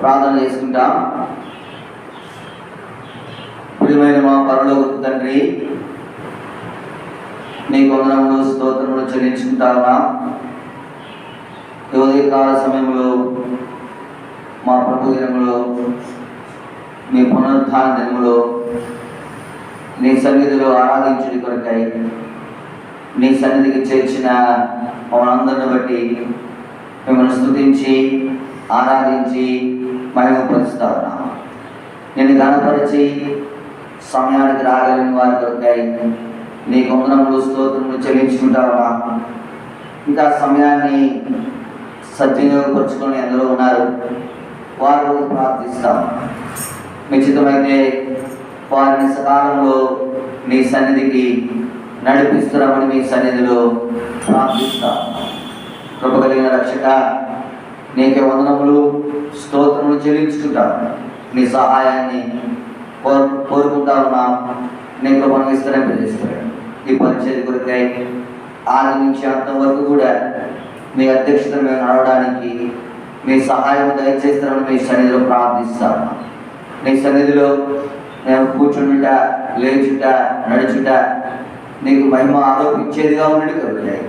ప్రార్థన చేసుకుంటాం. ప్రియమైన మా పరలోక తండ్రి, నీకు వందనములు స్తోత్రములు చెల్లించుకుంటామా. ఈ ఉదయకాల సమయంలో మా ప్రభు దినములో, మీ పునరుద్ధాన దినములో నీ సన్నిధిలో ఆరాధించుడి కొరకై నీ సన్నిధికి చేర్చిన మనందరిని బట్టి మిమ్మల్ని స్తుతించి ఆరాధించి మహిమపరుస్తా ఉన్నాం. నేను గణపరిచి సమయానికి రాగలిగిన వారి కొరకై నీకు వందనములు స్తోత్రములు చెల్లించుకుంటా ఉన్నా. ఇంకా సమయాన్ని సద్వినియోగపరుచుకొని ఎందరో ఉన్నారు, వారు ప్రార్థిస్తాం. నిశ్చితమైతే వారిని సకాలంలో నీ సన్నిధికి నడిపిస్తున్నామని మీ సన్నిధిలో ప్రార్థిస్తాం. కృప కలిగిన రక్షక, నీకే వందనములు స్తోత్రములు చెల్లించుకుంటాం. నీ సహాయాన్ని కోరుకుంటా ఉన్నాం. నీ కృపను విస్తరింపజేస్తాడు. ఈ పరిచర్య కొరకై ఆది నుంచి అంతం వరకు కూడా మీ అధ్యక్షత మేము నడవడానికి మీ సహాయం దయచేస్తామని మీ సన్నిధిలో ప్రార్థిస్తాము. నీ సన్నిధిలో మేము కూర్చుండుట, లేచుట, నడుచుట నీకు మహిమ ఆరోపించేదిగా ఉన్నట్టు కలుగుతాయి.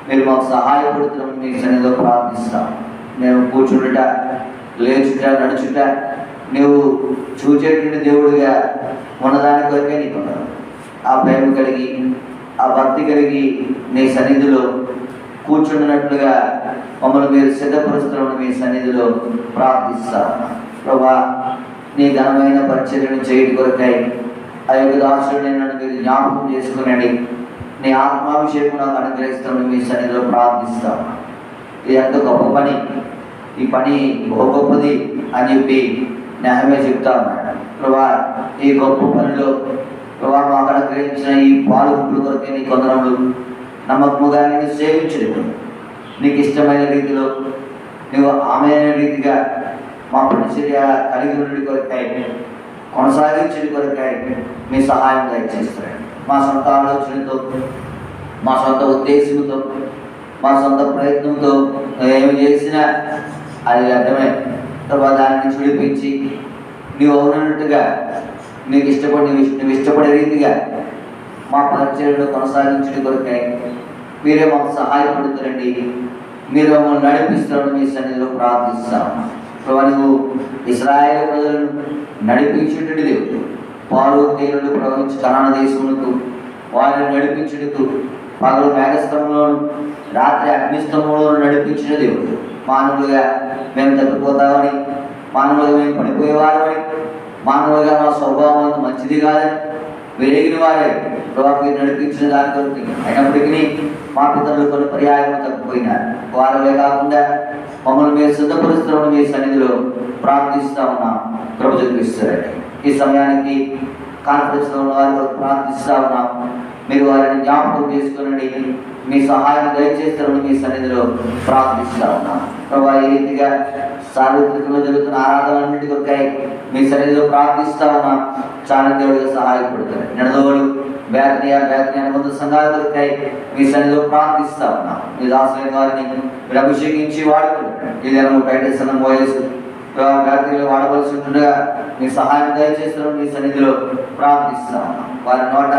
మీరు మాకు సహాయపడుతున్నామని మీ సన్నిధిలో ప్రార్థిస్తాం. మేము కూర్చుండుట, లేచుట, నడుచుట నువ్వు చూచేటువంటి దేవుడిగా ఉన్నదాని కొరకే నీకు ఉన్నావు. ఆ ప్రేమ కలిగి, ఆ భక్తి కలిగి నీ సన్నిధిలో కూర్చున్నట్లుగా మమ్మల్ని మీరు సిద్ధపరుస్తున్నామని మీ సన్నిధిలో ప్రార్థిస్తాం. ప్రభా, నీ ఘనమైన పరిచర్యను చేయడం కొరకై ఆ యొక్క దాసుడిని నన్ను మీరు జ్ఞాపకం చేసుకునండి. నీ ఆత్మాభిషేకం నాకు అనుగ్రహిస్తామని మీ సన్నిధిలో ప్రార్థిస్తాం. ఇది ఎంత గొప్ప పని, ఈ పని గొప్పది అని చెప్పి న్యాయమే చెప్తా ఉన్నాడు. ప్రభా, ఈ గొప్ప పనిలో ప్రభా మాకు అనుగ్రహించిన ఈ పాల్గొంపుల కొరకే నీ కొందరములు నమ్మకముగా నేను సేవించలేదు. నీకు ఇష్టమైన రీతిలో నువ్వు ఆమె రీతిగా మా పరిచర్య కలిగి ఉండి కొరకై కొనసాగించడి కొరకై మీ సహాయం దయచేస్తాడు. మా సొంత ఆలోచనతో, మా సొంత ఉద్దేశంతో, మా సొంత ప్రయత్నంతో ఏమి చేసినా అది అర్థమే. తర్వాత దాన్ని చూడిపించి నీవు అవునట్టుగా నీకు నువ్వు ఇష్టపడే రీతిగా మా పరిచర్యను కొనసాగించడం కొరకై మీరే మాకు సహాయపడుతారండి. మీరు మమ్మల్ని నడిపిస్తారని మీ సన్నిధిలో ప్రార్థిస్తాం. ప్రభా, నువ్వు ఇశ్రాయేలు ప్రజలను నడిపించుటకు దేవుడు, పాలు తేనెలు ప్రవహించి కనాన దేశమునకు వారిని నడిపించుటకు పగలు మేఘస్తంభంలోను రాత్రి అగ్నిస్తంభంలోను నడిపించిన దేవుడు. మానవులుగా మేము తప్పిపోతామని, మానవులుగా మేము పడిపోయేవారమని, మానవులుగా మా స్వభావం అంత మంచిది కాదని వెలిగిన వారే ప్రభావ మీరు నడిపించిన దాని కొరకు అయినప్పటికీ మా పితరులు కొన్ని పర్యాయం తప్పిపోయినారు. వారలే కాకుండా మమ్మల్ని మీరు సిద్ధపరుస్తున్నామని మీ సన్నిధిలో ప్రార్థిస్తా ఉన్నాం. కృప చూపిస్తారండి. ఈ సమయానికి కాన్ఫరెన్స్లో ఉన్న వారి కొరకు ప్రార్థిస్తా ఉన్నాం. మీరు వారిని జ్ఞాపకం చేసుకునండి. మీ సహాయం దయచేస్తారని మీ సన్నిధిలో ప్రార్థిస్తా ఉన్నాం. ప్రభా, ఈ రీతిగా సార్వత్రికంలో జరుగుతున్న ఆరాధనలన్నింటి కొరకై మీ సన్నిధిలో ప్రార్థిస్తా ఉన్నాం. చాలా దేవుడిగా సహాయపడతారు. నిడదోడు బేతనీయ అనుబంధ సంఘాల కొరకై మీ సన్నిధిలో ప్రార్థిస్తా ఉన్నాం. మీ దాసులైన వారిని మీరు అభిషేకించి వాడుకుంటారు. ఈ దినము బయట మోయేసు బేతనీలో వాడవలసి ఉంటుండగా మీ సహాయం దయచేస్తారని మీ సన్నిధిలో ప్రార్థిస్తా ఉన్నాం. వారి నోట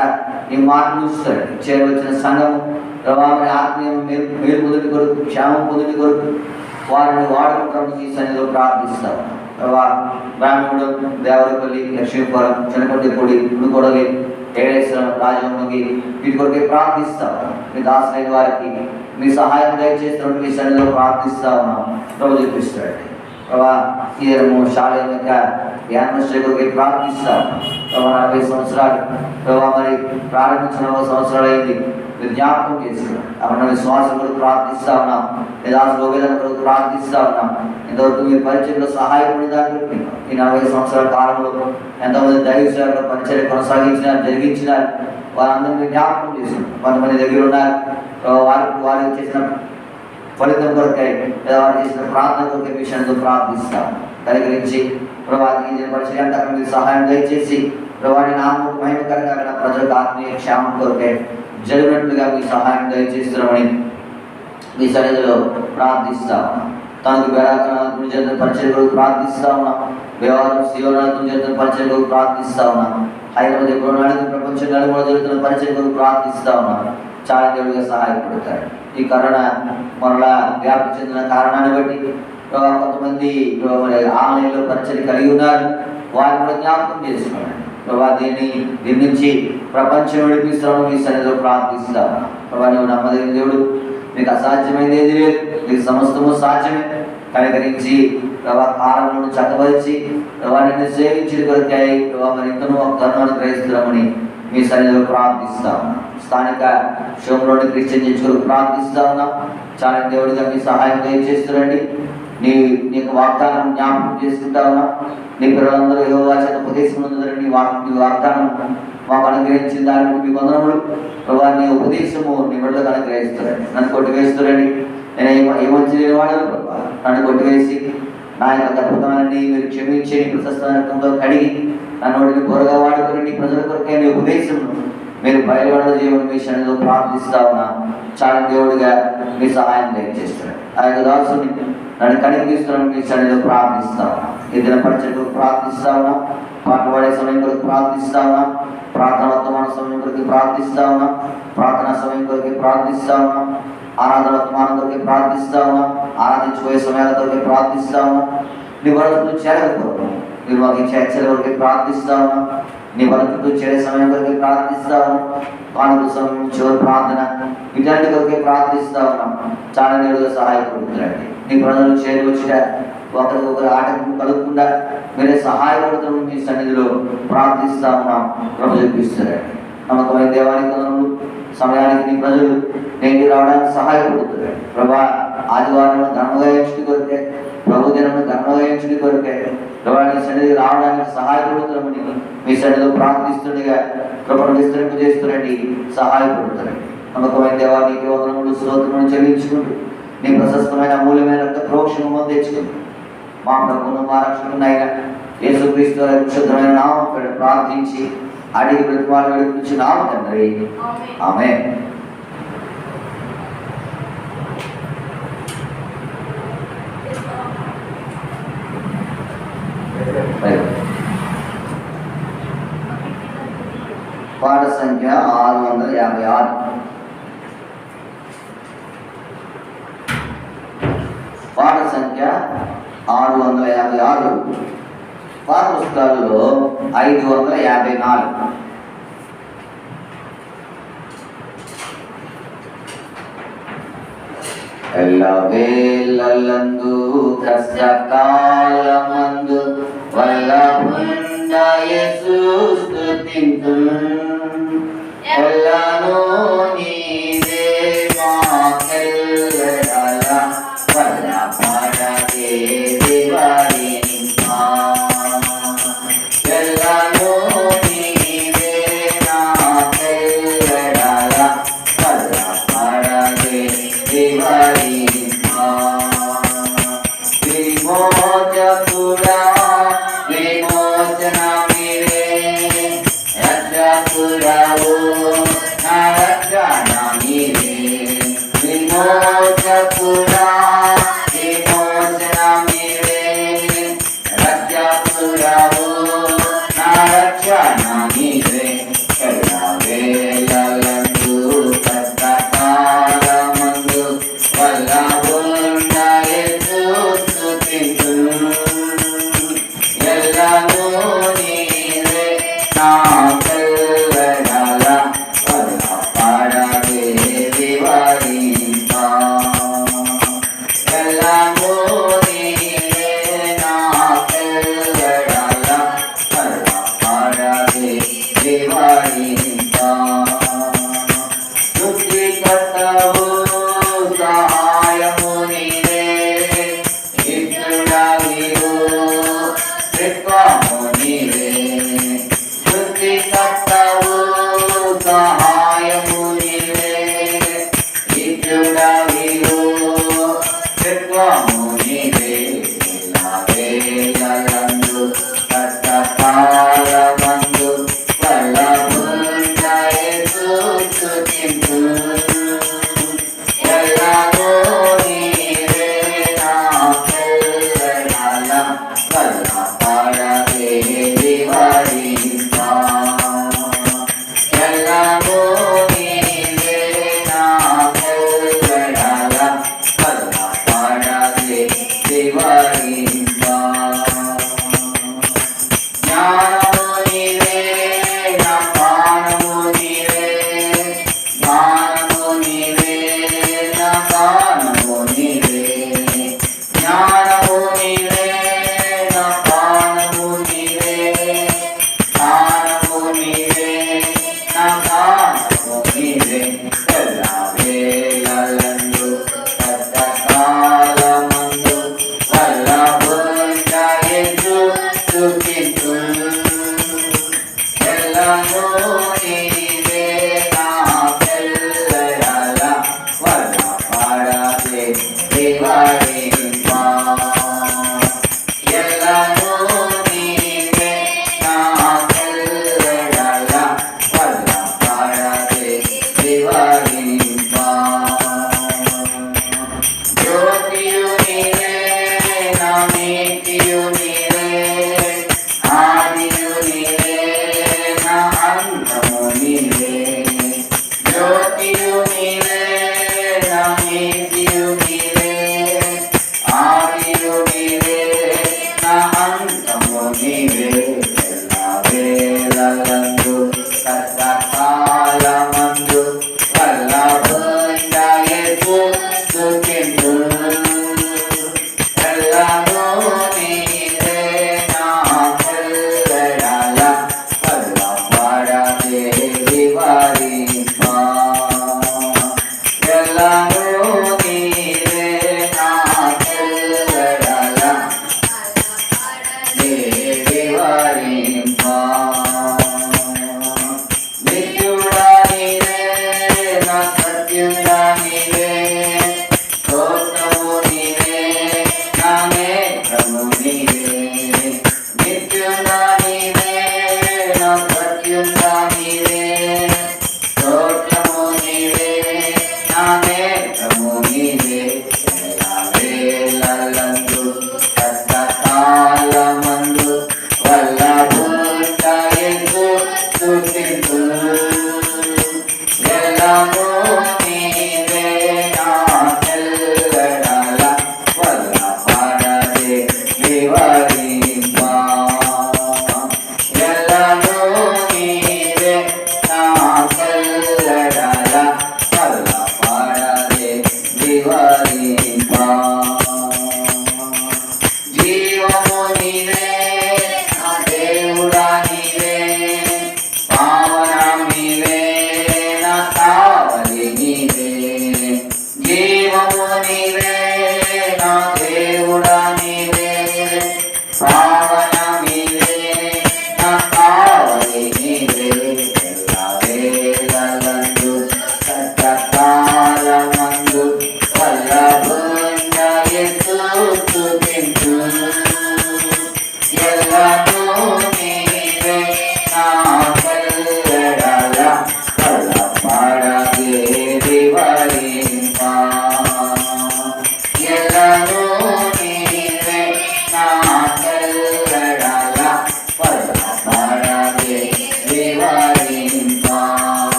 ఈ మాటలు చూస్తాడు. చేరవచ్చిన సంఘం ప్రభావాన్ని ఆత్మీయ మేలు పొందుటి కొరకు, క్షేమం పొందుటి కొరకు వారిని వాడుకుంటామని మీ సన్నిధిలో ప్రార్థిస్తా ఉన్నాం. ప్రభా, బ్రాహ్మణుడు, దేవరపల్లి, లక్ష్మీపురం, చిన్నకొండపూడి, ఉడుకొడలి, ఏడేశ్వరం, రాజమంగి వీటి కొరకే ప్రార్థిస్తా ఉన్నాం. మీ దాసులైన వారికి మీ సహాయం దయచేస్తున్నట్టు మీ సన్నిధిలో ప్రార్థిస్తా ఉన్నాం. ప్రభు చూపిస్తాడు. ప్రభా, ఈ శాలయం యొక్క యానివర్సరీ కొరకే ప్రార్థిస్తా ఉన్నాం. ప్రభా, 40 సంవత్సరాలు ప్రభా మరి ప్రారంభించిన సంవత్సరాలు అయింది. మీరు జ్ఞాపకం చేసుకున్నాం. అప్పుడు విశ్వాసం కొరకు ప్రార్థిస్తా ఉన్నాం. దాసు గోవేదన కొరకు ప్రార్థిస్తా ఉన్నాం. ఇంతవరకు మీరు పరిచయంలో సహాయపడి దానికి ఈ 40 సంవత్సరాల కాలంలో ఎంతోమంది దైవ సేవలో పరిచయం కొనసాగించినారు, జరిగించినారు. వారందరినీ జ్ఞాపకం చేసుకున్నాం. కొంతమంది దగ్గర ఉన్నారు. వారికి చేసిన ఫలితం కొరకై లేదా వారు చేసిన ప్రార్థన కొరకై విషయంతో ప్రార్థిస్తాం. కలిగించి ప్రభావిత పరిచయం అంతా మీరు సహాయం దయచేసి ప్రభావి నామకు మహిమకరంగా ప్రజలకు ఆత్మీయ క్షేమం కొరకై జరిగినట్లుగా మీ సహాయం దయచేస్తున్నామని మీ సన్నిధిలో ప్రార్థిస్తాం. తనకు బెరాకనాథుని చేత పరిచయం కొరకు ప్రార్థిస్తా ఉన్నాం. వ్యవహారం శివనాథుని చేత పరిచయం కొరకు ప్రార్థిస్తా ఉన్నాం. హైదరాబాద్ ఎప్పుడో నాడు ప్రపంచం నలుగురు జరుగుతున్న పరిచయం కొరకు ప్రార్థిస్తా ఉన్నాం. చాలా దేవుడిగా సహాయపడతాడు. ఈ కరోనా మరలా వ్యాప్తి చెందిన కారణాన్ని బట్టి కొంతమంది ఆన్లైన్లో పరిచయం కలిగి ఉన్నారు. వారిని కూడా జ్ఞాపకం చేసుకున్నాడు. దీని నుంచి ప్రపంచం విడిపిస్తాను మీ సన్నిధిలో ప్రార్థిస్తాను. నువ్వు నమ్మదగిన దేవుడు, మీకు అసాధ్యమైనది ఏది లేదు, మీకు సమస్తము సాధ్యమే. కనికరించి కాలంలో చక్కబరిచి వారిని సేవించిన కొరకాయి మరి ఇంకనూ వాగ్దానం అనుగ్రహిస్తున్నామని మీ సన్నిధిలో ప్రార్థిస్తా ఉన్నాం. స్థానిక శివంలోని క్రిస్టియన్ చర్చ్ ప్రార్థిస్తా ఉన్నాం. చాలా దేవుడిగా మీ సహాయం దయచేస్తున్నాండి. నీకు వాగ్దానం జ్ఞాపకం చేసుకుంటా ఉన్నా. నీ పిల్లలందరూ యెహోవా చేత ఉపదేశం పొందుతారని నీ వాగ్దానం మాకు అనుగ్రహించిన దానికి మీ వందనములు. ప్రభావ నీ ఉపదేశము నీ బిడ్డలకు అనుగ్రహిస్తారండి. నన్ను కొట్టివేస్తారండి. నేను ఏమంచి లేని వాడను ప్రభావ. నన్ను కొట్టివేసి నా యొక్క తప్పుతానని మీరు క్షమించి నీ ప్రశస్తంతో కడిగి నన్ను బోరగా వాడుకొని నీ ప్రజల కొరకే నీ ఉపదేశం మీరు బయలుపడ చేయమని మీ సన్నిధిలో ప్రార్థిస్తా ఉన్నా. చాలా దేవుడిగా మీ సహాయం దయచేస్తాడు. ఆ యొక్క దాసుని నన్ను కనిపిస్తున్నాను మీ సన్నిధిలో ప్రార్థిస్తా ఉన్నా. ఇద్దరు పరిచయం ప్రార్థిస్తా ఉన్నా. పాట పాడే సమయం కొరకు ప్రార్థిస్తా ఉన్నా. ప్రార్థన వర్తమాన సమయం కొరకు ప్రార్థిస్తా ఉన్నా. ప్రార్థనా సమయం కొరకు ప్రార్థిస్తా ఉన్నా. ఆరాధన వర్తమానం కొరకు ప్రార్థిస్తా ఉన్నా. ఆరాధించుకోయే సమయాల కొరకు ప్రార్థిస్తా ఉన్నా. నీ వరకు చేరకపోవడం మీరు మాకు చర్చల వరకు ప్రార్థిస్తా ఉన్నా. నీ వరకు చేరే సమయం కొరకు ప్రార్థిస్తా ఉన్నా. పానుకు సమయం చివరి ప్రార్థన ఇలాంటి కొరకే ప్రార్థిస్తా ఉన్నాం. చాలా నేడుగా సహాయపడుతున్నారండి. నీ ప్రజలు చేరి వచ్చిన ఒకరికొకరు ఆటంకం కలుగకుండా మీరే సహాయపడుతున్న మీ సన్నిధిలో ప్రార్థిస్తా ఉన్నాం. ప్రభు చూపిస్తున్నారండి. నమ్మకమైన దేవానికి వందనములు. సమయానికి నీ ప్రజలు నేటి రావడానికి సహాయపడుతున్నాడు. ప్రభా ఆదివారం ధర్మగా ఎంచుడి కొరికే, ప్రభు దినము ధర్మగా ఎంచుడి కొరికే ప్రభా నీ సన్నిధి రావడానికి సహాయపడుతున్నామని మీ సన్నిధిలో ప్రార్థిస్తుండగా కృపను విస్తరింపజేస్తున్నట్టు సహాయపడుతున్నాడు. నమ్మకమైన దేవానికి వందనములు స్తోత్రములు చెల్లించుకుంటూ నీ ప్రశస్తమైన అమూల్యమైన ప్రోక్షణము తెచ్చుకుంటూ మా ప్రభువును మా రక్షకుడు అయిన యేసుక్రీస్తు శుద్ధమైన నామం ప్రార్థించి అడిగి ప్రతివారు వేడుకుంటున్నాము తండ్రి. ఆమేన్. పాట సంఖ్య 656. పాట సంఖ్య 656. పాత పుస్తకాలలో 554. ఎల్లవేళలందు కష్టకాలమందు వల్లభుండ యేసు స్తుతింతున్. ఎల్లను నీవే మాకెల్లెడల వల్లభడగే దివరినింపా. ఎల్లను నీవే నాకెల్లెడల వల్లభడగే దివరినింపా. విమోచకుడా విమోచనమిరే రక్షకుడవు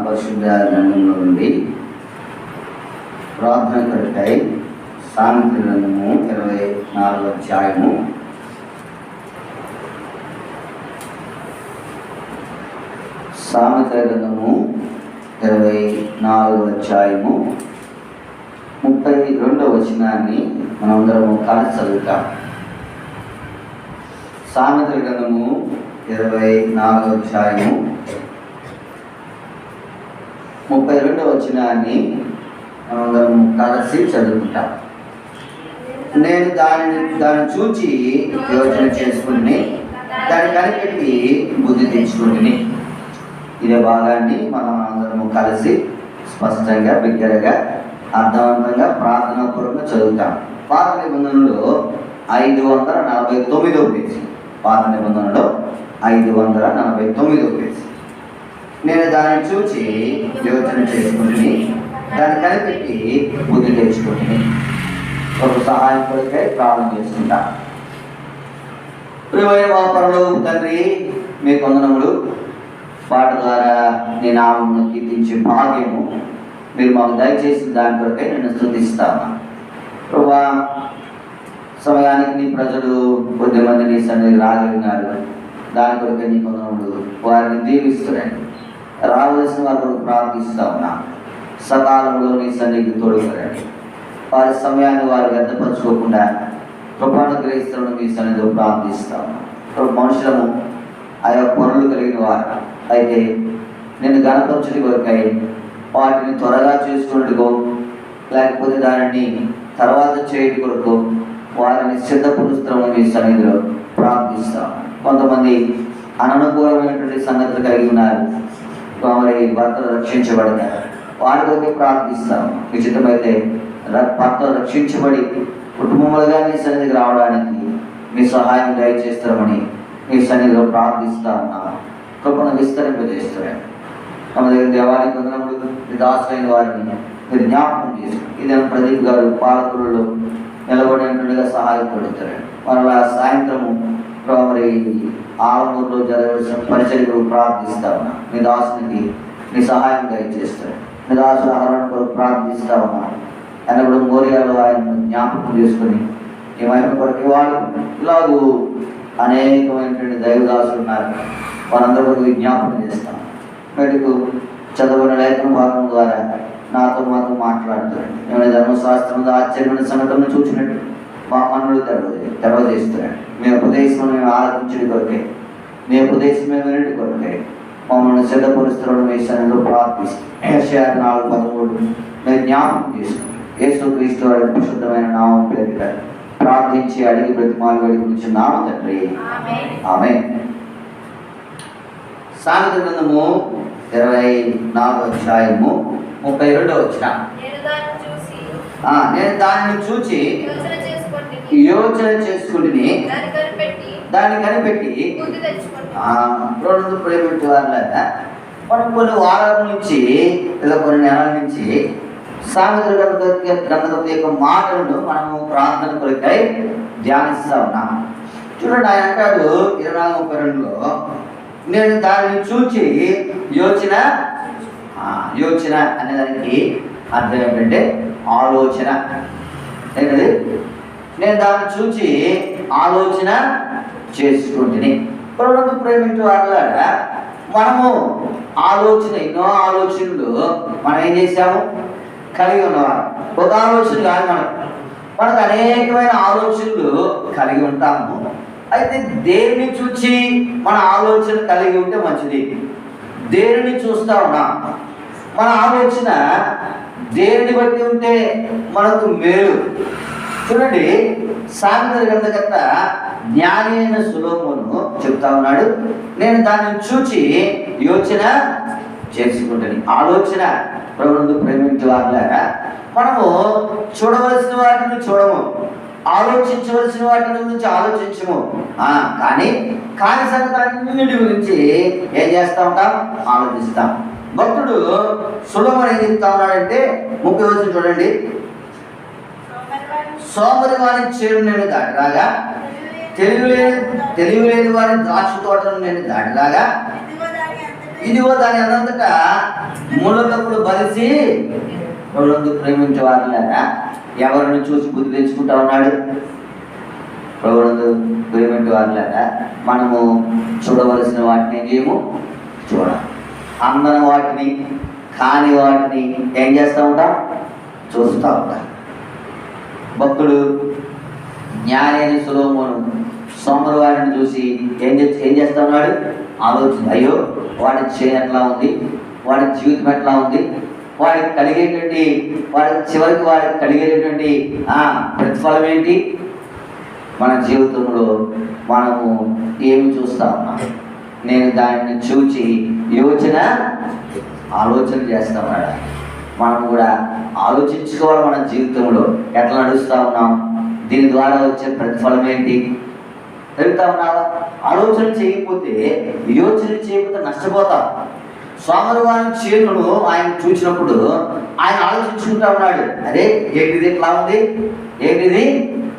పరిశుద్ధ గ్రంథంలో నుండి ప్రార్థన కొరకై సామెతల గ్రంథము 24వ అధ్యాయము సామెతల గ్రంథము 24వ అధ్యాయము 32వ వచనాన్ని మనమందరము కలిసి చదువుతాం. సామెతల గ్రంథము 24వ అధ్యాయము 32వ వచనాన్ని మనమందరం కలిసి చదువుకుంటాం. నేను దాన్ని చూచి యోచన చేసుకుని దాన్ని కనిపెట్టి బుద్ధి తెచ్చుకుని ఇదే భాగాన్ని మనం అందరము కలిసి స్పష్టంగా బిగ్గరగా అర్థవంతంగా ప్రార్థనాపూర్వకంగా చదువుతాం. పాత నిబంధనలో 549వ పేజీ. పాత నిబంధనలో 549వ పేజీ. నేను దాన్ని చూచి యోచన చేసుకుని దాన్ని కనిపెట్టి బుద్ధి తెచ్చుకుని ఒక సహాయం కొరకై ప్రార్థన చేసుకుంటా. ప్రియమైన మా పరలోకపు తండ్రి, మీ వందనములు. పాట ద్వారా నీ నామమును కీర్తించే భాగ్యము మీరు మాకు దయచేసిన దాని కొరకై నేను స్తుతిస్తాను. ప్రభువా, సమయానికి నీ ప్రజలు కొద్దిమంది నీ సన్నిధికి రాగలిగినారు. దాని కొరకై నీ వందనములు. వారిని దీవిస్తున్నాను. రావలసిన వారు ప్రార్థిస్తా ఉన్నా. సకాలంలో నీ సన్నిధికి తోడుకోరండి. వారి సమయాన్ని వారు వ్యర్థపరచుకోకుండా కృపానుగ్రహిస్తున్న మీ సన్నిధిలో ప్రార్థిస్తాము. మనుషులము ఆయా పనులు కలిగిన వారు అయితే నేను గణపరచుడి కొరకై వాటిని త్వరగా చేసుకున్నట్టుకో లేకపోతే దానిని తర్వాత చేయటి కొరకు వారిని సిద్ధపరుస్తున్న మీ సన్నిధిలో ప్రార్థిస్తాం. కొంతమంది అననుకూలమైనటువంటి సంగతులు కలిగి ఉన్నారు, వారి భర్తలు రక్షించబడతారు, వారి కొరకే ప్రార్థిస్తాం. ఉచితమైతే భర్తలు రక్షించబడి కుటుంబములుగా మీ సన్నిధికి రావడానికి మీ సహాయం దయచేస్తామని మీ సన్నిధిలో ప్రార్థిస్తా ఉన్నాము. కృపను విస్తరింపజేస్తున్నాను. మన దగ్గర దేవానికి వందనములు. దాసులైన వారిని మీరు జ్ఞాపకం చేసుకుని ఇదే ప్రదీప్ గారు పాలకులలో నిలబడినట్టుగా సహాయపడుతారు. మరలా సాయంత్రము మరి ఆలమూరులో జరగవలసిన పరిచర్యలు ప్రార్థిస్తా ఉన్నా. మీ దాసునికి మీ సహాయం దయచేస్తారు. మీ దాసుల ఆహరణ కొరకు ప్రార్థిస్తా ఉన్నాను. ఆయన కూడా మోరియాలో ఆయన జ్ఞాపకం చేసుకుని ఏమైనా కొరకు వాళ్ళు ఇలాగూ అనేకమైనటువంటి దైవదాసులు ఉన్నారు, వారందరూ కొరకు జ్ఞాపకం చేస్తాం. బయటకు చదవని లేఖన భాగం ద్వారా నాతో మాట్లాడుతారండి. ఏమైనా ధర్మశాస్త్రంలో ఆశ్చర్యమైన సంఘటనను చూసినట్టు మా మనులు తెరవజేస్తున్నాడు. మీ ఉపదేశం మేము ఆలోచించడం కొరకే, మీ ఉపదేశం మేము వినటి కొరకే మమ్మల్ని సిద్ధపరుస్తున్న మీ సన్నిధిలో ప్రార్థిస్తాం. 4:13 మేము జ్ఞాపకం చేసుకున్నాం. యేసుక్రీస్తు వారి పరిశుద్ధమైన నామం పేరిట ప్రార్థించి అడిగి ప్రతిమాలు వేడుకుంటున్నాము తండ్రి, ఆమేన్. సామెత గ్రంథము 24:32 నేను దానిని చూచి యోచన చేసుకుంటుని దాన్ని కనిపెట్టి ప్రేమించే వాళ్ళ మనం కొన్ని వారాల నుంచి లేదా కొన్ని నెలల నుంచి సామెతల గ్రంథం యొక్క మాటలను మనము ప్రార్థన కొరకై ధ్యానిస్తూ ఉన్నాం. చూడండి, ఆయన అంటాడు 24:32లో నేను దానిని చూచి యోచన అనేదానికి అర్థం ఏంటంటే ఆలోచన. ఏంటది? నేను దాన్ని చూచి ఆలోచన చేసుకుంటుని. ప్రభువును ప్రేమించే వాళ్ళ మనము ఎన్నో ఆలోచనలు మనం ఏం చేసాము కలిగి ఉన్నవారు. ఒక ఆలోచన కాదు, మనకు అనేకమైన ఆలోచనలు కలిగి ఉంటాము. అయితే దేనిని చూచి మన ఆలోచన కలిగి ఉంటే మంచిది? దేనిని చూస్తా ఉన్నాం? మన ఆలోచన దేనిని బట్టి ఉంటే మనకు మేలు? చూడండి, సామెతల గ్రంథకర్త జ్ఞాని అయిన సొలొమోను చెప్తా ఉన్నాడు, నేను దాన్ని చూచి యోచన చేసుకుంటాను. ఆలోచన ప్రభువును ప్రేమించే వాళ్ళారా మనము చూడవలసిన వాటిని చూడము, ఆలోచించవలసిన వాటి గురించి ఆలోచించము. కానీ సంగతులన్నిటి గురించి ఏం చేస్తూ ఉంటాం? ఆలోచిస్తాం. భక్తుడు సొలొమోను ఏం చెప్తా ఉన్నాడంటే 30 చూడండి, సోమరి వారి చేడు నేను దాటిరాగా, తెలివిలేని వారి ద్రాక్ష తోటను నేను దాటిరాగా, ఇదిగో దాని అనంతటా ముళ్ళకప్పుడు బలిసి ప్రభువును ప్రేమించే వారిలాగా ఎవరిని చూసి బుద్ధి తెచ్చుకుంటా ఉన్నాడు? ప్రభువును ప్రేమించే వారిలాగా మనము చూడవలసిన వాటిని ఏం చేయము, అందని వాటిని కాని వాటిని ఏం చేస్తూ ఉంటాం? చూస్తూ ఉంటాం. భక్తుడు జ్ఞాని అయిన సొలొమోను సోమరి వారిని చూసి ఏం చేస్తూ ఉన్నాడు? ఆలోచన. అయ్యో, వాడి చేయి ఎట్లా ఉంది, వాడి జీవితం ఎట్లా ఉంది, వాడికి కలిగేటువంటి చివరికి కలిగేటటువంటి ప్రతిఫలం ఏంటి? మన జీవితంలో మనము ఏమి చూస్తా ఉన్నాం? నేను దానిని చూచి ఆలోచన చేస్తామన్నాడు. మనం కూడా ఆలోచించుకోవాలి. మన జీవితంలో ఎట్లా నడుస్తూ ఉన్నాం, దీని ద్వారా వచ్చే ప్రతిఫలం ఏంటి తెలుగుతా ఉన్నావా? ఆలోచన చేయకపోతే నష్టపోతాం. సోమరి వారి చేనును ఆయన చూసినప్పుడు ఆయన ఆలోచించుకుంటా ఉన్నాడు, అరే ఏంటిది ఇట్లా ఉంది, ఏంటిది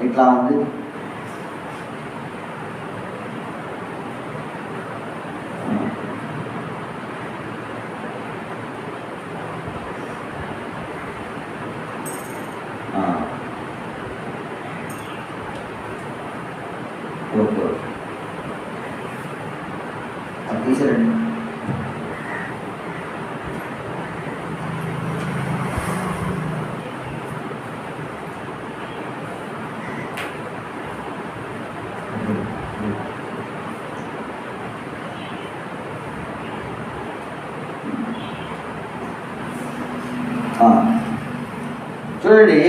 ఇట్లా ఉంది. తీసారండి. చూడండి,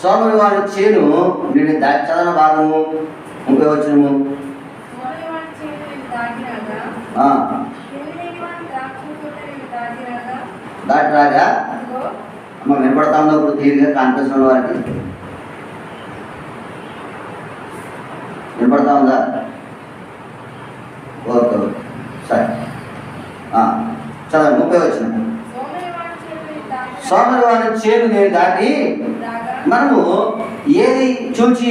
సోమరి వారి చేను నేను చదన భాగము 30వ వచనము. దాటి రాగా అమ్మ వినపడతా ఉందా ఇప్పుడు క్లియర్గా కనిపిస్తున్న వారికి? వినపడతా ఉందా? ఓకే ఓకే సరే చదవండి. 30వ వచనం. సోమరి వారి చేను నేను దాటి. మనము ఏది చూచి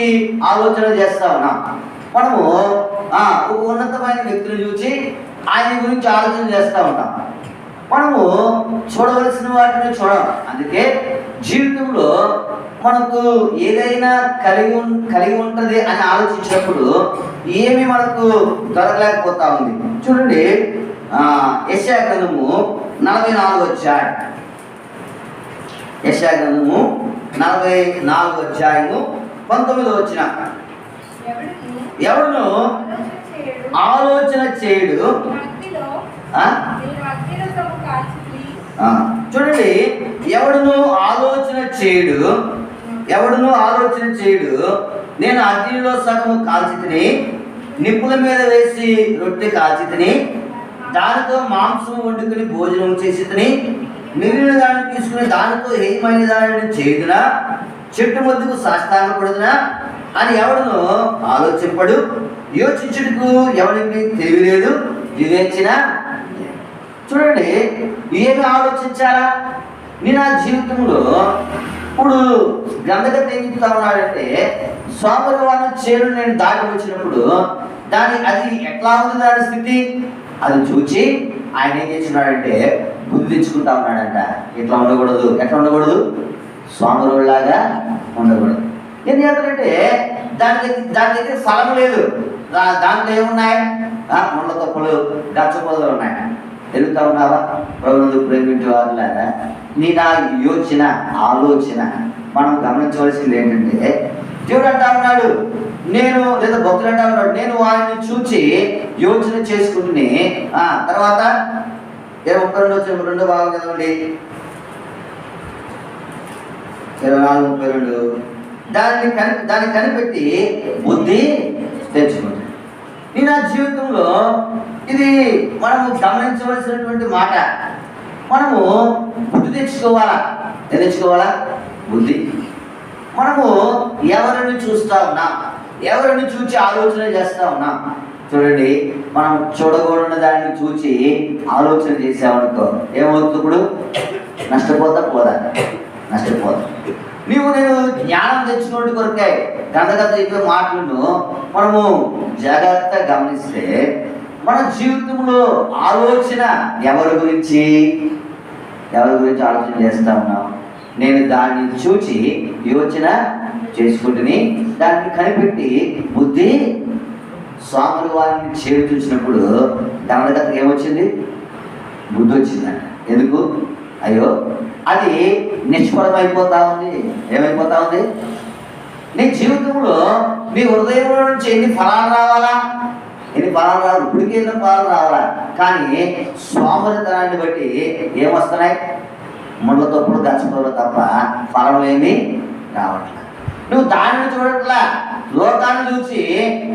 ఆలోచన చేస్తా ఉన్నాం? మనము ఒక ఉన్నతమైన వ్యక్తిని చూసి ఆయన గురించి ఆలోచన చేస్తూ ఉంటాం. మనము చూడవలసిన వాటిని చూడం. అందుకే జీవితంలో మనకు ఏదైనా కలిగి ఉంటుంది అని ఆలోచించినప్పుడు ఏమి మనకు దొరకలేకపోతా ఉంది. చూడండి, యెషయా గ్రంథము 44వ అధ్యాయం. యెషయా గ్రంథము 44వ అధ్యాయము 19వ వచనం. ఎవడును ఆలోచన చేయడు. చూడండి, ఎవడును ఆలోచన చేయడు. నేను అగ్నిలో సగము కాల్చితిని, నిప్పుల మీద వేసి రొట్టె కాల్చితిని, దానితో మాంసం వండుకుని భోజనం చేసితిని, మిగిలిన దాన్ని తీసుకుని దానితో ఏమైన దానిని చేయుదునా, చెట్టు మధ్యకు సాష్టాంగపడుదునా అని ఎవడును ఆలోచింపడు. యోచించుటకు ఎవరికి తెలియలేదు, వివేచన. చూడండి, ఏమి ఆలోచించాలా? నేను నా జీవితంలో ఇప్పుడు గ్రంథకర్త ఏం చెప్తా ఉన్నాడంటే, సోమరి వారి చేను నేను దాటి వచ్చినప్పుడు అది ఎట్లా ఉంది దాని స్థితి అది చూచి ఆయన ఏం చేస్తున్నాడంటే బుద్ధి తెచ్చుకుంటా ఉన్నాడంట. ఎట్లా ఉండకూడదు, సోమరులాగా ఉండకూడదు. ఏం చేస్తాడంటే దాని దగ్గర ఫలం లేదు. దాంట్లో ఏమున్నాయి? ముళ్ళ తొక్కలు, గచ్చ పొదలు ఉన్నాయి. తెలుగుతా ఉన్నావా? ప్రభువును ప్రేమించే వారులారా, నీ నా ఆలోచన మనం గమనించవలసింది ఏంటంటే, దేవుడు అంటా ఉన్నాడు, లేదా భక్తులు అంటా ఉన్నాడు, నేను వారిని చూచి యోచన చేసుకుంటుని. తర్వాత 32 రెండో భాగం చదవండి. 24-32. దాన్ని కనిపెట్టి బుద్ధి తెచ్చుకుంటాడు. ఈ నా జీవితంలో ఇది మనము గమనించవలసినటువంటి మాట. మనము బుద్ధి తెచ్చుకోవాలా? బుద్ధి. మనము ఎవరిని చూస్తా ఉన్నాం? ఎవరిని చూచి ఆలోచన చేస్తా ఉన్నాం? చూడండి, మనం చూడకూడని దాన్ని చూచి ఆలోచన చేసామనుకో ఏమవుతుంది? ఇప్పుడు నష్టపోదా? నేను జ్ఞానం తెచ్చుకోవడం కొరకే గ్రంథకర్త చెప్పే మాటలను మనము జాగ్రత్తగా గమనిస్తే మన జీవితంలో ఆలోచన ఎవరి గురించి ఆలోచన చేస్తా ఉన్నాం? నేను దాన్ని చూచి యోచన చేసుకుంటుని, దాన్ని కనిపెట్టి బుద్ధి. స్వాములు వారిని చేరు చూసినప్పుడు గ్రంథకర్తకి ఏమొచ్చింది? బుద్ధి వచ్చిందంట. ఎందుకు? అయ్యో, అది నిష్ఫలమైపోతా ఉంది. ఏమైపోతా ఉంది? నీ జీవితంలో నీ హృదయంలో నుంచి ఎన్ని ఫలాలు రావాలా? ఇప్పటికే ఎన్నో ఫలాలు రావాలా? కానీ స్వామరితనాన్ని బట్టి ఏమొస్తున్నాయి? ముళ్ళ తొప్పులు, గచ్చపొదలు తప్ప ఫలం ఏమి రావట్లేదు. నువ్వు దానిని చూడట్లా, లోకాన్ని చూసి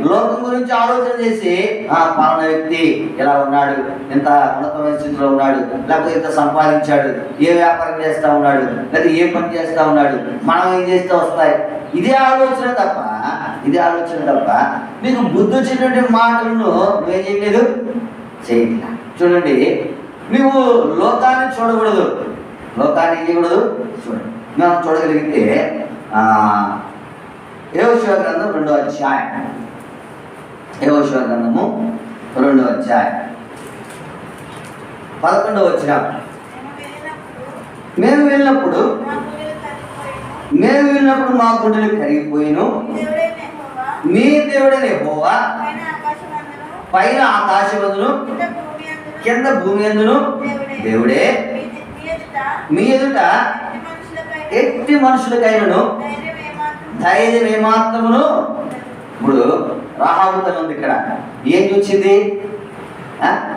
లోకం గురించి ఆలోచన చేసి పలానా వ్యక్తి ఇలా ఉన్నాడు, ఇంత ఉన్నతమైన స్థితిలో ఉన్నాడు, లేకపోతే ఇంత సంపాదించాడు, ఏ వ్యాపారం చేస్తూ ఉన్నాడు, లేదా ఏ పని చేస్తూ ఉన్నాడు, మనం ఏం చేస్తే వస్తాయి. ఇదే ఆలోచన తప్ప నీకు బుద్ధి వచ్చినటువంటి మాటలను నువ్వేం చేయలేదు, చేయట్లా. చూడండి, నువ్వు లోకాన్ని చూడకూడదు, ఏం చేయకూడదు, చూడండి. మనం చూడగలిగితే యెహోషువ గ్రంథం 2వ అధ్యాయం. యెహోషువ గ్రంథము 2వ అధ్యాయం 11వ వచనం. మేము వెళ్ళినప్పుడు మేము విన్నప్పుడు మా గుండెలు కరిగిపోయిను. మీ దేవుడైన యెహోవా పైన ఆకాశమందును కింద భూమి అందును దేవుడే. మీ ఎదుట ఎట్టి మనుషులకైనను ధైర్యం ఏమాత్రమును. ఇప్పుడు రాహాబు తల్లి ఉంది ఇక్కడ. ఏం చూసింది?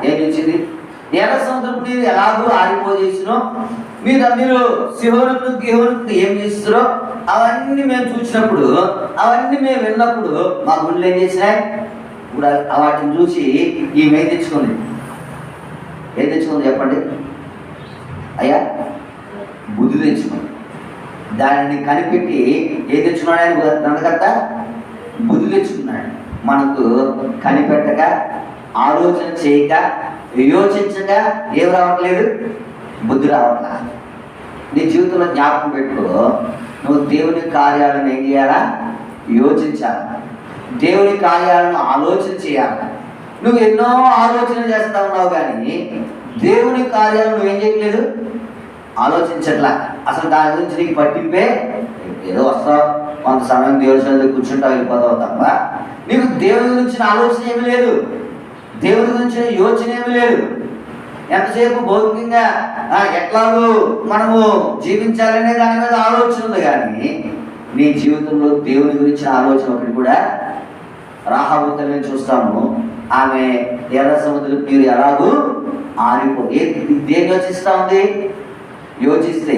ఏం చూసింది? ఎర్ర సముద్రపు నీరు ఎలాగో ఆరిపోజేసినో, మీరు సిహోనుకు గిహోనుకు ఏం చేస్తారో అవన్నీ మేము చూసినప్పుడు, అవన్నీ మేము విన్నప్పుడు మా గుండెలు ఏం చేసినాయి? ఇప్పుడు వాటిని చూసి ఈమె ఏం తెచ్చుకుంది? ఏం తెచ్చుకుంది చెప్పండి అయ్యా? బుద్ధి తెచ్చుకుంది. దానిని కనిపెట్టి ఏం తెచ్చుకున్నాడు ఆయన గ్రంథకర్త? బుద్ధి తెచ్చుకున్నాడు. మనకు కనిపెట్టక, ఆలోచన చేయక, యోచించక ఏం రావట్లేదు? బుద్ధి రావట్లా. నీ జీవితంలో జ్ఞాపకం పెట్టుకో, నువ్వు దేవుని కార్యాలను ఏం చేయాలా? యోచించాలి. దేవుని కార్యాలను ఆలోచన చేయాలి. నువ్వు ఎన్నో ఆలోచనలు చేస్తా ఉన్నావు, కానీ దేవుని కార్యాలను నువ్వేం చేయట్లేదు? ఆలోచించట్లా. అసలు దాని గురించి నీకు పట్టింపే. ఏదో వస్తావు, కొంత సమయం దేవుని సన్నిధిలో కూర్చుంటావు, వెళ్ళిపోతావు తప్ప నీకు దేవుని గురించిన ఆలోచన ఏమీ లేదు. దేవుని గురించిన యోచన ఏమీ లేదు. ఎంతసేపు భౌతికంగా ఎట్లాగో మనము జీవించాలనే దాని మీద ఆలోచన ఉంది, కానీ నీ జీవితంలో దేవుని గురించిన ఆలోచన ఒకటి కూడా. రాహాబు తల్లిని చూస్తాము. ఆమె ఎర్ర సముద్రం నీరు ఎలాగూ దేన్ని యోచిస్తూ ఉంది? యోచిస్తే,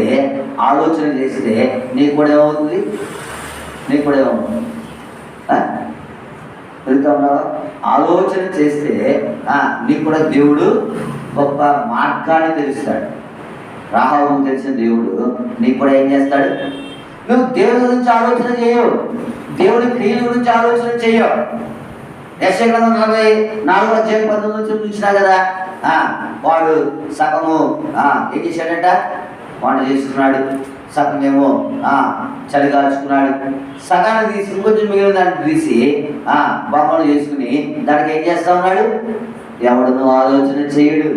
ఆలోచన చేస్తే నీకు కూడా ఏమవుతుంది? నీకు కూడా ఏమవుతుంది? వెళ్తా ఉన్నావా? ఆలోచన చేస్తే నీకు కూడా దేవుడు గొప్ప మార్గాన్ని తెలుస్తాడు. రాహాబు తెలిసిన దేవుడు నీకు కూడా ఏం చేస్తాడు? నువ్వు దేవుడి గురించి ఆలోచన చేయవు, దేవుడి క్రియల గురించి ఆలోచన చేయవు. యెషయా గ్రంథం 44:19 చూసినా కదా, వాడు సగము ఏం చేశాడట? వంట చేసుకున్నాడు, సగమేమో చలి కాల్చుకున్నాడు, సగాన్ని తీసి ఇంకొంచెం మిగిలిన దాన్ని తీసి బొమ్మలు చేసుకుని దానికి ఏం చేస్తా ఉన్నాడు? ఎవడును ఆలోచన చేయడు.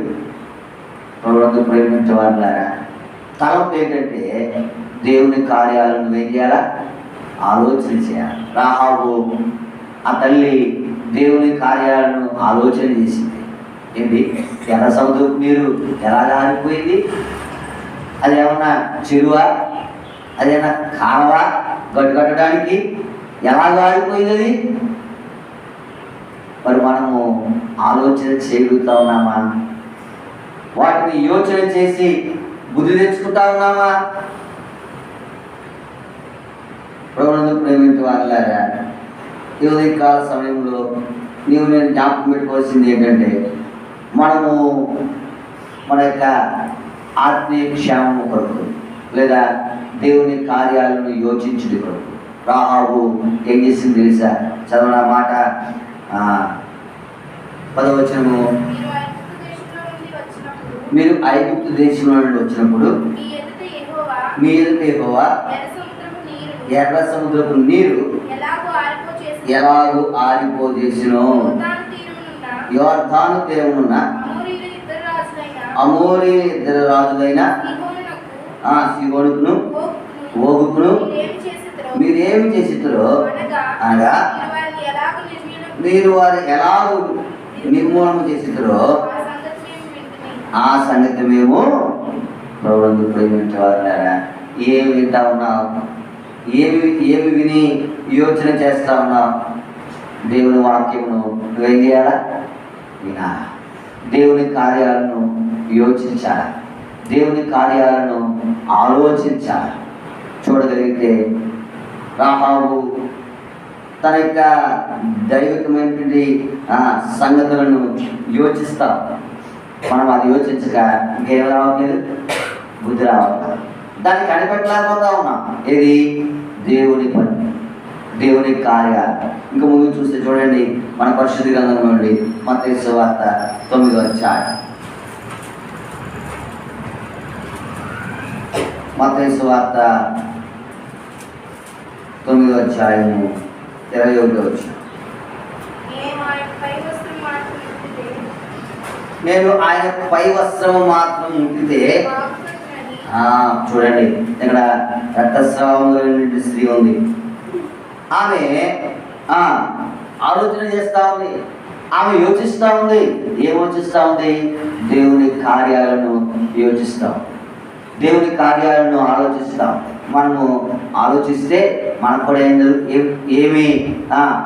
ప్రభువును ప్రేమించే వాళ్ళారా, తలంపు ఏంటంటే దేవుని కార్యాలను నువ్వేం చేయాలా? ఆలోచన చేయాలి. రాహాబు ఆ తల్లి దేవుని కార్యాలను ఆలోచన చేసింది. ఏంటి? ఎర్ర సముద్రపు నీరు ఎలా ఆరిపోయింది? అదేమన్నా చెరువా? అదేమన్నా కాలవా? గడ్డు కట్టడానికి ఎలాగ ఆరిపోయింది అది? మరి మనము ఆలోచన చేయగలుగుతా ఉన్నామా? వాటిని యోచన చేసి బుద్ధి తెచ్చుకుంటా ఉన్నామా? ప్రభువును ప్రేమించే వాళ్ళారా, ఈ ఉదయకాల సమయంలో నేను జ్ఞాపకం పెట్టుకోవాల్సింది ఏంటంటే, మనము మన యొక్క ఆత్మీయ క్షేమము కొరకు లేదా దేవుని కార్యాలను యోచించుడి కొరకు రాహాబు ఏం చేసింది తెలుసా? చదవన మాట 10వ వచనము, మీరు ఐగుప్తు దేశంలో నుండి వచ్చినప్పుడు మీ ఎదుట యెహోవా ఎర్ర సముద్రపు నీరు ఎలాగూ ఆరిపోజేసినో, యోర్దాను తీరమునున్న అమోరీ ఇద్దరు రాజులైన సీహోనుకును ఓగుకును మీరేమి చేసిరో అనగా మీరు వారు ఎలాగూ నిర్మూలన చేసిరో ఆ సంగతి మేము ప్రభువును ప్రేమించేవారున్నారా. ఏమి వింటా ఉన్నావు? ఏమి విని యోచన చేస్తా ఉన్నావు? దేవుని వాక్యమును నువ్వేం చేయాలా? వినాలా. దేవుని కార్యాలను యోచించాలి, దేవుని కార్యాలను ఆలోచించాలి. చూడగలిగితే రాహాబు తన యొక్క దైవికమైనటువంటి సంగతులను యోచిస్తాం. మనం అది యోచించక ఇంకేం రావట్లేదు? బుద్ధి రావట్లేదు. దాన్ని కనిపెట్టలేకపోతా ఉన్నాం. ఏది? దేవుని పని, దేవుని కార్యాలు. ఇంకా ముందు చూస్తే చూడండి, మన పరిశుద్ధ గ్రంథం నుండి మత్తయి సువార్త 9వ అధ్యాయం. మత్తయి సువార్త 9వ అధ్యాయము 21వ వచనం. నేను ఆయన పై వస్త్రము మాత్రం ముట్టితే చూడండి, ఇక్కడ రక్తస్రావంలో స్త్రీ ఉంది. ఆమె ఆలోచన చేస్తూ ఉంది, ఆమె యోచిస్తూ ఉంది. ఏం యోచిస్తూ ఉంది? దేవుని కార్యాలను యోచిస్తాం, దేవుని కార్యాలను ఆలోచిస్తాం. మనము ఆలోచిస్తే మనకు కూడా ఏమి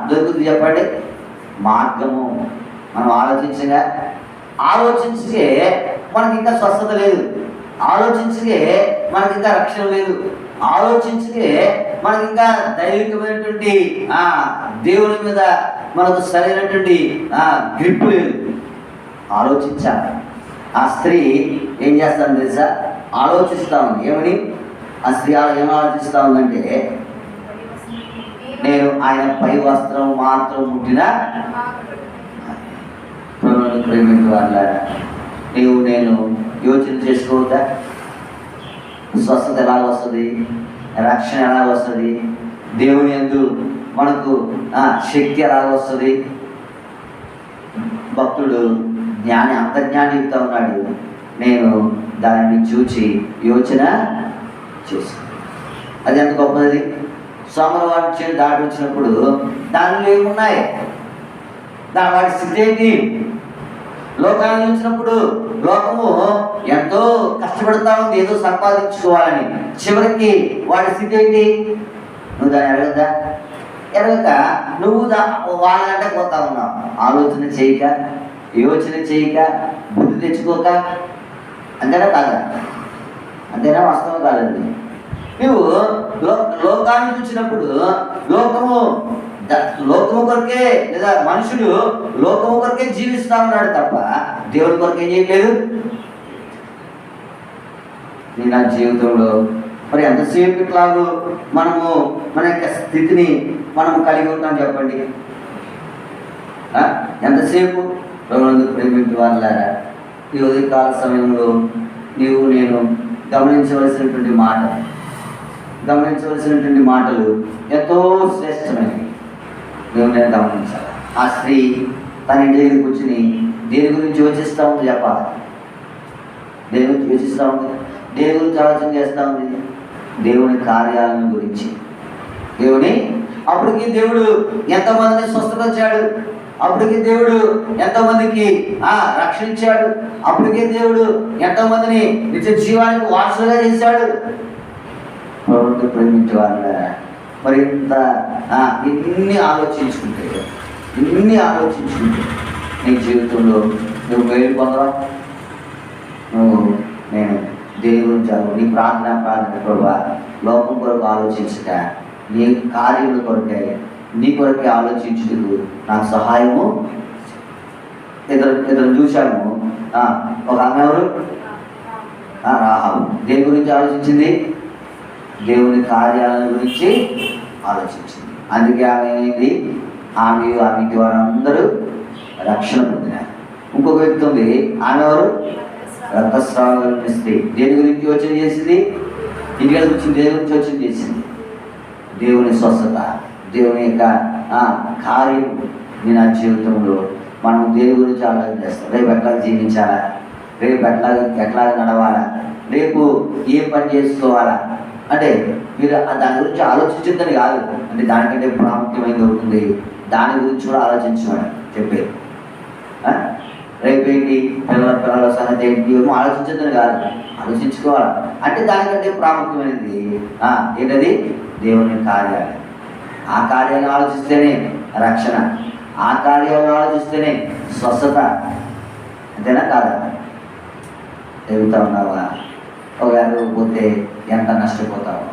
దొరుకుతుంది చెప్పండి? మార్గము. మనం ఆలోచించే మనకి ఇంకా స్వస్థత లేదు, ఆలోచించే మనకి ఇంకా రక్షణ లేదు, ఆలోచించే మనకి ఇంకా దైవికమైనటువంటి దేవుని మీద మనకు సరైనటువంటి గ్రిప్ లేదు. ఆలోచించాలి. ఆ స్త్రీ ఏం చేస్తాను తెలుసా? ఆలోచిస్తూ ఉంది. ఏమని? ఆ స్త్రీ ఏం ఆలోచిస్తూ ఉందంటే, నేను ఆయన పై వస్త్రం మాత్రం ముట్టినా ప్రేమించే వాళ్ళారా, నేను యోచన చేసుకోవద్దా? స్వస్థత ఎలా వస్తుంది? రక్షణ ఎలా వస్తుంది? దేవుని యందు మనకు శక్తి ఎలా వస్తుంది? భక్తుడు అంతర్జ్ఞాని చెప్తా ఉన్నాడు, నేను దానిని చూచి యోచన చేశాను. అది ఎంత గొప్పది! సోమవారం దాటి వచ్చినప్పుడు దానిలో ఏమున్నాయి? వాడి స్థితి ఏంటి? లోకాన్ని చూసినప్పుడు లోకము ఎంతో కష్టపడతా ఉంది ఏదో సంపాదించుకోవాలని. చివరికి వాడి స్థితి ఏంటి? నువ్వు దాన్ని ఎరగక నువ్వు వాళ్ళంటే పోతా ఉన్నావు. ఆలోచన చేయక, యోచన చేయక, బుద్ధి తెచ్చుకోక. అంతేనా కాదా? అంతేనా? వాస్తవం కాదండి. నువ్వు లోకాన్ని చూసినప్పుడు లోకము కొరకే, లేదా మనుషుడు లోకము కొరకే జీవిస్తా ఉన్నాడు తప్ప దేవుడి కొరకే ఏం చేయలేదు. నా జీవితంలో మరి ఎంతసేపు ఇట్లాగూ మనము మన యొక్క స్థితిని మనం కలిగి ఉంటాం చెప్పండి? ఎంతసేపు ప్రేమించే వాళ్ళారా, ఈ ఉదయకాల సమయంలో నేను గమనించవలసినటువంటి మాటలు ఎంతో శ్రేష్టమైనవి. నేను గమనించాలి. ఆ స్త్రీ తన ఇంటి దగ్గర కూర్చుని దేని గురించి యోచిస్తూ ఉంది చెప్పాలి? దేని గురించి యోచిస్తూ ఉంది? దేని గురించి ఆలోచన చేస్తూ ఉంది? దేవుని కార్యాలను గురించి. అప్పటికి దేవుడు ఎంతమందిని స్వస్థపరిచాడు, అప్పటికి దేవుడు ఎంతోమందికి రక్షించాడు, అప్పటికే దేవుడు ఎంతోమందిని నిత్య జీవానికి వారసులుగా చేశాడు. ప్రేమించే వాళ్ళ మరి ఇన్ని ఆలోచించుకుంటే నీ జీవితంలో నువ్వు మేలు పొందరా? నేను దేని గురించి నీ ప్రార్థన ప్రభావ లోకం కొరకు ఆలోచించక, నీ కార్యముల కొరకే, నీ కొరకే ఆలోచించుటకు నాకు సహాయము. ఇద్దరు చూశాము. ఒక ఆమె ఎవరు? రాహాబు. దేని గురించి ఆలోచించింది? దేవుని కార్యాల గురించి ఆలోచించింది. అందుకే ఆమె ఏమైంది? ఆమె ఇంటి వారందరూ రక్షణ పొందినారు. ఇంకొక వ్యక్తి ఉంది. ఆమె ఎవరు? రక్తస్రావం స్త్రీ. దేని గురించి యోచన చేసింది? ఇంటికి కూర్చుని దేని గురించి యోచన చేసింది? దేవుని స్వస్థత, దేవుని యొక్క కార్యం. నా జీవితంలో మనం దేని గురించి ఆలోచన చేస్తాం? రేపు ఎట్లా జీవించాలా, రేపు ఎట్లా నడవాలా, రేపు ఏం పని చేసుకోవాలా అంటే మీరు దాని గురించి ఆలోచించద్దని కాదు. అంటే దానికంటే ప్రాముఖ్యమైనది అవుతుంది, దాని గురించి కూడా ఆలోచించమని చెప్పేది. రేపు ఏంటి, పిల్లల సంగతి ఏంటి, ఏమో ఆలోచించద్దని కాదు, ఆలోచించుకోవాలి. అంటే దానికంటే ప్రాముఖ్యమైనది ఏంటది? దేవుని కార్యాలు. ఆ కార్యాలను ఆలోచిస్తేనే రక్షణ, ఆ కార్యాలను ఆలోచిస్తేనే స్వస్థత. అంతేనా కాదా? చెబుతా ఉన్నావా? ఒకవేళ పోతే ఎంత నష్టపోతావు.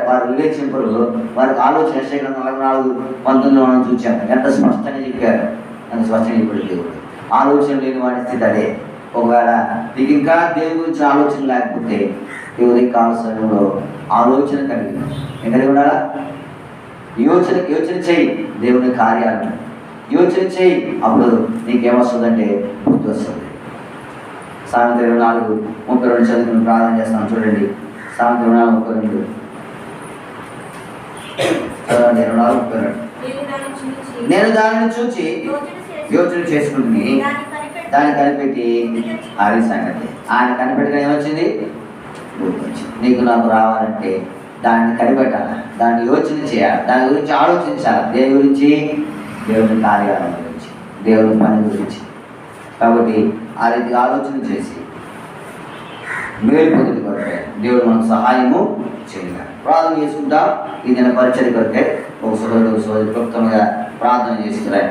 వారు వివేచింపరు. వారికి ఆలోచన 4:19 మనం చూచాము. ఎంత స్పష్టంగా చెప్పారు, ఎంత స్పష్టంగా చెప్పాడు దేవుడు. ఆలోచన లేని వాడి స్థితి అదే. ఒకవేళ నీకు ఇంకా దేవుని గురించి ఆలోచన లేకపోతే దేవుడి కాల సమయంలో ఆలోచన కలిగి ఉండాలా? యోచన చేయి, దేవుని కార్యాలను యోచన చేయి. అప్పుడు నీకేమొస్తుందంటే బుద్ధి వస్తుంది. సామెతలు 24:32 చదువుకుని ప్రార్థన చేస్తాను. చూడండి, సామెతలు 24:32. చదవండి. 24:32. నేను దానిని చూచి యోచన చేసుకుని దాన్ని కనిపెట్టి అది సంగతి. ఆయన కనిపెట్టగా ఏమొచ్చింది? నీకు నాకు రావాలంటే దాన్ని కనిపెట్టాలి, దాన్ని యోచన చేయాలి, దాని గురించి ఆలోచించాలి. దేని గురించి? దేవుని కార్యాలయం గురించి, దేవుని పని గురించి. కాబట్టి ఆ రీతిగా ఆలోచన చేసి మేలు పొందుటి కొరకే దేవుడు మనకు సహాయము చేయాలి. ప్రార్థన చేసుకుంటా. ఈ దిన పరిచయ కొరకే ఒక సోదరుడు క్లుప్తంగా ప్రార్థన చేస్తున్నాయి.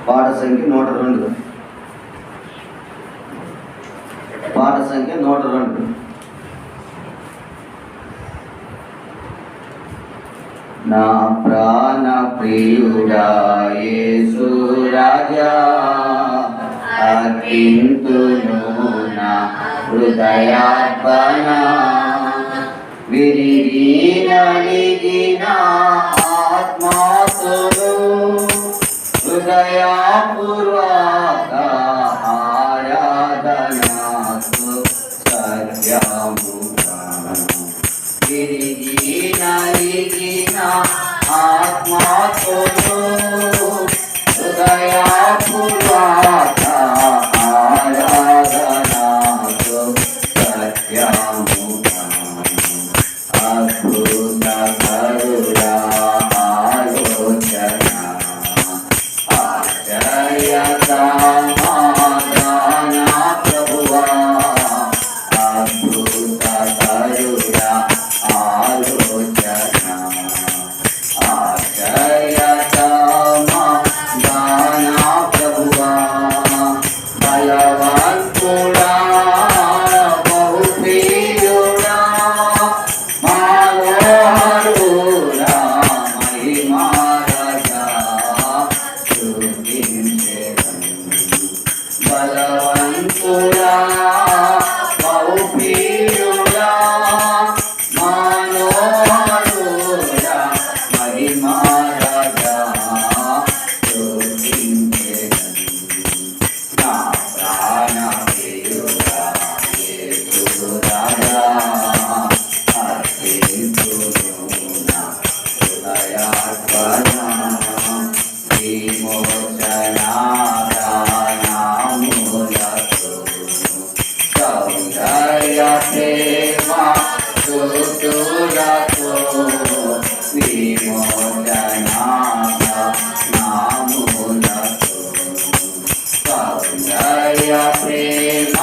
పాట సంఖ్య 102. పాట సంఖ్య 102. నా ప్రాణ ప్రియుడా యేసు రాజా, అర్పింతును నా హృదయార్పణ. విరిగి నలిగిన ఆత్మతో హృదయపూర్వక ఆరాధనతో సత్యముగా విరిగి నలిగిన ఆత్మతో హృదయపూర్వక ఆరాధనతో సత్యముగా అద్భుత కరుణా ఆలోచన సమాధాన ప్రభువా, అద్భుత కరుణా ఆలోచన ఆశ్రయ సమాధాన ప్రభువా, బలవంతుడా బహుప్రియుడా మనోహరుడా మహిమారాజా బలవంతుడా బహుప్రియుడా మనోహరుడా మహిమారాజా నా ప్రాణ ప్రియుడా యేసు రాజా, అర్పింతును నా హృదయార్పణ. విమోచనాదానములతో సౌందర్య ప్రేమ స్తుతులతో విమోచనాదానములతో సౌందర్య ప్రేమ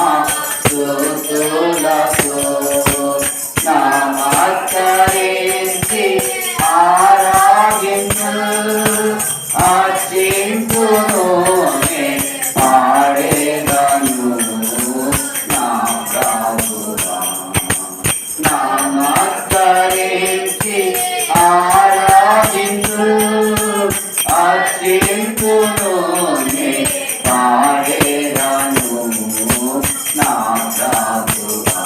స్తుతులతో నమస్కరించి ఆరాధించు అర్చింతును పాడేదను నా ప్రభువా. నమస్కరించి ఆరాధించు అర్చింతును పాడేదను నా ప్రభువా.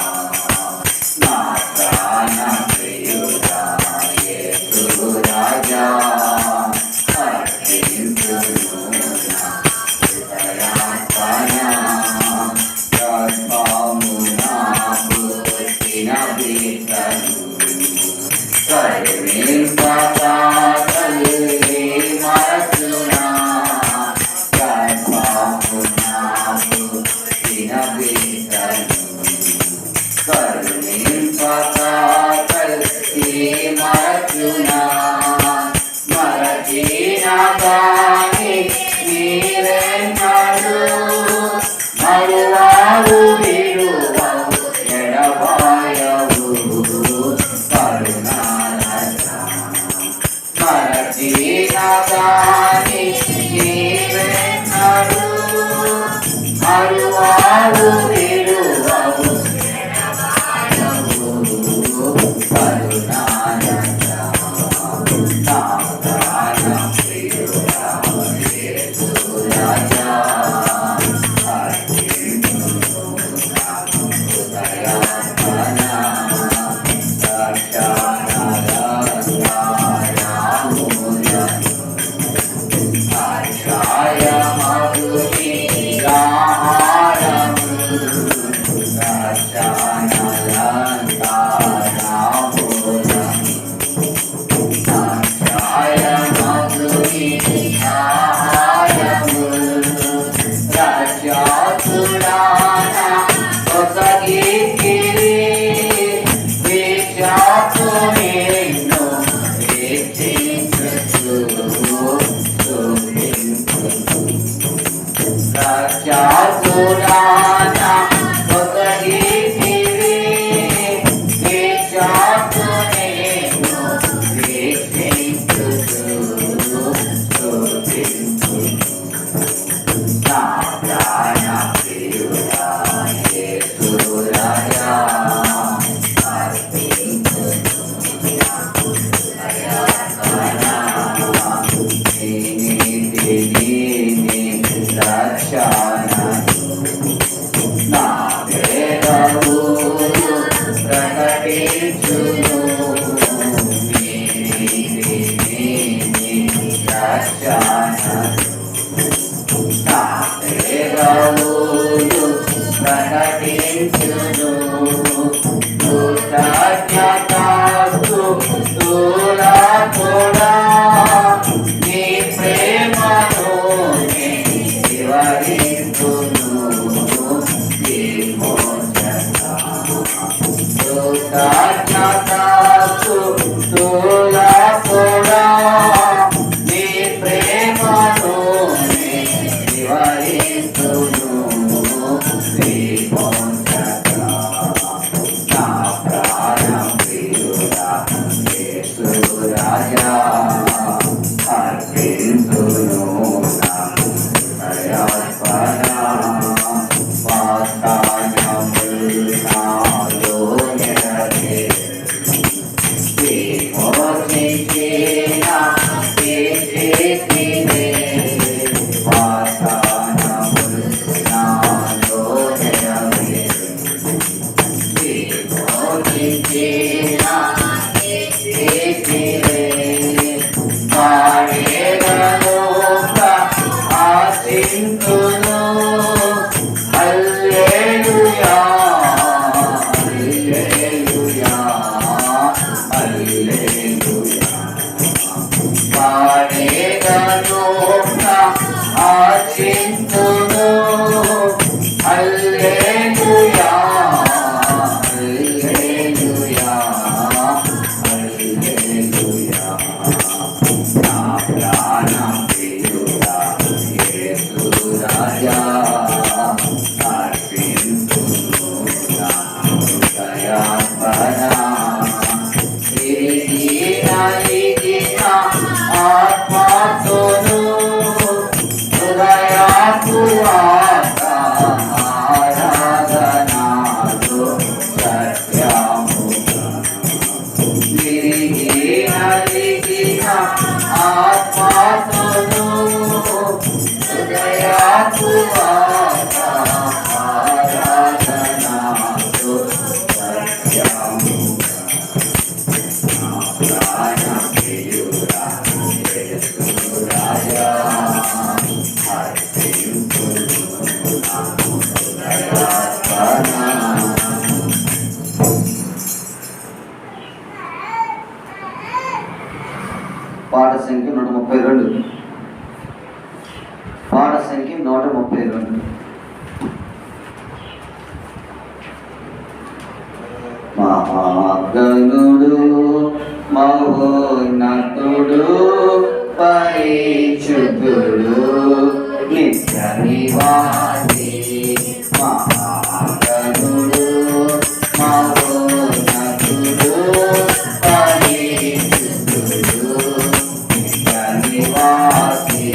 నా ప్రాణ ప్రియుడా యేసు రాజా, మరువావు విడువవు ఎడబాయవు కరుణారసా, మరచినగాని నీవెన్నడు మరువావు విడువవు ఎడబాయవు కరుణారసా. నా ప్రాణ ప్రియుడా యేసు రాజా, Jaya Madhuri ప్రకటించును ప్రకటించును కూడా నీ ప్రేమను వివరిస్తును కూడా నీ ప్రేమను వివరిస్తును రాజా అర్పించును పాట సంఖ్య 132. పాట సంఖ్య 132. మహాగణుడు మహోన్నతుడు పరిశుద్ధుడు నిత్య నివాసి మహాగణుడు మహోన్నతుడు పరిశుద్ధుడు నిత్య నివాసి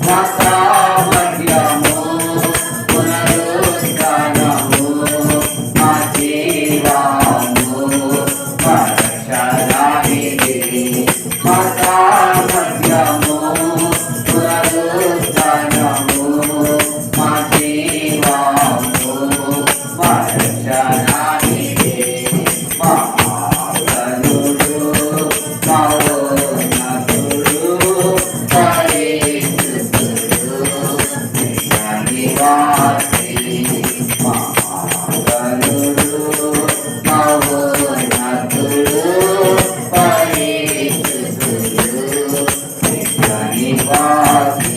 నా సామర్థ్యము పునరుత్థానము నా జీవము పరశరానిధి నా సామర్థ్యము పునరుత్థానము నా జీవము పరశరానిధి మహాగణుడు మహోన్నతుడు పరిశుద్ధుడు నిత్య నివాసి మహాగణుడు మహోన్నతుడు పరిశుద్ధుడు నిత్య నివాసి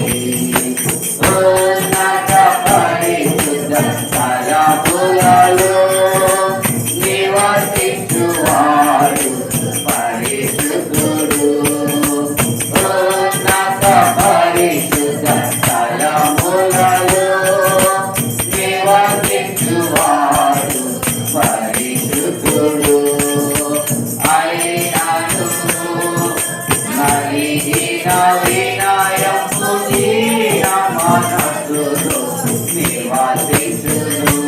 ఉన్నత పరిశుద్ధ స్థలములలో నివసించువాడు పరిశుద్ధుడు ఉన్నత పరిశుద్ధ స్థలములలో నివసించువాడు పరిశుద్ధుడు అయినను నలిగిన వినయము మనసులో నివసించును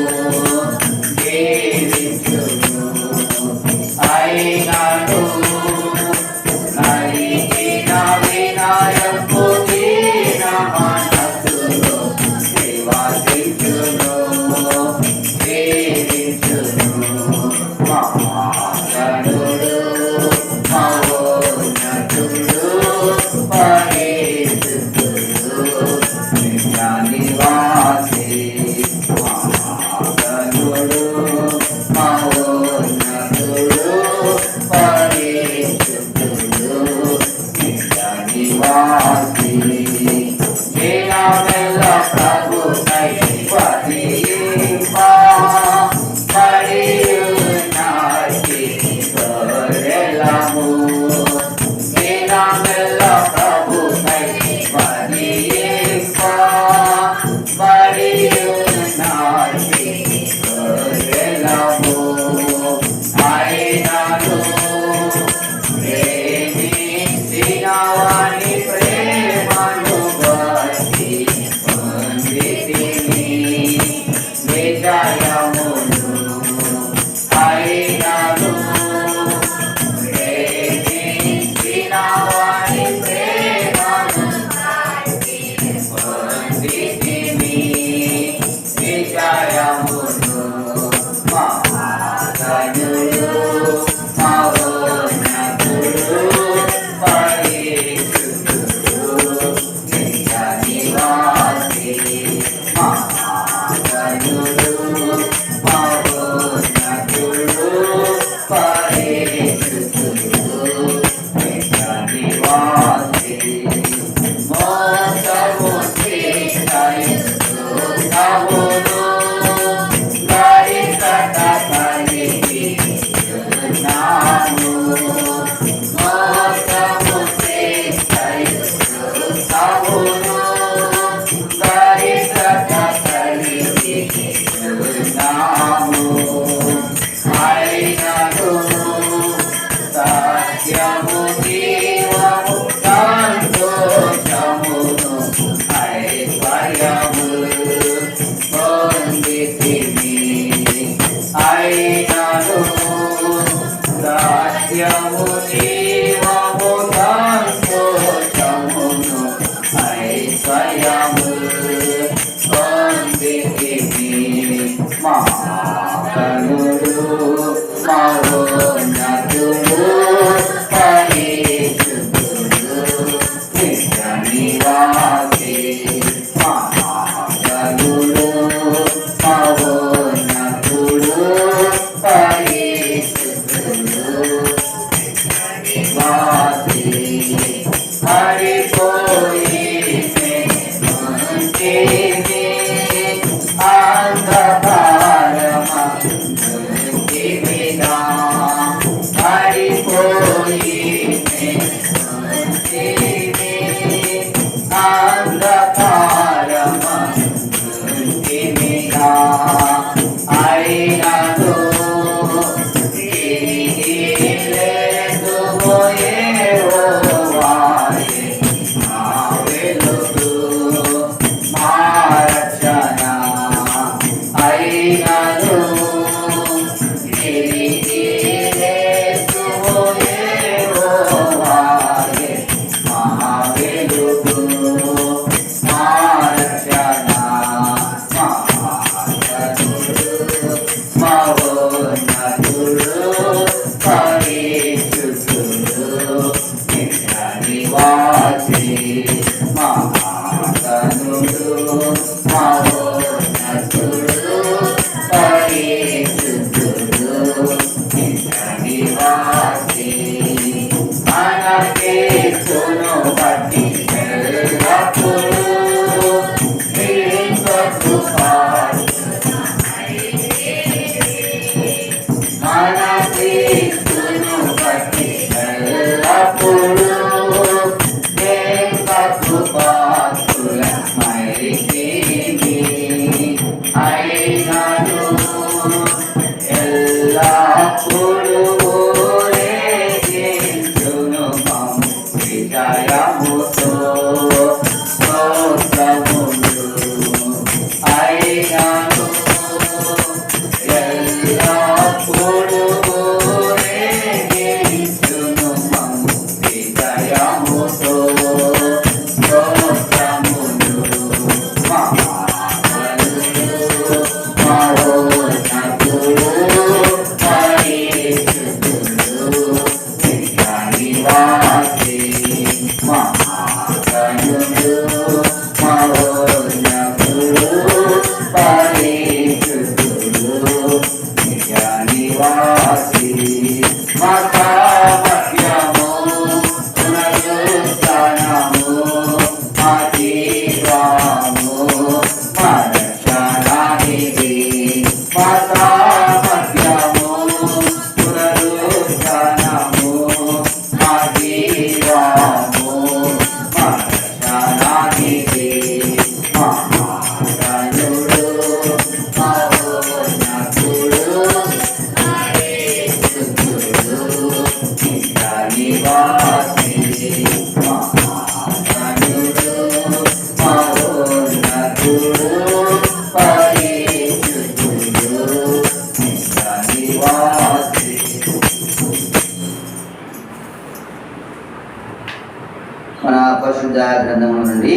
గ్రంథము నుండి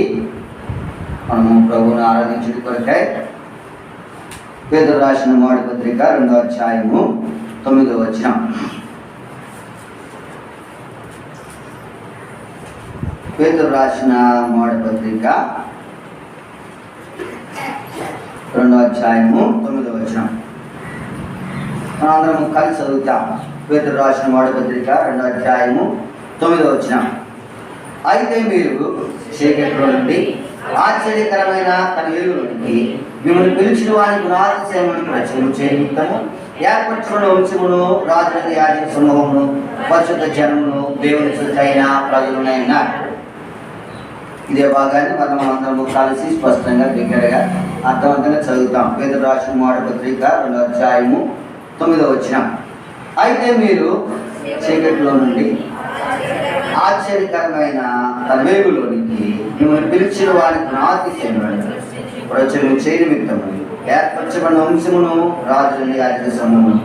మనము ప్రభువును ఆరాధించుట కొరకై పేతురు రాసిన మొదటి పత్రిక 2వ అధ్యాయము 9వ వచనం. పేతురు రాసిన మొదటి పత్రిక 2వ అధ్యాయము 9వ వచనం. మనందరం కలిసి చదువుతాం. పేతురు రాసిన మొదటి పత్రిక 2వ అధ్యాయము 9వ వచనం. అయితే మీరు చీకటిలో నుండి ఆశ్చర్యకరమైన తన వెలుగులోనికి మిమ్మల్ని పిలిచిన వారి గుణాతిశయమును ప్రచురించే నిమిత్తము ఏర్పరచుకున్న వంశమును, రాజుల యాజక సమూహమును, పరిశుద్ధ జనమును, దేవుని చుట్టైన ప్రజలునైనా. ఇదే భాగాన్ని మనం అందరము కలిసి స్పష్టంగా దగ్గరగా అర్థవంతంగా చదువుతాం. పేతురు రాసిన మొదటి పత్రిక 2వ అధ్యాయము 9వ వచనం. అయితే మీరు చీకటిలో నుండి ఆశ్చర్యకరమైన తన వెలుగులోనికి మిమ్మల్ని పిలిచిన వారికి గుణాతిశయములను ప్రచురించే నిమిత్తము ఏర్పరచబడిన వంశమును, రాజుల యాజక సమూహమును,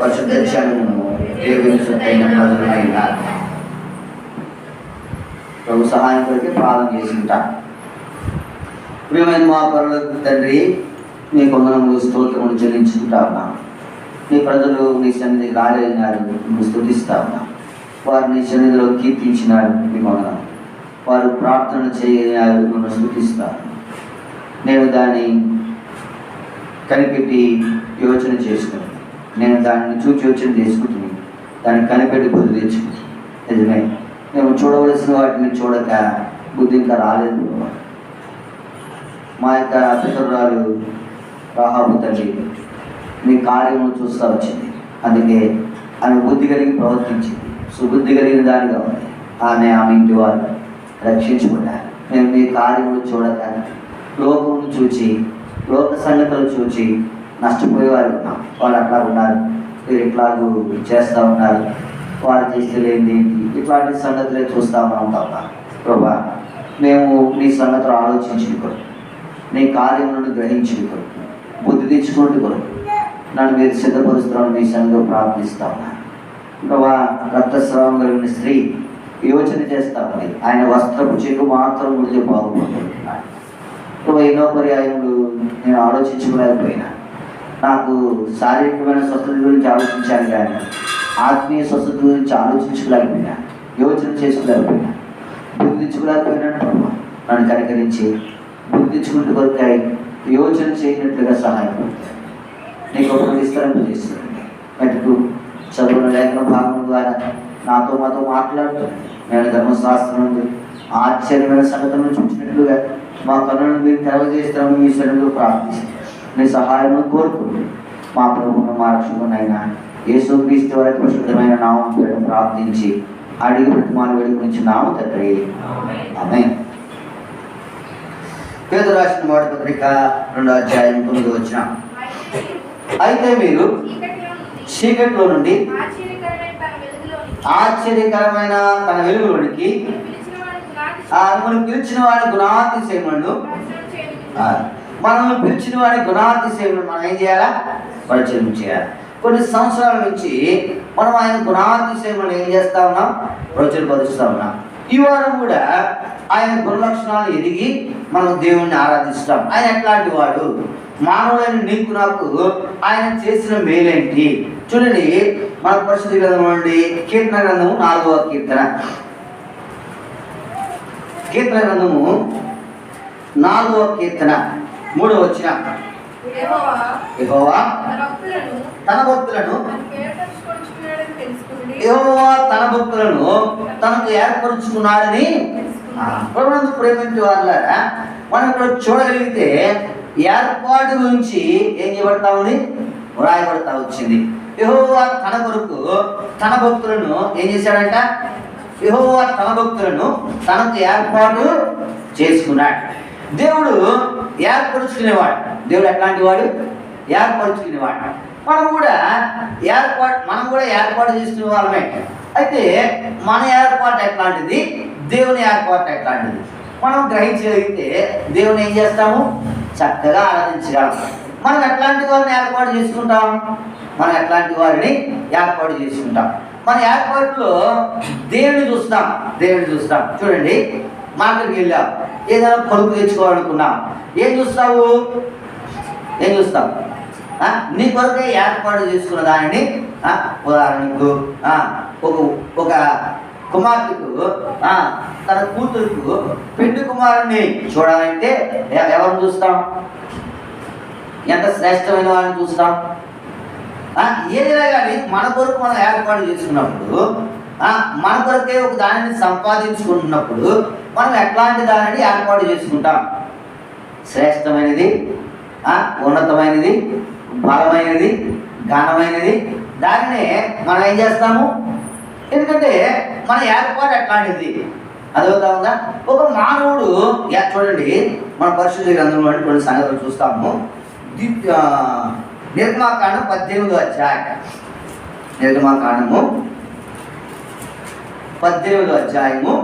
పరిశుద్ధ జనమును, దేవుని చుట్టైన ప్రజలైన. ప్రభు సహాయం కొరికి ప్రార్థన చేసి ఉంటా. ప్రియమైన మా పరలోక తండ్రి, నీ కొందరములు స్తోత్రములు చెల్లించుకుంటా ఉన్నాం. నీ ప్రజలు నీ సన్నిధికి రాలేనారు, నువ్వు స్తుతిస్తా ఉన్నాం. వారు నీ సన్నిధిలో కీర్తించినారు, నీ వందనాలు. వారు ప్రార్థన చేయనారు, నువ్వు స్తుతిస్తాను. నేను దాన్ని కనిపెట్టి యోచన చేసుకుని, నేను దాన్ని చూచి యోచన చేసుకుంటుని, దాన్ని కనిపెట్టి బుద్ధి తెచ్చుకుంటున్నాను. నిజమే, మేము చూడవలసిన వాటిని చూడక బుద్ధి ఇంకా రాలేదు. మా యొక్క పితరురాలు రాహాబు తల్లి నీ కార్యములు చూస్తూ వచ్చింది. అందుకే ఆమె బుద్ధి కలిగి ప్రవర్తించింది, సుబుద్ధి కలిగిన దానిగా ఉంది. ఆమె ఇంటి వారు రక్షించుకున్నారు. మేము నీ కార్యములు చూడక లోకమును చూచి, లోక సంగతులు చూచి నష్టపోయేవారు ఉన్నాం. వాళ్ళు అట్లా ఉన్నారు, మీరు ఇట్లాగూ చేస్తూ ఉన్నారు, వారు చేస్తే లేనిది ఇట్లాంటి సంగతులే చూస్తూ ఉంటాం. ప్రభా, మేము నీ సంగతులు ఆలోచించుకోరు, నీ కార్యములను గ్రహించుకోరు, బుద్ధి తెచ్చుకోండి కొరకు నన్ను మీరు సిద్ధపరుస్తున్నాను. మీ సంగతిలో ప్రార్థిస్తా ఉన్నాను. ప్రభా, రక్తస్రావం కలిగిన స్త్రీ యోచన చేస్తా ఉంది. ఆయన వస్త్రపు చెక్కు మాత్రం గురించి బాగుపడుతున్నాడు. ప్రభా, ఎన్నో పర్యాయములు నేను ఆలోచించుకోలేకపోయినా, నాకు శారీరకమైన స్వస్థత గురించి ఆలోచించాను కానీ ఆత్మీయ స్వస్థత గురించి ఆలోచించుకోలేకపోయినా, యోచన చేసుకోలేకపోయినా, బుద్ధి తెచ్చుకోలేకపోయినాను. ప్రభా, నన్ను కనికరించి బుద్ధి తెచ్చుకుంటూ కొరకాయి యోచన చేయనట్లుగా సహాయపడతాయి. నీకు ఒక విస్తరింప చేస్తుంది. మటుకు చదువుల లేఖన భాగం ద్వారా మాతో మాట్లాడుతుంది. నేను ధర్మశాస్త్రం నుండి ఆశ్చర్యమైన సంగతులను చూసినట్లుగా మా కన్నులను మీరు తెరవజేస్తామని మీ శరణులు ప్రార్థిస్తాం. నీ సహాయమును కోరుకుంటూ మా ప్రభువును, మా రక్షకునైనా యేసుక్రీస్తు వారి పరిశుద్ధమైన నామం పేరు ప్రార్థించి అడిగి ప్రతిమాల వెలుగు నుంచి నామం తండ్రి, ఆమేన్. పేతురు రాసిన మొదటి పత్రిక 2వ అధ్యాయం 9వ వచనం. అయితే మీరు చీకటిలో నుండి ఆశ్చర్యకరమైన తన వెలుగులోనికి మనల్ని పిలిచిన వాడి గుణాతిశయములను, మనల్ని పిలిచిన వాడి గుణాతిశయములను మనం ఏం చేయాలా? పరిచయం చేయాలి. కొన్ని సంవత్సరాల నుంచి మనం ఆయన గుణాతిశయములను ఏం చేస్తా ఉన్నాం? ప్రచురపరుస్తూ ఉన్నాం. ఈ వారం కూడా ఆయన గుణలక్షణాలు ఎదిగి మనం దేవుణ్ణి ఆరాధిస్తాం. ఆయన ఎట్లాంటి వాడు? మానవులైన నీకు నాకు ఆయన చేసిన మేలేంటి? చూడండి, మన పరిశుద్ధ గ్రంథం నుండి కీర్తన గ్రంథము 4వ కీర్తన. కీర్తన గ్రంథము 4వ కీర్తన 3వ వచనం. యెహోవా తన భక్తులను తనకు ఏర్పరుచుకున్నాడని ప్రభునందు ప్రేమించే వాళ్ళారా, మనం ఇక్కడ చూడగలిగితే ఏర్పాటు గురించి ఏం చేయబడతా ఉంది? వ్రాయబడతా వచ్చింది. యెహోవా తన కొరకు తన భక్తులను ఏం చేశాడంట? యెహోవా తన భక్తులను తనకు ఏర్పాటు చేసుకున్నాడు. దేవుడు ఏర్పరుచుకునేవాడు. దేవుడు ఎట్లాంటి వాడు? ఏర్పరుచుకునేవాడు. మనం కూడా ఏర్పాటు చేసుకునే వాళ్ళమే. అయితే మన ఏర్పాటు ఎట్లాంటిది, దేవుని ఏర్పాటు ఎట్లాంటిది మనం గ్రహించగలిగితే దేవుని ఏం చేస్తాము? చక్కగా ఆరాధించగలం. మనం ఎట్లాంటి వారిని ఏర్పాటు చేసుకుంటాం? మనం ఎట్లాంటి వారిని ఏర్పాటు చేసుకుంటాం? మన ఏర్పాటులో దేవుని చూస్తాం. చూడండి, మార్కెట్కి వెళ్ళావు, ఏదైనా కొడుకు తెచ్చుకోవాలనుకున్నావు, ఏం చూస్తావు? నీ కొరకే ఏర్పాటు చేసుకున్న దానిని, ఉదాహరణకు ఒక కుమార్తెకు తన కూతురుకు పెళ్లి కుమారుని చూడాలంటే ఎవరిని చూస్తాం? ఎంత శ్రేష్టమైన వారిని చూస్తాం? ఏదైనా కానీ మన కొరకు మనం ఏర్పాటు చేసుకున్నప్పుడు, మన కొరకే ఒక దానిని సంపాదించుకుంటున్నప్పుడు మనం ఎట్లాంటి దానిని ఏర్పాటు చేసుకుంటాం? శ్రేష్టమైనది, ఉన్నతమైనది, బలమైనది, ఘనమైనది, దానినే మనం ఏం చేస్తాము? ఎందుకంటే మన ఏర్పాటు ఎట్లాంటిది అదవుతా ఉందా? ఒక మానవుడు చూడండి, మన పరిశుద్ధ గ్రంథంలో కొన్ని సంగతులు చూస్తాము. నిర్గమాకాండం 18వ అధ్యాయం, నిర్గమాకాండము 18వ అధ్యాయము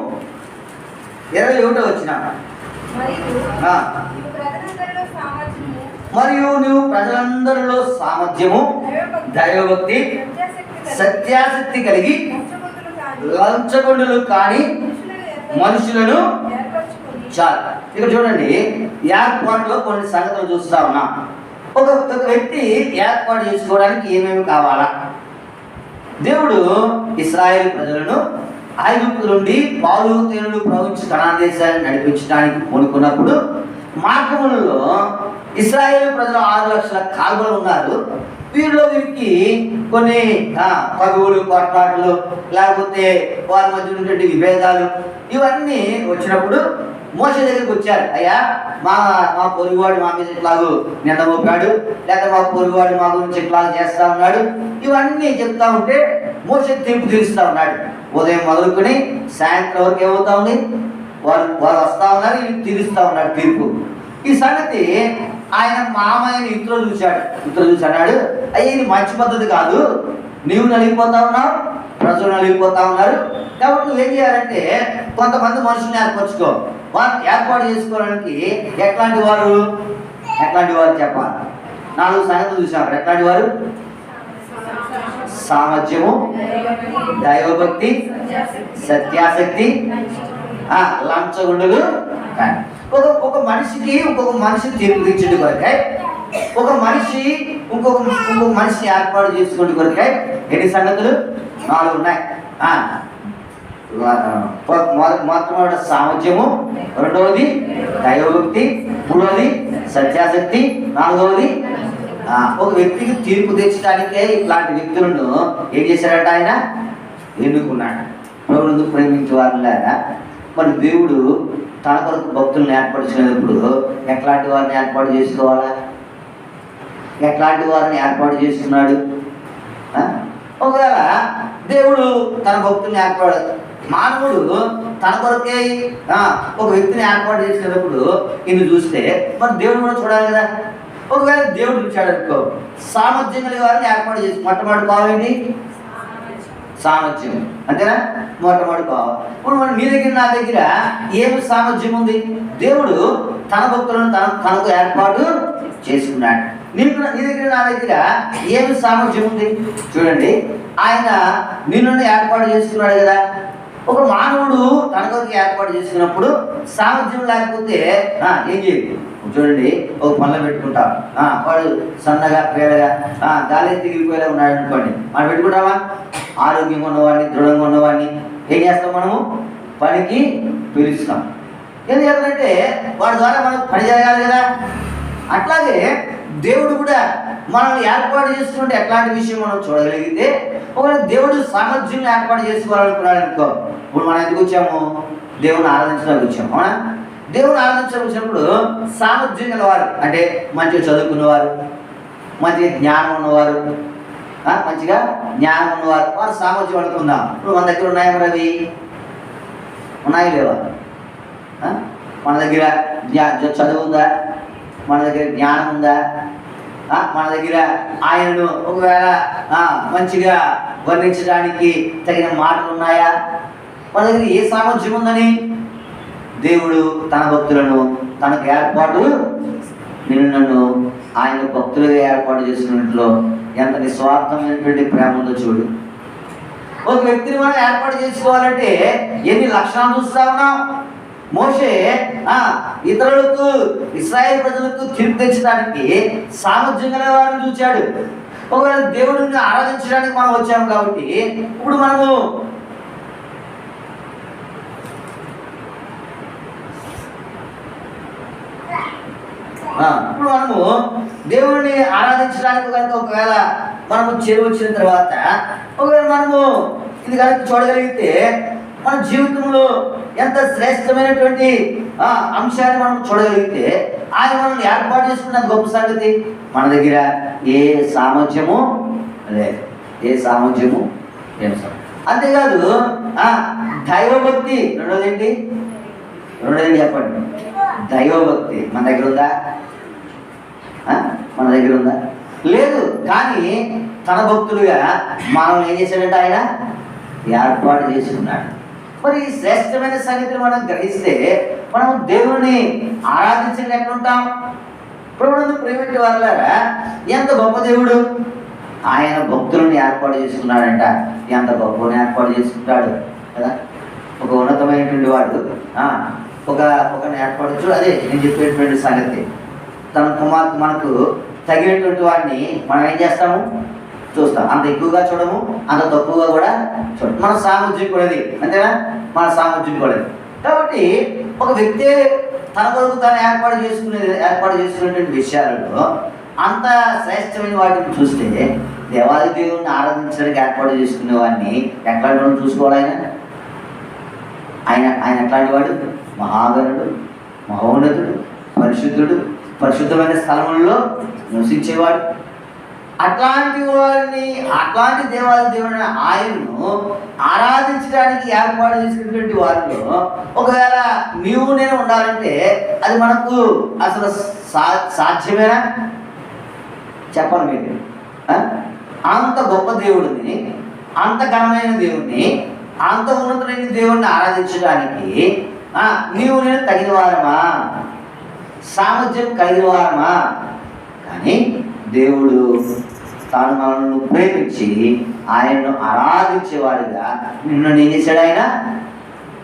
21వ వచనం. మరియు నువ్వు ప్రజలందరిలో సామర్థ్యము, దైవభక్తి, సత్యాసక్తి కలిగి లంచగొండులు కాని మనుషులను చాలు. ఇక్కడ చూడండి, ఏర్పాటులో కొన్ని సంగతులు చూస్తా ఉన్నా. ఒక వ్యక్తి ఏర్పాటు చేసుకోవడానికి ఏమేమి కావాలా? దేవుడు ఇశ్రాయేలు ప్రజలను ఐగుప్తు నుండి పాలు తేనెలు ప్రవహించి కనాను దేశాన్ని నడిపించడానికి పూనుకున్నప్పుడు మార్గములలో ఇశ్రాయేలు ప్రజలు 6 లక్షల కాల్వలు ఉన్నారు. వీరికి కొన్ని పగువులు, కొట్లాటలు, లేకపోతే వారి మధ్య ఉన్నటువంటి విభేదాలు ఇవన్నీ వచ్చినప్పుడు మోషే దగ్గరికి వచ్చారు. అయ్యా, మా పొరుగువాడు మా మీద ఇట్లాగూ నింద మోపాడు, లేదా మా పొరుగువాడు మా గురించి ఇట్లాగ చేస్తా ఉన్నాడు, ఇవన్నీ చెప్తా ఉంటే మోషే తీర్పు తీరుస్తా ఉన్నాడు. ఉదయం మొదలుకొని సాయంత్రం వరకు ఏమవుతా ఉంది? వారు వస్తా ఉన్నారు, వీళ్ళు తీరుస్తా ఉన్నాడు తీర్పు. ఈ సంగతి ఆయన మామయ్యని ఇతరులు చూశాడు. అయ్యా, ఇది మంచి పద్ధతి కాదు, నీవు నలిగిపోతా ఉన్నావు, ప్రజలు నలిగిపోతా ఉన్నారు, కాబట్టి నువ్వేం చేయాలంటే కొంతమంది మనుషుల్ని ఏర్పరచుకో. వారు ఏర్పాటు చేసుకోవడానికి ఎట్లాంటి వారు చెప్పాలి? 4 సంగతులు చూసాం. ఎట్లాంటి వారు? సామర్థ్యము, దైవభక్తి, సత్యాసక్తి, లంచగొండులు. ఒక మనిషికి ఇంకొక మనిషి తీర్పు ఇచ్చేటి కొరకాయ, ఒక మనిషి ఇంకొక మనిషిని ఏర్పాటు చేసుకునే కొరకాయ ఎన్ని సంగతులు? 4 ఉన్నాయి. మొట్టమొదటి సామర్థ్యము, రెండవది దైవభక్తి, మూడవది సత్యాసక్తి, 4వది ఒక వ్యక్తికి తీర్పు తెచ్చడానికే ఇట్లాంటి వ్యక్తులను ఏం చేశారట? ఆయన ఎన్నుకున్నాడు. ప్రభువును ప్రేమించే వారిలాగా మరి దేవుడు తన కొరకు భక్తులను ఏర్పరిచినప్పుడు ఎట్లాంటి వారిని ఏర్పాటు చేసుకోవాలా? ఎట్లాంటి వారిని ఏర్పాటు చేసుకున్నాడు? ఒకవేళ దేవుడు తన భక్తుల్ని మానవుడు తన కొరకే ఒక వ్యక్తిని ఏర్పాటు చేసినప్పుడు ఇన్ని చూస్తే మరి దేవుడు కూడా చూడాలి కదా. ఒకవేళ దేవుడు చూశాడు అనుకో, సామర్థ్యం కలిగే వారిని ఏర్పాటు చేసి మొట్టమొదటి కావాలండి సామర్థ్యం, అంతేనా? మొట్టమొదటి కావాలి. ఇప్పుడు మనం నీ దగ్గర నా దగ్గర ఏమి సామర్థ్యం ఉంది? దేవుడు తన భక్తులను తనకు ఏర్పాటు చేసుకున్నాడు. నీ దగ్గర నా దగ్గర ఏమి సామర్థ్యం ఉంది? చూడండి, ఆయన నిన్ను ఏర్పాటు చేసుకున్నాడు కదా. ఒక మానవుడు తన కొరకు ఏర్పాటు చేసుకున్నప్పుడు సామర్థ్యం లేకపోతే ఏం చేయదు. చూడండి, ఒక పనులు పెట్టుకుంటాం, వాడు సన్నగా పేదగా గాలి తిరిగిపోయేలా ఉన్నాడు అనుకోండి, మనం పెట్టుకుంటామా? ఆరోగ్యంగా ఉన్నవాడిని, దృఢంగా ఉన్నవాడిని ఏం చేస్తాం? మనము పనికి పిలుస్తాం. ఎందుకంటే వాడి ద్వారా మనకు పని జరగాలి కదా. అట్లాగే దేవుడు కూడా మనల్ని ఏర్పాటు చేసుకుంటే ఎట్లాంటి విషయం మనం చూడగలిగితే, ఒకవేళ దేవుడు సామర్థ్యం ఏర్పాటు చేసుకోవాలనుకున్నాడు అనుకో, ఇప్పుడు మనం ఎందుకు వచ్చాము? దేవుని ఆరాధించడానికి వచ్చాము, అవునా? దేవుని ఆరాధించడానికి వచ్చినప్పుడు సామర్థ్యం గలవారు అంటే మంచిగా చదువుకున్నవారు, మంచిగా జ్ఞానం ఉన్నవారు, మంచిగా జ్ఞానం ఉన్నవారు, వారు సామర్థ్యం అనుకుందాం. ఇప్పుడు మన దగ్గర ఉన్నాయా మరి? అవి ఉన్నాయి లేవా? మన దగ్గర చదువు ఉందా? మన దగ్గర జ్ఞానం ఉందా? మన దగ్గర ఆయనను ఒకవేళ మంచిగా వర్ణించడానికి తగిన మాటలు ఉన్నాయా? మన దగ్గర ఏ సామర్థ్యం ఉందని దేవుడు తన భక్తులను తనకు ఏర్పాటు నిన్ను ఆయన భక్తులుగా ఏర్పాటు చేసుకున్నట్లో ఎంత నిస్వార్థమైనటువంటి ప్రేమ ఉందో చూడు. ఒక వ్యక్తిని మనం ఏర్పాటు చేసుకోవాలంటే ఎన్ని లక్షణాలు చూస్తా ఉన్నాం? మోషే ఇతరులకు ఇశ్రాయేలు ప్రజలకు తీర్పు తెచ్చడానికి సామర్థ్యం గల వారిని చూచాడు. ఒకవేళ దేవుడిని ఆరాధించడానికి మనం వచ్చాము కాబట్టి ఇప్పుడు మనము దేవుడిని ఆరాధించడానికి కనుక ఒకవేళ మనము చేరి వచ్చిన తర్వాత ఒకవేళ మనము ఇది కనుక చూడగలిగితే మన జీవితంలో ఎంత శ్రేష్టమైనటువంటి అంశాన్ని మనం చూడగలిగితే ఆయన మనల్ని ఏర్పాటు చేసుకున్న గొప్ప సంగతి. మన దగ్గర ఏ సామర్థ్యము లేదు, ఏ సామర్థ్యము ఏం. అంతేకాదు దైవభక్తి. రెండోది చెప్పండి, దైవభక్తి మన దగ్గర ఉందా? మన దగ్గర ఉందా? లేదు. కానీ తన భక్తులుగా మనం ఏం చేశాడంటే ఆయన ఏర్పాటు చేసుకున్నాడు. మరి ఈ శ్రేష్టమైన సంగతిని మనం గ్రహిస్తే మనం దేవుని ఆరాధించడం ఎట్లుంటాం? ప్రభువును ప్రేమించే వాళ్ళారా, ఎంత గొప్ప దేవుడు! ఆయన భక్తులను ఏర్పాటు చేసుకున్నాడంట. ఎంత గొప్పని ఏర్పాటు చేసుకుంటాడు కదా. ఒక ఉన్నతమైనటువంటి వాడు ఒకరిని ఏర్పాటు చూడు. అదే నేను చెప్పేటువంటి సంగతి. తన కుమార్తె మనకు తగినటువంటి వాడిని మనం ఏం చేస్తాము? చూస్తాం. అంత ఎక్కువగా చూడము, అంత తక్కువగా కూడా చూడము. మన సామర్థ్యం కూడాది, అంతేనా? మన సామర్థ్యం కూడాది. కాబట్టి ఒక వ్యక్తి తన కొరకు తాను ఏర్పాటు చేసుకునేటువంటి విషయాలలో అంత శ్రేష్టమైన వాటిని చూస్తే దేవాది దేవుడిని ఆరాధించడానికి ఏర్పాటు చేసుకునే వాడిని ఎట్లాంటి వాడిని చూసుకోవాలి? ఆయన ఎట్లాంటి వాడు? మహాగణుడు, మహోన్నతుడు, పరిశుద్ధుడు, పరిశుద్ధమైన స్థలములలో నివసించేవాడు. అట్లాంటి వారిని, అట్లాంటి దేవాది దేవుడిని ఆయన్ను ఆరాధించడానికి ఏర్పాటు చేసినటువంటి వారిలో ఒకవేళ నీవు నేను ఉండాలంటే అది మనకు అసలు సాధ్యమేనా? చెప్పండి మీరు. అంత గొప్ప దేవుడిని, అంత ఘనమైన దేవుడిని, అంత ఉన్నతమైన దేవుడిని ఆరాధించడానికి నీవు నేను తగిన వారమా? సామర్థ్యం కలిగిన వారమా? కానీ దేవుడు తాను మనల్ని ప్రేమించి ఆయన్ను ఆరాధించేవాడిగా నిన్ను ఏం చేశాడు? ఆయన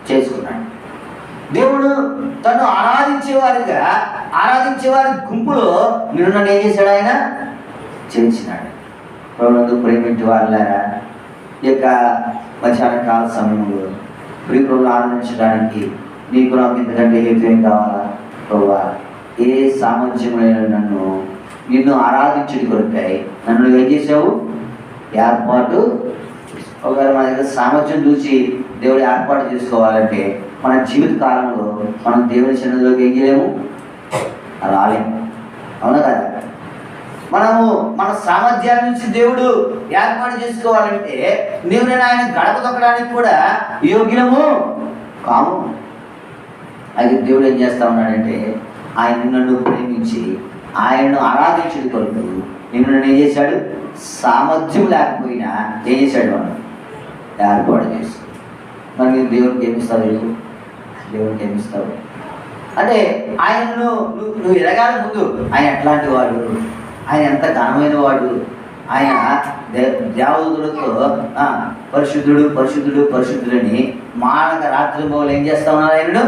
చేసుకున్నాడు. దేవుడు తను ఆరాధించేవారి గుంపులో నిన్ను ఏం చేశాడు? ఆయన చేర్చినాడు. ప్రభువును ప్రేమించే వాళ్ళారా, ఈ యొక్క మధ్యాహ్న కాల సమయంలో ప్రియప్రభువును ఆరాధించడానికి నీకు నాకు ఇంతకంటే హేతు ఏం కావాలా? ప్రభువా, ఏ సామర్థ్యం నిన్ను ఆరాధించడి కొరకాయి నన్ను ఏం చేసావు? ఏర్పాటు. ఒకవేళ మన దగ్గర సామర్థ్యం చూసి దేవుడు ఏర్పాటు చేసుకోవాలంటే మన జీవిత కాలంలో మనం దేవుని సన్నిధిలోకి ఏం చేయలేము, రాలేము. అవునా కదా? మనము మన సామర్థ్యాల నుంచి దేవుడు ఏర్పాటు చేసుకోవాలంటే నేను ఆయన గడప తొక్కడానికి కూడా యోగ్యము కాము. అయితే దేవుడు ఏం చేస్తా ఉన్నాడంటే ఆయన నన్ను ప్రేమించి ఆయన్ను ఆరాధించడం కొరకు నిన్ను ఏం చేశాడు? సామర్థ్యం లేకపోయినా ఏం చేశాడు? మనం ఏర్పాటు చేస్తాడు. మరి నేను దేవునికి ఏమిస్తావు? దేవునికి ఏమిస్తావు అంటే ఆయన్ను నువ్వు ఎదగాలి. ముందు ఆయన ఎట్లాంటి వాడు, ఆయన ఎంత ఘనమైన వాడు, ఆయన దేవదూతలతో పరిశుద్ధుడు పరిశుద్ధుడు పరిశుద్ధులని మానక రాత్రి మొదలు ఏం చేస్తా ఉన్నారు? ఆయనను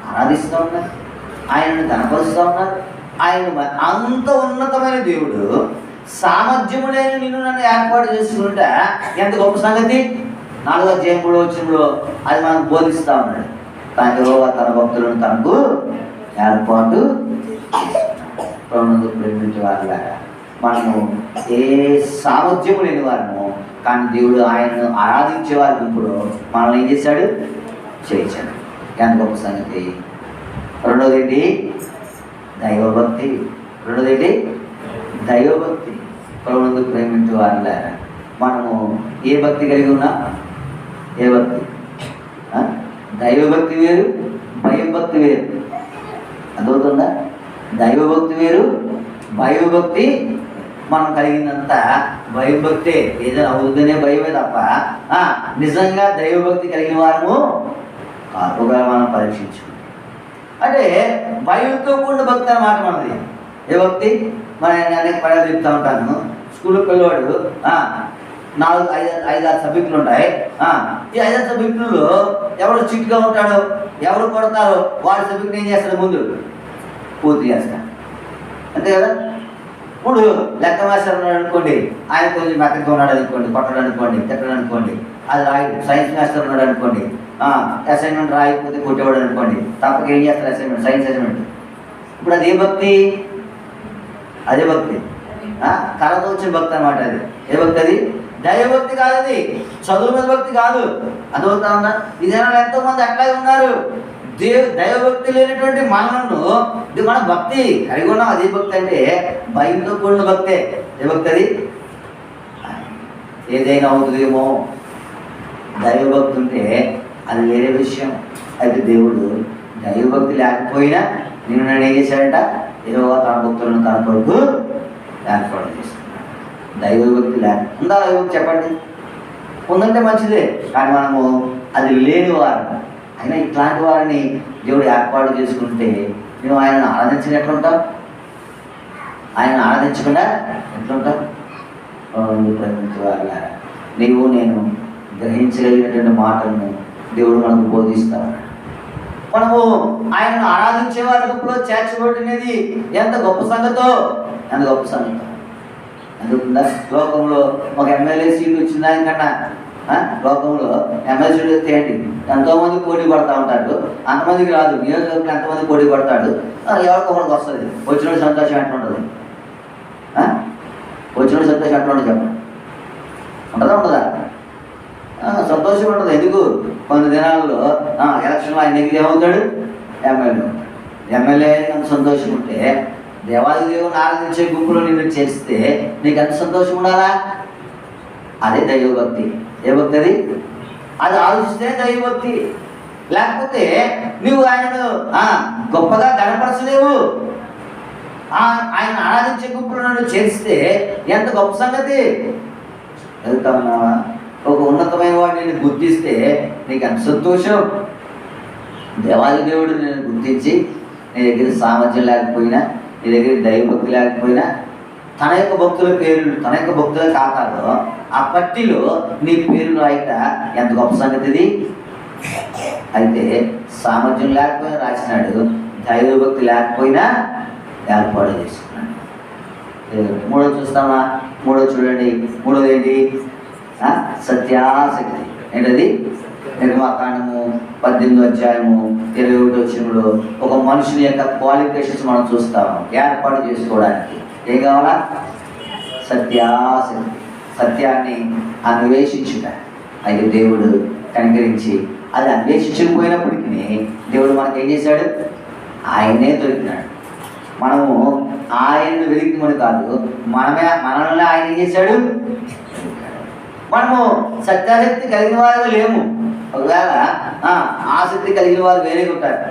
ఆరాధిస్తూ ఉన్నారు, ఆయనను కనపరుస్తూ ఉన్నారు. ఆయన అంత ఉన్నతమైన దేవుడు సామర్థ్యము లేని నిన్ను నన్ను ఏర్పాటు చేసుకుంటా ఎంత గొప్ప సంగతి. 4వ అధ్యాయం 3వ వచనంలో అది మనకు బోధిస్తూ ఉన్నాడు. తన భక్తులను తనకు ఏర్పాటు ప్రభువును ప్రేమించే వారిలాగా మనము ఏ సామర్థ్యము లేని వారము, కానీ దేవుడు ఆయనను ఆరాధించే వారి గుంపులో మనల్ని ఏం చేశాడు? చేయించాడు. ఎంత గొప్ప సంగతి. రెండోది దైవభక్తి. దైవభక్తి. ప్రభువును ప్రేమించే వారిలాగా మనము ఏ భక్తి కలిగి ఉన్నా? ఏ భక్తి? దైవభక్తి వేరు, భయభక్తి వేరు. అదవుతుందా? దైవభక్తి వేరు, భయభక్తి. మనం కలిగినంత భయభక్తే, ఏదైనా అవుతుందనే భయమే తప్ప నిజంగా దైవభక్తి కలిగిన వారము కాదుగా మనం పరీక్షించుకుంటాం. అంటే భయంతో కూడిన భక్తి అన్నమాట మనది. ఏ భక్తి? మన అనేక పదాలు చెప్తూ ఉంటాను. స్కూల్ పిల్లవాడు ఐదారు సబ్జెక్టులు ఉంటాయి. ఈ 5 సబ్జెక్టుల్లో ఎవరు చిట్టుగా ఉంటాడో, ఎవరు కొడతారో వాడి సబ్జెక్ట్ ఏం చేస్తాడు, ముందు పూర్తి చేస్తాడు. అంతే కదా. ఇప్పుడు లెక్క మాస్టర్ ఉన్నాడు అనుకోండి, ఆయన కొంచెం మెత్తగా ఉన్నాడు అనుకోండి, కొట్టడం అనుకోండి, తిట్టడం అనుకోండి, అది రాయడు. సైన్స్ మాస్టర్ ఉన్నాడు అనుకోండి, అసైన్మెంట్ రాయకపోతే కొట్టేవాడు అనుకోండి, తప్పక ఏం చేస్తారు అసైన్మెంట్, సైన్స్ అసైన్మెంట్. ఇప్పుడు అది ఏ భక్తి? అదే భక్తి, కళతో వచ్చిన భక్తి అన్నమాట. అది ఏ భక్తి? అది దైవభక్తి కాదు, అది చదువు మీద భక్తి కాదు. అర్థమవుతా ఉన్నా? ఇదేనా ఎంతో మంది అట్లాగే ఉన్నారు. దైవభక్తి లేనటువంటి మనలను ఇది మన భక్తి కలిగి ఉన్నాం. అదే భక్తి అంటే భయంతో కూడిన భక్తే. ఏ భక్తి అది? ఏదైనా అవుతుందేమో. దైవభక్తి ఉంటే అది వేరే విషయం. అయితే దేవుడు దైవభక్తి లేకపోయినా నన్ను ఏం చేశాడంట? యెహోవా తన భక్తులను తన కొరకు ఏర్పాటు చేస్తున్నాడు. దైవభక్తి ఉందా? దైవభక్తి చెప్పండి. ఉందంటే మంచిదే, కానీ మనము అది లేని వారు. అయినా ఇట్లాంటి వారిని దేవుడు ఏర్పాటు చేసుకుంటే మేము ఆయనను ఆరాధించిన ఎట్లుంటాం? ఆయన ఆరాధించకుండా ఎట్లుంటాం? ప్రేమించేవారు, నీవు నేను గ్రహించగలిగినటువంటి మాటలను దేవుడు మనకు బోధిస్తాడు. మనము ఆయనను ఆరాధించే వారి గుంపులో చేర్చబడినది ఎంత గొప్ప సంగతో, ఎంత గొప్ప సంగతో. అందుకుందా లోకంలో ఒక ఎమ్మెల్యే సీట్ వచ్చిన దానికన్నా లోకంలో ఎమ్మెల్యే సీట్ వస్తే ఏంటి, ఎంతోమంది పోటీ పడతా ఉంటారు. అంతమందికి రాదు. నియోజకవర్గంలో ఎంతమంది పోటీ పడతాడు, ఎవరికొకరికి వస్తుంది. వచ్చినోడు సంతోషం ఎట్లా ఉంటుంది? వచ్చినోడు సంతోషం ఎట్లా ఉంటుంది చెప్పండి? ఉంటుందా ఉండదా? సంతోషం ఉంటుంది. ఎందుకు? కొన్ని దినాల్లో ఎలక్షన్లో ఆయన నెగ్గి ఏమవుతాడు? ఎమ్మెల్యే అవుతాడు. ఎమ్మెల్యే అంత సంతోషం ఉంటే దేవాది దేవుని ఆరాధించే గుంపులో నిన్ను చేస్తే నీకు ఎంత సంతోషం ఉండాలా? అదే దైవభక్తి. ఏ భక్తి అది? అది ఆలోచిస్తే దైవభక్తి. లేకపోతే నువ్వు ఆయనను గొప్పగా గణపరచలేవు. ఆయన ఆరాధించే గుంపులో నన్ను చేస్తే ఎంత గొప్ప సంగతి. వెళ్తా ఉన్నావా? ఒక ఉన్నతమైన వాడు నేను గుర్తిస్తే నీకు ఎంత సంతోషం. దేవాది దేవుడు నేను గుర్తించి నీ దగ్గర సామర్థ్యం లేకపోయినా, నీ దగ్గర దైవభక్తి లేకపోయినా, తన యొక్క భక్తుల పేర్లు, తన యొక్క భక్తుల ఖాతాలో ఆ పట్టిలో నీ పేరు రాయట ఎంత గొప్ప సంగతి ఇది. అయితే సామర్థ్యం లేకపోయినా రాసినాడు, దైవభక్తి లేకపోయినా ఏర్పాటు చేసుకున్నాడు. మూడో చూస్తామా? మూడో చూడండి. మూడోది ఏంటి? సత్యాసక్తి. ఏంటది? నిర్మాకాండము 18వ అధ్యాయము 21వ వచనంలో ఒక మనుషుని యొక్క క్వాలిఫికేషన్స్ మనం చూస్తాము. ఏర్పాటు చేసుకోవడానికి ఏం కావాలా? సత్యాసక్తి. సత్యాన్ని అన్వేషించుట. అయితే దేవుడు కనికరించి అది అన్వేషించకపోయినప్పటికీ దేవుడు మనకు ఏం చేశాడు? ఆయనే దొరికినాడు. మనము ఆయన్ని వెలిగిమని కాదు, మనల్ని ఆయన ఏం చేశాడు? మనము సత్యాసక్తి కలిగిన వారు లేము. ఒకవేళ ఆసక్తి కలిగిన వారు వేరే ఉంటారు.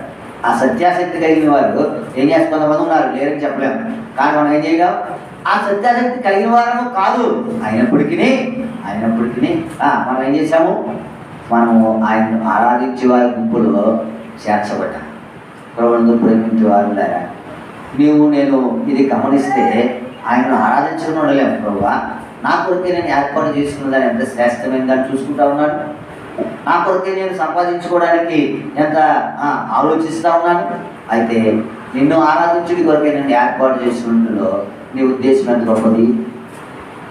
ఆ సత్యాసక్తి కలిగిన వారు ఏం చేస్తే కొంతమంది ఉన్నారు, లేరని చెప్పలేము. కానీ మనం ఏం చేయగలం? ఆ సత్యాసక్తి కలిగిన వారము కాదు. అయినప్పటికీ మనం ఏం చేశాము? మనము ఆయనను ఆరాధించే వారి గుంపులో చేర్చబడ్డాం. ప్రభువును ప్రేమించే వారు లేరా? నీవు నేను ఇది గమనిస్తే ఆయనను ఆరాధించడం ఉండలేము. ప్రభువా, నా కొరకే నేను ఏర్పాటు చేసుకున్నదాన్ని ఎంత శ్రేష్టమైన దాన్ని చూసుకుంటా ఉన్నాను. నా కొరకే నేను సంపాదించుకోవడానికి ఎంత ఆలోచిస్తూ ఉన్నాను. అయితే నిన్ను ఆరాధించుడి కొరకే నేను ఏర్పాటు చేసుకున్నట్లో నీ ఉద్దేశం ఎంత గొప్పది.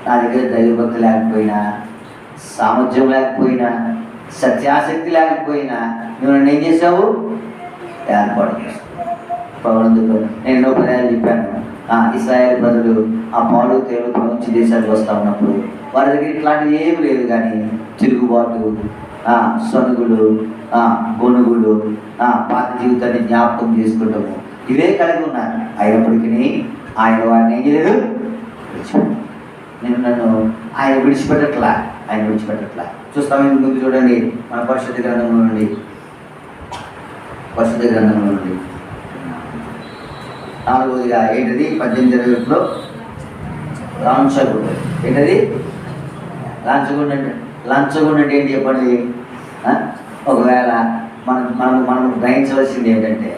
నా దగ్గర దైవభక్తి లేకపోయినా, సామర్థ్యం లేకపోయినా, సత్యాసక్తి లేకపోయినా నువ్వు నన్ను ఏం చేసావు? ఏర్పాటు చేస్తావు. ప్రభువునందుకు నేను ఎన్నో పర్యాలు చెప్పాను. ఇశ్రాయేలు ప్రజలు ఆ పాలు తేలు ప్రపంచ దేశాలకు వస్తూ ఉన్నప్పుడు వారి దగ్గర ఇట్లాంటివి ఏమి లేదు. కానీ తిరుగుబాటు, సొనుగులు, గొనుగులు, పాత జీవితాన్ని జ్ఞాపకం చేసుకుంటాము, ఇవే కలిగి ఉన్నారు. అయినప్పటికీ ఆయన వారిని ఏం చేయలేదు? నన్ను ఆయన విడిచిపెట్టట్లా. చూస్తాం. ముందు చూడండి, మన పరిశుద్ధ గ్రంథంలో నుండి 4వదిగా ఏంటది? 18:20లో లంచగొండ. ఏంటది? లంచగొండ అంటే ఏంటి చెప్పండి? ఒకవేళ మనం గ్రహించవలసింది ఏంటంటే,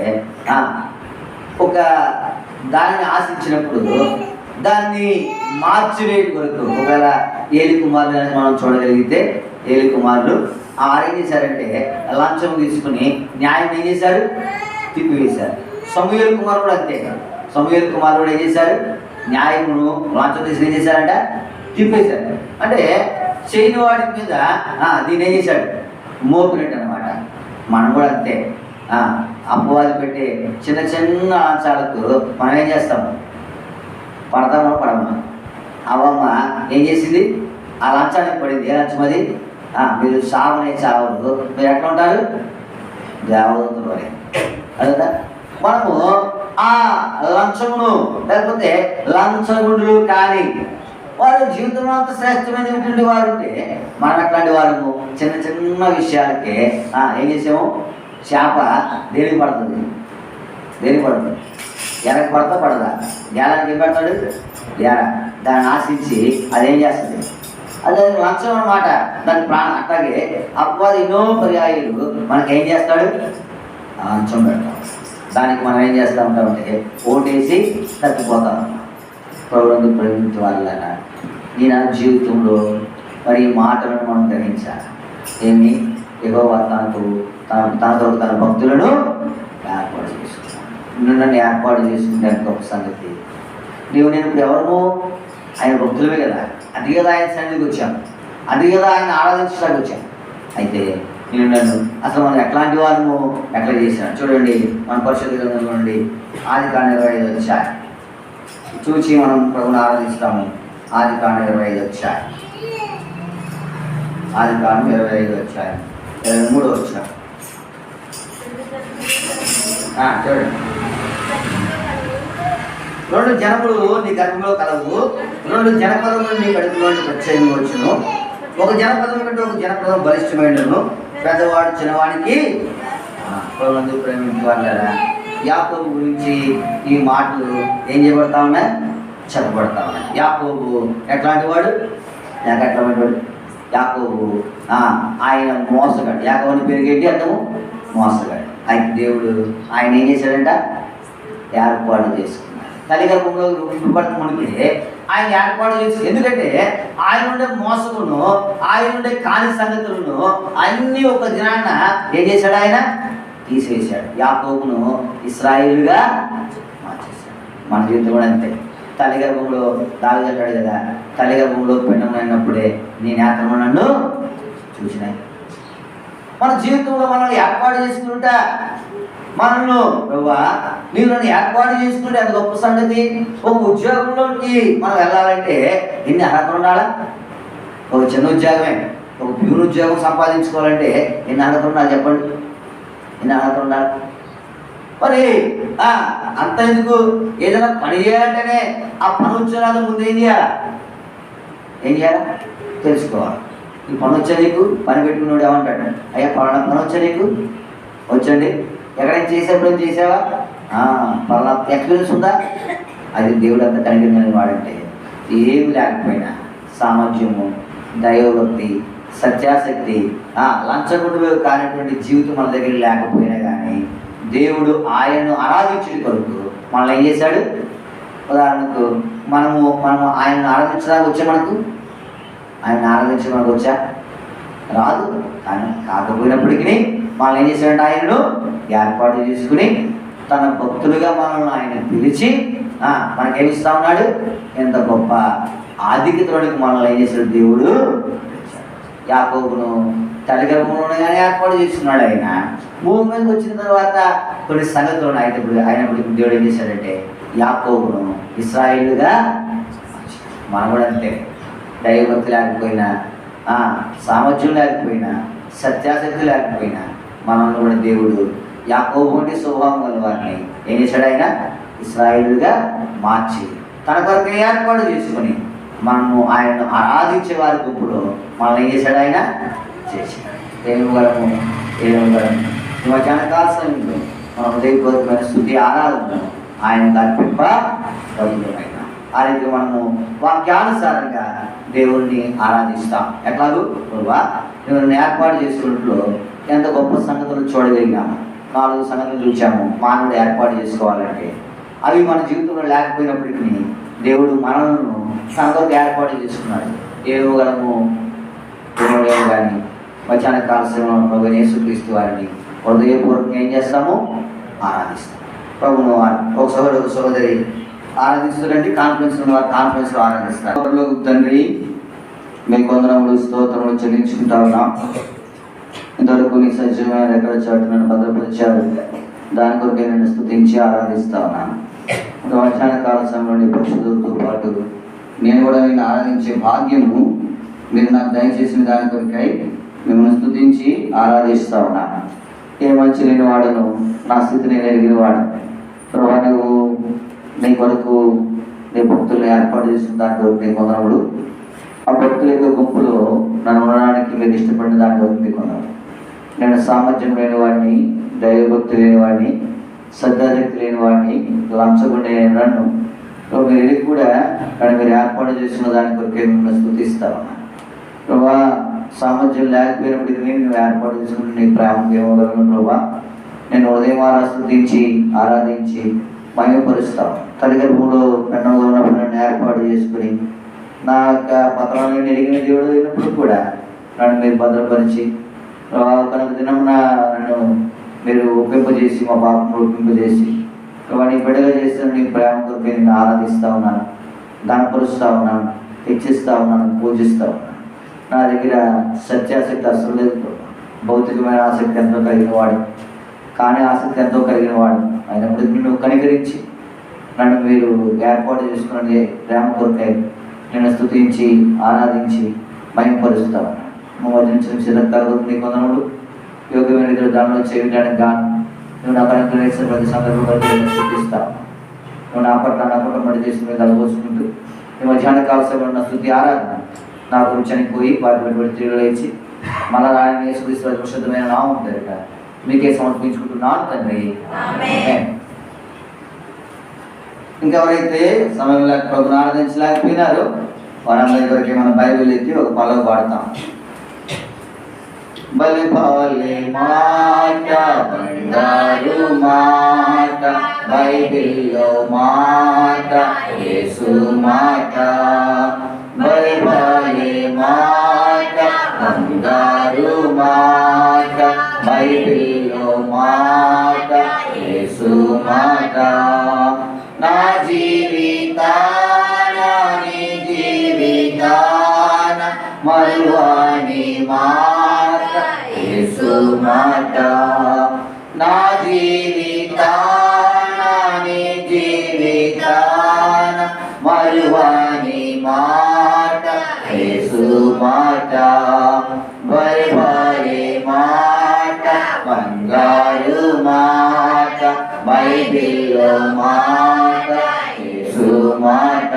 ఒక దానిని ఆశించినప్పుడు దాన్ని మార్చివేటి కొరకు. ఒకవేళ ఏలి కుమారులు మనం చూడగలిగితే, ఏలి కుమారులు ఏం చేశారంటే లంచం తీసుకుని న్యాయం ఏం చేశారు, తిప్పివేశారు. సమూయేలు కుమారుడు కూడా అంతే. సమూయేలు కుమారుడు కూడా ఏం చేశారు, న్యాయమును లంచం తీసుకుని ఏం చేశారంట, తిప్పేశారు. అంటే చేయని వాడి మీద దీన్ని ఏం చేశాడు, మోపినట్టు అనమాట. మనం కూడా అంతే. అపవాది పెట్టే చిన్న చిన్న లంచాలకు మనం ఏం చేస్తాము, పడతామో పడమా. అవమ్మ ఏం చేసింది, ఆ లంచానికి పడింది. ఏ లంచం అది, మీరు చావనే చావరు, మీరు ఎట్లా ఉంటారు, దేవదూతలు అని. అదే మనము ఆ లంచమును లేకపోతే లంచగుండులు కానీ వారు జీవితంలో అంత శ్రేష్టమైనటువంటి వారు ఉంటే, మనం అట్లాంటి వారు చిన్న చిన్న విషయాలకే ఏం చేసాము, చేప దేనికి పడుతుంది, దేనికి పడుతుంది, ఎరకు పడతా పడదా, గేలానికి ఏం పెడతాడు, ఎర. దాన్ని ఆశించి అదేం చేస్తుంది, అదే లంచం అన్నమాట. దాని ప్రాణం. అట్లాగే అపవాది ఎన్నో పర్యాయాలు మనకేం చేస్తాడు, లంచం పెడతాం. దానికి మనం ఏం చేస్తూ ఉంటామంటే ఓటేసి తప్పిపోతాం. ప్రభువును ప్రేమించే వాళ్ళ నేను జీవితంలో మరి ఈ మాటలను మనం గ్రహించాలి. ఏమి, యెహోవా తనతో తన భక్తులను ఏర్పాటు చేసుకున్నాను. నన్ను ఏర్పాటు చేసుకుంటే గొప్ప సంగతి. నీవు నేను ఇప్పుడు ఎవరు, ఆయన భక్తులమే కదా. అది కదా ఆయన సన్నిధికి వచ్చాను, అది కదా ఆయన ఆరాధించడానికి వచ్చాను. అయితే నేను నన్ను అసలు మనం ఎట్లాంటి వారు ఎట్లా చేశాను చూడండి. మన పరిశుద్ధ గ్రంథంలో నుండి ఆదికాండం 25 వచ్చాయి చూచి మనం ప్రభువుని ఆరాధిస్తాము. ఆదికాండం 25 వచ్చాయి, ఆదికాండం 25 వచ్చాయి, 23 వచ్చాయి. చూడండి. 2 జనములు నీ గర్భంలో కలవు, 2 జనపదములు నీ కడుపులో ప్రత్యేకంగా వచ్చును. ఒక జనపదం కంటే ఒక జనపదం బలిష్టమైనను, పెద్దవాడు చిన్నవాడికి ప్రేమించే వాళ్ళరా. యాకోబు గురించి ఈ మాటలు ఏం చేయబడతా ఉన్నాయి, చెప్పబడతా ఉన్నాయి. యాకోబు ఎట్లాంటి వాడు, ఎట్లాంటి వాడు యాకోబు. ఆయన మోసగాడు. యాకోబుని పెరిగేటి అర్థము మోసగాడు. అయితే దేవుడు ఆయన ఏం చేశాడంట, ఏర్పాటు చేసుకున్నాడు. తల్లి గర్భంలో రూపపడకమునికే ఆయన ఏర్పాటు చేసి, ఎందుకంటే ఆయన ఉండే మోసమును, ఆయన ఉండే కాని సంగతులను అన్నీ ఒక దినాన ఏం చేశాడు, ఆయన తీసివేశాడు. యాకోబును ఇశ్రాయేలుగా మార్చేశాడు. మన జీవితం కూడా అంతే. తల్లి గర్భంలో దావీదు అంటాడు కదా, తల్లి గర్భంలో పిండమైనప్పుడే నీ నేత్రము నన్ను చూసినాయి. మన జీవితంలో మనల్ని ఏర్పాటు చేసుకుంటా, మనల్ని ప్రభువా నీవు నన్ను ఏర్పాటు చేసుకుంటే అది గొప్ప సంగతి. ఒక ఉద్యోగంలోకి మనం వెళ్ళాలంటే ఎన్ని అర్హతలు ఉండాలా? ఒక చిన్న ఉద్యోగమే, ఒక ప్యూర్ ఉద్యోగం సంపాదించుకోవాలంటే ఎన్ని అర్హతలు ఉండాలి చెప్పండి, ఎన్ని అర్హతలు ఉండాలి? మరి అంత ఎందుకు, ఏదైనా పని చేయాలంటేనే ఆ పని వచ్చేలాగా ముందు ఏం చేయాలా, ఏం చేయాలా తెలుసుకోవాలి. ఈ పని వచ్చా నీకు, పని పెట్టుకున్నాడు ఏమంటాడు, అయ్యా పలానా పని వచ్చా నీకు, వచ్చండి. ఎక్కడైనా చేసేప్పుడు చేసావా, పలానా ఎక్స్పీరియన్స్ ఉందా? అది దేవుడు అంత కనిపించని వాడంటే ఏమి లేకపోయినా సామర్థ్యము, దైవభక్తి, సత్యాసక్తి, లంచగొండు కానటువంటి జీవితం మన దగ్గర లేకపోయినా కానీ దేవుడు ఆయనను ఆరాధించడం కొరకు మనల్ని ఏం చేశాడు. ఉదాహరణకు మనము ఆయనను ఆరాధించడానికి వచ్చా, ఆయన ఆరాధించడానికి వచ్చా రాదు. కానీ కాకపోయినప్పటికీ మనల్ని ఏం చేశాడంటే ఆయనను ఏర్పాటు చేసుకుని తన భక్తులుగా మనల్ని ఆయన పిలిచి మనకేమిస్తా ఉన్నాడు. ఎంత గొప్ప ఆధిక్యతలోనికి మనల్ని ఏం చేశాడు దేవుడు. యాకోబును తల్లి గర్భంలోనే ఏర్పాటు చేసుకున్నాడు. ఆయన భూమి మీదకి వచ్చిన తర్వాత కొన్ని సంగతులు అయినప్పుడు దేవుడు ఏం చేశాడంటే యాకోబును ఇశ్రాయేలుగా. మనం కూడా అంతే. దైవభక్తి లేకపోయినా, సామర్థ్యం లేకపోయినా, సత్యాసక్తి లేకపోయినా మనల్ని కూడా దేవుడు యాకోబు వంటి స్వభావం గల వారిని ఏం చేశాడు, ఆయన ఇశ్రాయేలుగా మార్చి తన కొరకు ఏర్పాటు చేసుకొని మనము ఆయనను ఆరాధించే వారి గుంపులో మనల్ని ఏం చేశాడు, ఆయన చేశాడు. ఏమగలము ఈ మధ్యాహ్న కాల సమయంలో మన హృదయపూర్వకమైన స్తుతి ఆరాధనను ఆయన అర్పింపబడుతున్నాయి. ఆ రీతి మనము వాక్యానుసారంగా దేవుణ్ణి ఆరాధిస్తాం. ఎట్లాగూ దేవుని ఏర్పాటు చేసుకున్నట్లు ఎంత గొప్ప సంగతులు చూడగలిగాము. 4 సంగతులు చూసాము మానవుడు ఏర్పాటు చేసుకోవాలంటే. అవి మన జీవితంలో లేకపోయినప్పటికీ దేవుడు మనలను తనతో ఏర్పాటు చేసుకున్నాడు. ఏవగలము ఏమో కానీ మధ్యాహ్న కాల సమయంలో ప్రభు యేసుక్రీస్తు వారిని హృదయపూర్వకంగా ఏం చేస్తాము? ఆరాధిస్తాం. ప్రభును ఒక సహోదరు ఒక సహోదరి ఆరాధిస్తారండి. కాన్ఫరెన్స్లో ఆరాధిస్తారు. తండ్రి మీకు వందనములు స్తోత్రములు చెల్లించుకుంటా ఉన్నాం. ఇంతవరకు నీ సజీవమైన ఎక్కడ చాటు నన్ను భద్రపరిచారు. దాని కొరకే నేను స్తుతించి ఆరాధిస్తా ఉన్నాను. మధ్యాహ్న కాల సమయంలో పరిశుద్ధులతో పాటు నేను కూడా నేను ఆరాధించే భాగ్యము మీరు నాకు దయచేసిన దాని కొరకై మిమ్మల్ని స్తుతించి ఆరాధిస్తా ఉన్నాను. ఏ మంచి లేని వాడను, నా స్థితి నేను ఎరిగిన వాడు. ప్రభా నువ్వు నీ కొరకు నీ భక్తులను ఏర్పాటు చేసిన దాని కొరకు నీ వందనములు. ఆ భక్తుల యొక్క గుంపులో నన్ను ఉండడానికి మీరు ఇష్టపడిన దాని కొరకు నీ వందనములు. నేను సామర్థ్యం లేని వాడిని, దైవభక్తి లేని వాడిని, శ్రద్ధాశక్తి లేని వాడిని, లంచగుండే నన్ను మీరు ఇది కూడా కానీ మీరు ఏర్పాటు చేసిన దాని కొరకే మిమ్మల్ని స్తుతిస్తాను. ప్రభా సామర్థ్యం లేకపోయినప్పటికీ నేను ఏర్పాటు చేసుకుని నీ ప్రేమకు ఇవ్వగలను. ప్రభా నేను ఉదయం స్తుతించి ఆరాధించి మహిమపరుస్తాను. తల్లి గర్భంలో పెన్నగా ఉన్నప్పుడు నన్ను ఏర్పాటు చేసుకుని నా యొక్క పత్రాలను ఎరిగిన దేవుడు అయినప్పుడు కూడా నన్ను మీరు భద్రపరిచి కనుక దినమున నన్ను మీరు ఒప్పింపజేసి మా పాపను ఒప్పింపజేసి నీ బిడ్డగా చేసిన నీ ప్రేమ కొరకు నేను ఆరాధిస్తూ ఉన్నాను, ఘనపరుస్తూ ఉన్నాను, హెచ్చిస్తూ ఉన్నాను, పూజిస్తూ ఉన్నాను. నా దగ్గర సత్యాసక్తి అసలు లేదు. భౌతికమైన ఆసక్తి ఎంతో కలిగిన వాడు, కానీ ఆసక్తి ఎంతో కలిగిన వాడు అయినప్పటికీ నిన్ను కనికరించి నన్ను మీరు ఏర్పాటు చేసుకునే ప్రేమ కొరకై నేను స్తుతించి ఆరాధించి మహిమపరుస్తాను. మా వదిలించిన చిరకాల నీ కొందరుడు యోగ్యమైన ఇద్దరు దానిలో చేయడానికి గాను నువ్వు నా కనుక ప్రతి సందర్భంలో స్థుతిస్తావు. నువ్వు నా పట్ల నా కుటుంబం చేసిన మీద అలవోసుకుంటూ ఈ మధ్యాహ్న కాలశంలో నా స్తుతి ఆరాధన నా గురించి చనిపోయి వారి పెట్టుబడి తిరిగి లేచి మళ్ళా రాయని యేసుక్రీస్తు పరిశుద్ధమైన నామం దగ్గర మీకే సమర్పించుకుంటున్నాను తండ్రి. ఇంకెవరైతే సమయం లేక ప్రభుని ఆరాధించలేకపోయినారో వారందరి వరకే మనం బైబిల్ ఎత్తి ఒక పల్లవి పాడతాం. బలి బాలే మాట బంగారు మాట బైబిల్లో మాట యేసు మాట. బలి బాలే మాట బంగారు మాట బైబిల్లో మాట యేసు మాట. నా జీవితాన నీ జీవితాన మరువాని మాట యేసు మాట. నా జీవితాన నీ జీవితాన మరువాని మాట యేసు మాట. బైబిలే మాట బంగారు మాట బైబిల్లో మాట యేసు మాట.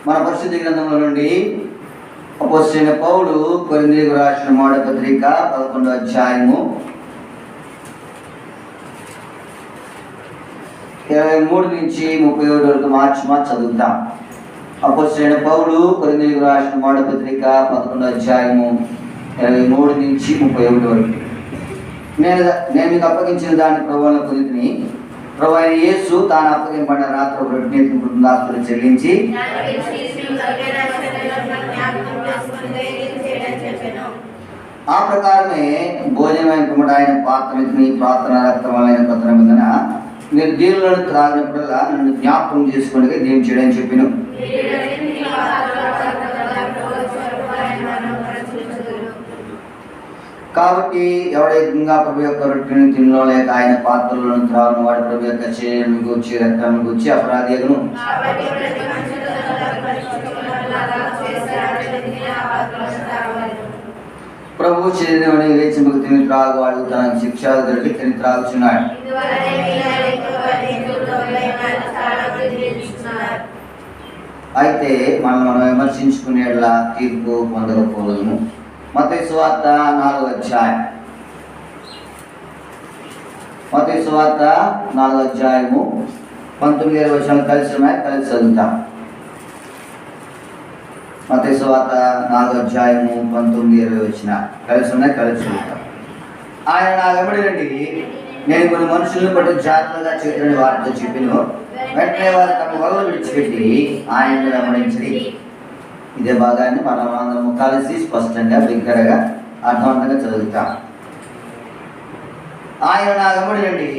మన పరిశుద్ధ గ్రంథంలో నుండి అపోస్తలుడైన పౌలు కొరింథీయులకు రాసిన మొదటి పత్రిక 11వ అధ్యాయము 23 నుంచి 37 వరకు మార్చి చదువుతాం. అపోస్తలుడైన పౌలు కొరింథీయులకు రాసిన మొదటి పత్రిక 11వ అధ్యాయము 23 నుంచి 37 వరకు. నేను మీకు అప్పగించిన దాన్ని ప్రభువును పొందితిని. ప్రభు అయిన యేసు తాను అప్పగింపబడిన రాత్రి రొట్టెని కృతజ్ఞతాస్తుతులు చెల్లించి ఆ ప్రకారమే భోజనమైన పిమ్మట ఆయన పాత్రని ప్రార్థన రక్తమైన కొత్త నిబంధన మీరు దీవులను త్రాగినప్పుడల్లా నన్ను జ్ఞాపకం చేసుకోండి దేవుని చేయడం చెప్పిను. కాబట్టి ఎవడైనా ప్రభు యొక్క రొట్టెని తినలో లేక ఆయన పాత్రలను త్రాగును వాడి ప్రభు యొక్క శరీరం గుచ్చి రక్తం గుచ్చి అపరాధిను. ప్రభు శరీరం వేచింపకు తిని త్రాగువాడు తన శిక్ష దొరికి తిని త్రాగుచున్నాడు. అయితే మనం విమర్శించుకునేలా తీర్పు పొందకపోదుము. మత్తయి సువార్త 4వ అధ్యాయం. మత్తయి సువార్త 4వ అధ్యాయము 19-20 వచనాలు కలిసి ఉన్నాయి, కలిసి చదువుతాం. మత్తయి సువార్త 4వ అధ్యాయము 19-20 వచనాలు కలిసి ఉన్నాయి, కలిసి చదువుతాం. ఆయన నా వెంబడి రండి, నేను కొన్ని మనుషులను బట్టి జాగ్రత్తగా చేతులని వారితో చెప్పిన వెంటనే వారు తమ వలలు విడిచిపెట్టి ఆయన వెంబడించి. ఇదే భాగాన్ని మనం అందరం కలిసి స్పష్టంగా బిగ్గరగా అర్థవంతంగా చదువుతాం. ఆయన నా వెంబడి రండి,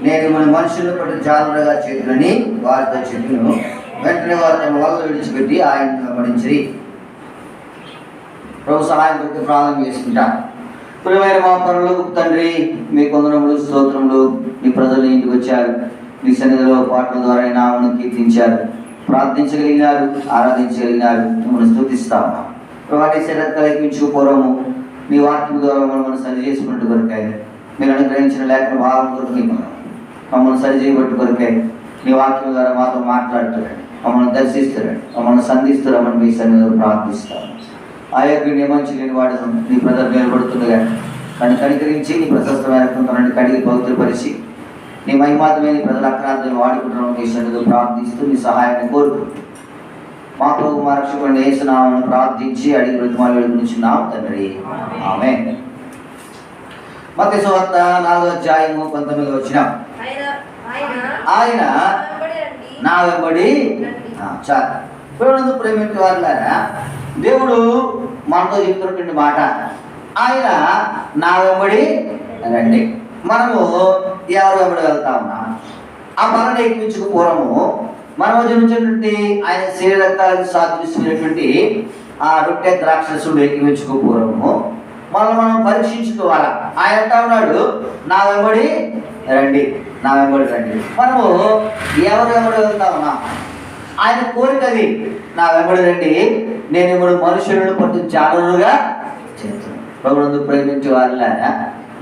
నేను మన మనుషులను బట్టి జాగ్రత్తగా చేతులని వారితో చెప్పిన వెంటనే వారు తమ వలలు విడిచిపెట్టి ఆయన వెంబడించి. ప్రభు సహాయం కొరకు ప్రారంభం చేసుకుంటాం. ప్రియమైన మా పరలోక తండ్రి, మీ కొందరములు స్తోత్రములు. మీ ప్రజలు ఇంటికి వచ్చారు, మీ సన్నిధిలో పాటల ద్వారా నామను కీర్తించారు, ప్రార్థించగలిగినారు, ఆరాధించగలిగినారు. మిమ్మల్ని స్తుతిస్తాము. వాటి శరీరత లెక్కించుకోరము మీ వాక్యం ద్వారా మనం సరి చేసుకున్నట్టు కొరకాయ మీరు అనుగ్రహించిన లేఖన భావం కొరకు మమ్మల్ని సరి చేయబట్టు కొరకాయ మీ వాక్యం ద్వారా మాతో మాట్లాడుతున్నాడు, మమ్మల్ని దర్శిస్తున్నాడు, మమ్మల్ని సంధిస్తున్నామని మీ సన్నిధిలో ప్రార్థిస్తాము. ఆ యొక్క నియమించి నేను వాడు నీ ప్రజలు నిలబడుతుండగా కానీ కనికరించి నీ ప్రశస్తమైన కొంతమంది కడిగి పవిత్రపరిచి నీ మహిమాతమైన ప్రజల అక్రాంతిని వాడుకుంటున్నాం. మీ సన్నిధిలో ప్రార్థిస్తూ మీ సహాయాన్ని కోరుకుంటూ మా ప్రభు మా రక్షకుడిని యేసునామమున ప్రార్థించి అడిగి బ్రతిమాలు వేడుకొనుచున్నాం తండ్రి, ఆమేన్. మత్తయి సువార్త 4:19 వచ్చిన ఆయన నా వెంబడి చాలు. ప్రేమించే వాళ్ళారా, దేవుడు మనతో చెప్తున్నటువంటి మాట ఆయన నా వెంబడి రండి. మనము ఎవరు వెంబడి వెళ్తా ఉన్నాం? ఆ బలను ఎక్కించుకు పూర్వము మనము జన్మించినటువంటి ఆయన శరీరక్తాలకు సాదృశ్యమైనటువంటి ఆ రొట్టె ద్రాక్షసుడు ఎక్కించుకు పూర్వము మనం పరీక్షించుకోవాలా. ఆయన అంటా ఉన్నాడు నా వెంబడి రండి, నా వెంబడి రండి. మనము ఎవరు వెంబడి వెళ్తా ఉన్నాం? ఆయన కోరిక అది, నా వెంబడి రండి, నేను ఇప్పుడు మనుషులను పట్టు జాగ్రత్తగా చేస్తున్నాను. ప్రభుత్వం ప్రేమించే వాళ్ళ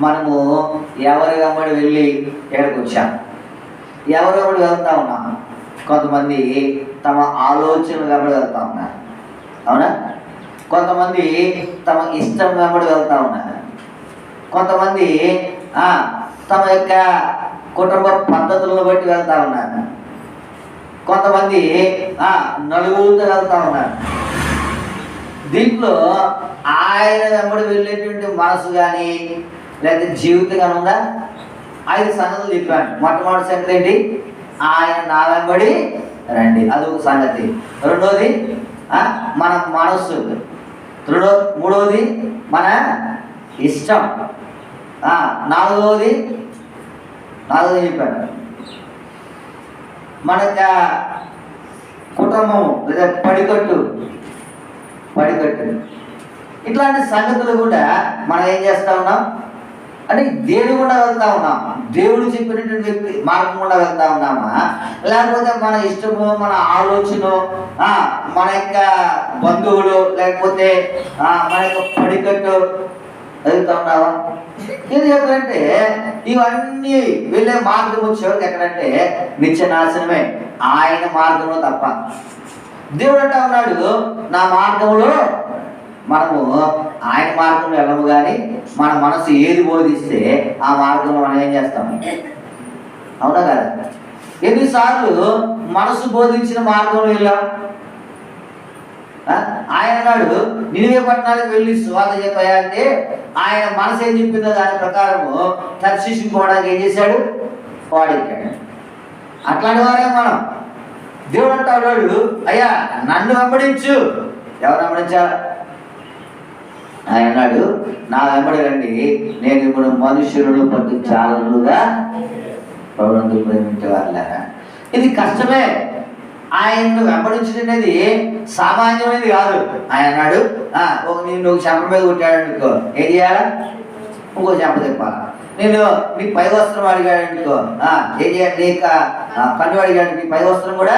మనము ఎవరి వెంబడి వెళ్ళి ఎక్కడికి వచ్చాం? ఎవరి వెంబడి వెళ్తా ఉన్నాం? కొంతమంది తమ ఆలోచన వెంబడి వెళ్తా ఉన్నారు, అవునా? కొంతమంది తమ ఇష్టం వెంబడి వెళ్తా ఉన్నారు. కొంతమంది తమ యొక్క కుటుంబ పద్ధతులను బట్టి వెళ్తా ఉన్నారు. కొంతమంది నలుగురితో వెళ్తా ఉన్నారు. దీంట్లో ఆయన వెంబడి వెళ్ళేటువంటి మనసు కానీ లేదా జీవితం కానీ ఉందా? 5 సంగతులు చెప్పాను. మొట్టమొదటి సంగతి ఏంటి? ఆయన నా వెంబడి రండి, అదొక సంగతి. రెండోది మన మనస్సు. మూడవది మన ఇష్టం. నాలుగవది చెప్పాను మన కుటుంబము లేదా పడికట్టు. ఇట్లాంటి సంగతులు కూడా మనం ఏం చేస్తా ఉన్నాం అంటే దేవుడు కూడా వెళ్తా ఉన్నాం. దేవుడు చెప్పినటువంటి వ్యక్తి మార్గం కూడా వెళ్తా ఉన్నామా, లేకపోతే మన ఇష్టము, మన ఆలోచన, మన యొక్క బంధువులు, లేకపోతే మన యొక్క పడికట్టు వెళ్తా ఉన్నావా? ఇది ఎక్కడంటే ఇవన్నీ వెళ్ళే మార్గం వచ్చేవారికి ఎక్కడంటే నిత్య నాశనమే, ఆయన మార్గంలో తప్ప. దేవుడు అంటా ఉన్నాడు నా మార్గంలో. మనము ఆయన మార్గంలో వెళ్ళము, కానీ మన మనసు ఏది బోధిస్తే ఆ మార్గంలో మనం ఏం చేస్తాము, అవునా కదా? ఎన్నిసార్లు మనసు బోధించిన మార్గంలో వెళ్ళాం? ఆయన అన్నాడు నినివే పట్టణానికి వెళ్ళి సువార్త చెప్పాయా అంటే ఆయన మనసు ఏం చెప్పిందో దాని ప్రకారము తర్షీషుకు పోవడానికి ఏం చేశాడు? వాడెక్కాడు. అట్లాంటి వారే మనం. దేవుడు అంటాడు అయ్యా నన్ను వెంబడించు. ఎవరు వెంబడించాలి? ఆయన అన్నాడు నా వెంబడి రండి, నేను ఇప్పుడు మనుషులను పట్టు చాలుగా ప్రభుత్వం ప్రేమించే వాళ్ళారా. ఇది కష్టమే. ఆయన్ను వెంబడించడం అనేది సామాన్యమైనది కాదు. ఆయన అన్నాడు నువ్వు చెంప మీద కొట్టాడు అనుకో ఏం చేయాలా? ఇంకో చెంప తిప్పాలా. నేను నీ పై వస్త్రం అడిగాడు అనుకో ఏం చేయాలి? నీ కన్ను అడిగాడు, నీ పై వస్త్రం కూడా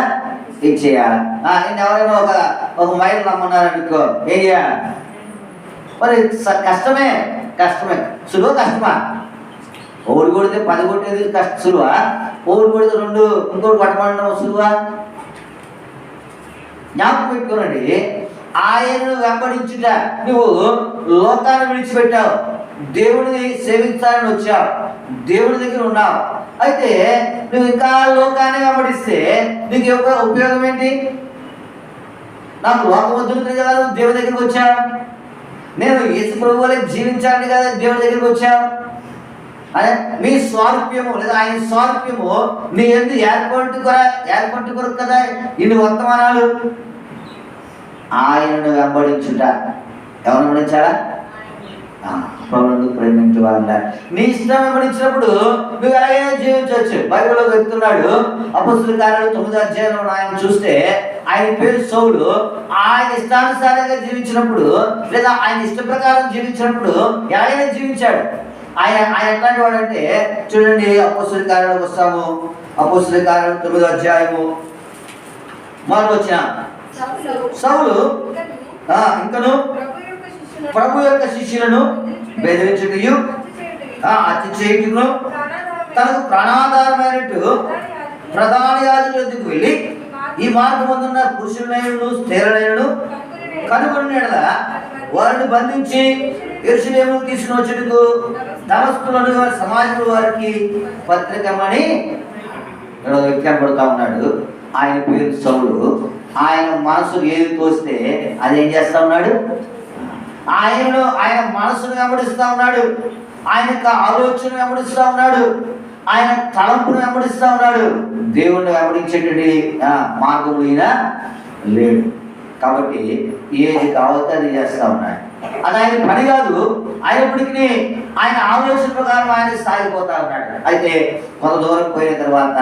ఇచ్చేయాలి. నేను ఎవరైనా ఒక మైలు రమ్మన్నారు అనుకో ఏం చేయాలి? మరి కష్టమే. సులువ కష్టమా? ఒకటి కొడితే 10 కొట్టేది సులువా? ఒకటి కొడితే 2 ఇంకోటి కొట్టమంటాం సులువా? జ్ఞాపకం పెట్టుకోనండి, ఆయనను వెంబడించుట. నువ్వు లోకాన్ని విడిచిపెట్టావు, దేవుడిని సేవించాలని వచ్చావు, దేవుడి దగ్గర ఉన్నావు. అయితే నువ్వు ఇంకా లోకాన్ని వెంబడిస్తే నీకు ఉపయోగం ఏంటి? నాకు లోకం వద్దుతుంది కదా దేవుడి దగ్గరికి వచ్చావు. నేను యేసు ప్రభువులే జీవించాలని కదా దేవుడి దగ్గరికి వచ్చావు. అదే మీ స్వారూప్యము లేదా ఆయన స్వారూప్యము నీ ఎందుకు ఏర్పట్టు కొరకు కదా ఇన్ని వర్తమానాలు. ఆయనను వెంబడించుట. ఎవరు వెంబడించాలా? ప్రభువును ప్రేమించే వాళ్ళ. నీ ఇష్టం వెంబడించినప్పుడు నువ్వు ఎలాగైనా జీవించవచ్చు. బైబిల్లో చెప్తున్నాడు, అపొస్తలుల కార్యాలు 9వ అధ్యాయంలో ఆయన చూస్తే ఆయన పేరు సౌలు. ఆయన ఇష్టానుసారంగా జీవించినప్పుడు లేదా ఆయన ఇష్ట ప్రకారం జీవించినప్పుడు ఎలాగైనా జీవించాడు. ఆయన ఎట్లాంటి వాడు అంటే చూడండి, అపొస్తలుల కార్యాలకు వస్తాము. అపొస్తలుల కార్యాలు 9వ అధ్యాయము మొదలు వచ్చిన సౌలు ఇంకను ప్రభు యొక్క శిష్యులను బెదిరించుటయు హత్య చేయుటను తనకు ప్రాణాధారమైనట్టు ప్రధాన యాజకుల వద్దకు వెళ్ళి ఈ మార్గమందున్న పురుషులైనను స్త్రీలైనను కనుగొని వారిని బంధించి యెరూషలేముకు తీసుకుని వచ్చేందుకు దమస్కులోని వారి సమాజంలో వారికి పత్రికమని కనబడుతూ ఉన్నాడు. ఆయన పేరు సౌలు. ఆయన మనసు ఏది తోస్తే అదేం చేస్తా ఉన్నాడు. ఆయన మనసును వెంబడిస్తా ఉన్నాడు. ఆయన యొక్క ఆలోచన వెంబడిస్తా ఉన్నాడు. ఆయన తలంపును వెంబడిస్తా ఉన్నాడు. దేవుణ్ణి వెంబడించేటువంటి మార్గంలో ఈయన లేడు. కాబట్టి ఏది కావాలో అది చేస్తా ఉన్నాడు. అది ఆయన పని కాదు. అయినప్పటికీ ఆయన ఆలోచన ప్రకారం ఆయన సాగిపోతా ఉన్నాడు. అయితే కొంత దూరం పోయిన తర్వాత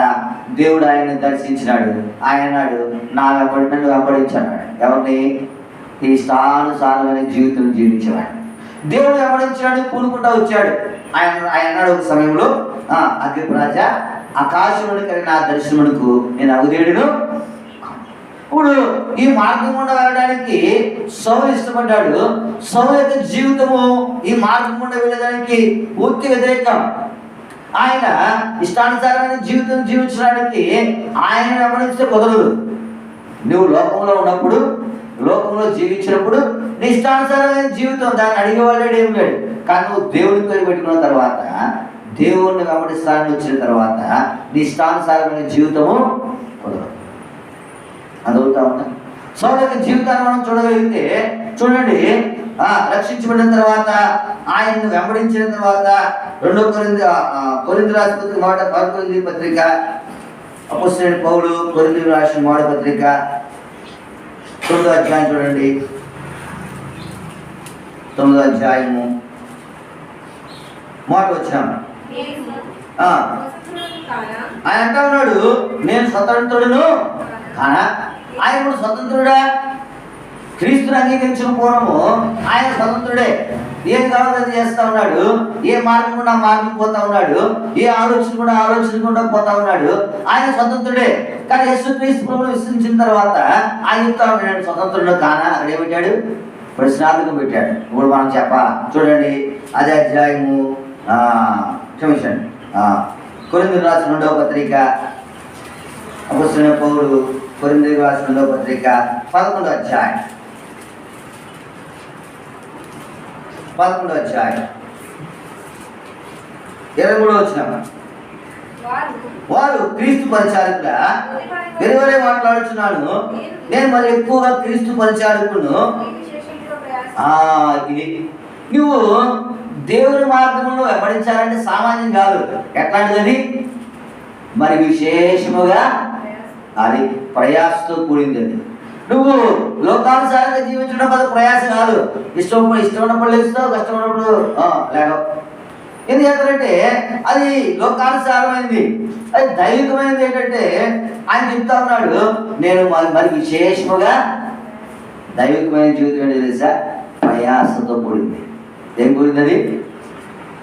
దేవుడు ఆయన్ని దర్శించినాడు. ఆయన అన్నాడు, నా వెంబడి వెంబడించాడు. ఎవరిని? ఈ ఇష్టానుసారమైన జీవితం జీవించేవాడు. దేవుడు వెంబడించాడు, పూనుకుంటా వచ్చాడు. ఆయన అన్నాడు ఒక సమయంలో, అగ్నిరాజా, ఆకాశంలో కలిగిన నా దర్శనమునకు నేను అగుదేడును. ఇప్పుడు ఈ మార్గం గుండా వెళ్ళడానికి సౌలు ఇష్టపడ్డాడు. సౌలు యొక్క జీవితము ఈ మార్గం గుండా వెళ్ళడానికి పూర్తి వ్యతిరేకం. ఆయన ఇష్టానుసారమైన జీవితం జీవించడానికి ఆయన వెంబడిస్తే కుదరదు. నువ్వు లోకంలో ఉన్నప్పుడు, లోకంలో జీవించినప్పుడు నీ ఇష్టానుసారమైన జీవితం దాన్ని అడిగేవాళ్ళే ఏం లేడు. కానీ నువ్వు దేవుడిని పేరు పెట్టుకున్న తర్వాత, దేవుణ్ణి వెంబడిస్తానని వచ్చిన తర్వాత నీ ఇష్టానుసారమైన జీవితము కుదరదు. అదవుతా ఉన్నా. సౌలు యొక్క జీవితాన్ని మనం చూడగలిగితే చూడండి, రక్షించబడిన తర్వాత ఆయన్ని వెంబడించిన తర్వాత 2 కొరింథీ రాసిన పత్రిక, అపొస్తలుడైన పౌలు కొరింథీయులకు రాసిన మొదటి పత్రిక 9వ అధ్యాయం చూడండి. 9వ అధ్యాయము మొదటి వచనం. ఆయన అంటా ఉన్నాడు, నేను స్వతంత్రుడును కానా. ఆయన ఇప్పుడు స్వతంత్రుడా? క్రీస్తుని అంగీకరించిన పూర్వము ఆయన స్వతంత్రుడే. ఏం కావాలని చేస్తా ఉన్నాడు. ఏ మార్గం కూడా మార్గం పోతా ఉన్నాడు. ఏ ఆలోచన కూడా ఆలోచించకుండా పోతా ఉన్నాడు. ఆయన స్వతంత్రుడే. కానీ యేసుక్రీస్తు ప్రభువును విశ్వసించిన తర్వాత ఆయన చెప్తా ఉన్నాడు, స్వతంత్రుడు కానా. అక్కడ ఏమిట్టాడు? ప్రశ్నార్థకం పెట్టాడు. ఇప్పుడు మనం చెప్పాలా. చూడండి, అదే అధ్యాయము క్షమించండి, కొరింథీయులకు రాసిన 2వ పత్రిక, అపొస్తలుడైన పౌలు కొరింథీయులకు రాసిన 2వ పత్రిక 11వ అధ్యాయం 23వ వచనం. వారు క్రీస్తు పరిచారకుల వెలువలే మాట్లాడుతున్నాను, నేను మరి ఎక్కువగా క్రీస్తు పరిచారకును. ఇది నువ్వు దేవుని మార్గంలో వెంబడించాలంటే సామాన్యం కాదు. ఎట్లాంటిదని? మరి విశేషముగా అది ప్రయాసతో కూడింది. అది నువ్వు లోకానుసారంగా జీవించడం అది ప్రయాస కాదు. ఇష్టమైనప్పుడు లేస్తావు, కష్టమైనప్పుడు లేవు. ఎందుకంటే అది లోకానుసారమైనది. అది దైవికమైనది. ఏంటంటే ఆయన చెప్తా ఉన్నాడు, నేను మరి విశేషముగా దైవికమైన జీవితం ఏంటి తెలుసా? ప్రయాసతో కూడింది. ఏం కూడింది అది?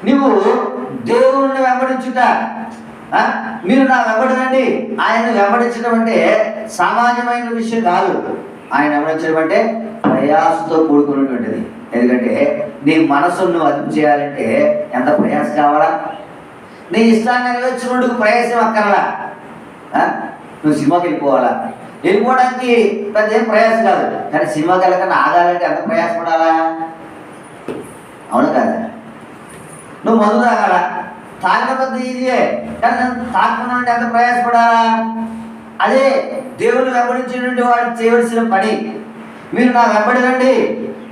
నువ్వు దేవుణ్ణి వెంబడించుట. మీరు నా వెంబడినండి. ఆయన వెంబడించడం అంటే సామాన్యమైన విషయం కాదు. ఆయన వెంబడించడం అంటే ప్రయాసతో కూడుకున్నటువంటిది. ఎందుకంటే నీ మనసును నువ్వు అదుపు చేయాలంటే ఎంత ప్రయాస కావాలా? నీ ఇష్టాన్ని నెరవేర్చినోడికి ప్రయాసం అక్కర్లా. నువ్వు సినిమాకి వెళ్ళిపోవడానికి పెద్ద ఏం ప్రయాస కాదు. కానీ సినిమాకి వెళ్ళకుండా ఆగాలంటే ఎంత ప్రయాసపడాలా? అవును కదా? నువ్వు మందు తాగాల, తాగిన పెద్ద ఈజీయే. కానీ తాగకుండా అంటే ఎంత ప్రయాసపడాలా? అదే దేవుని వెంబడించినటువంటి వాడు చేయవలసిన పని. మీరు నా వెంబడినండి.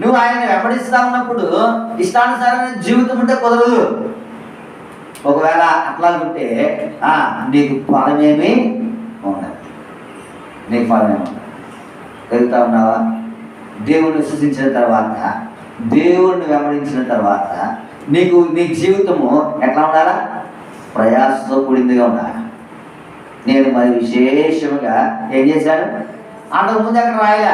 నువ్వు ఆయన్ని వెంబడిస్తా ఉన్నప్పుడు ఇష్టానుసారమైన జీవితం ఉంటే కుదరదు. ఒకవేళ అట్లా ఉంటే నీకు ఫలమేమి ఉండదు. నీకు ఫలమేమి ఉండదు. వెళ్తా ఉన్నావా? దేవుణ్ణి విశ్వసించిన తర్వాత, దేవుణ్ణి వెంబడించిన తర్వాత నీకు నీ జీవితము ఎట్లా ఉండాలా? ప్రయాసతో కూడిందిగా ఉండాలి. నేను మరి విశేషంగా ఏం చేశాను? అంతకుముందు అక్కడ రాయలా.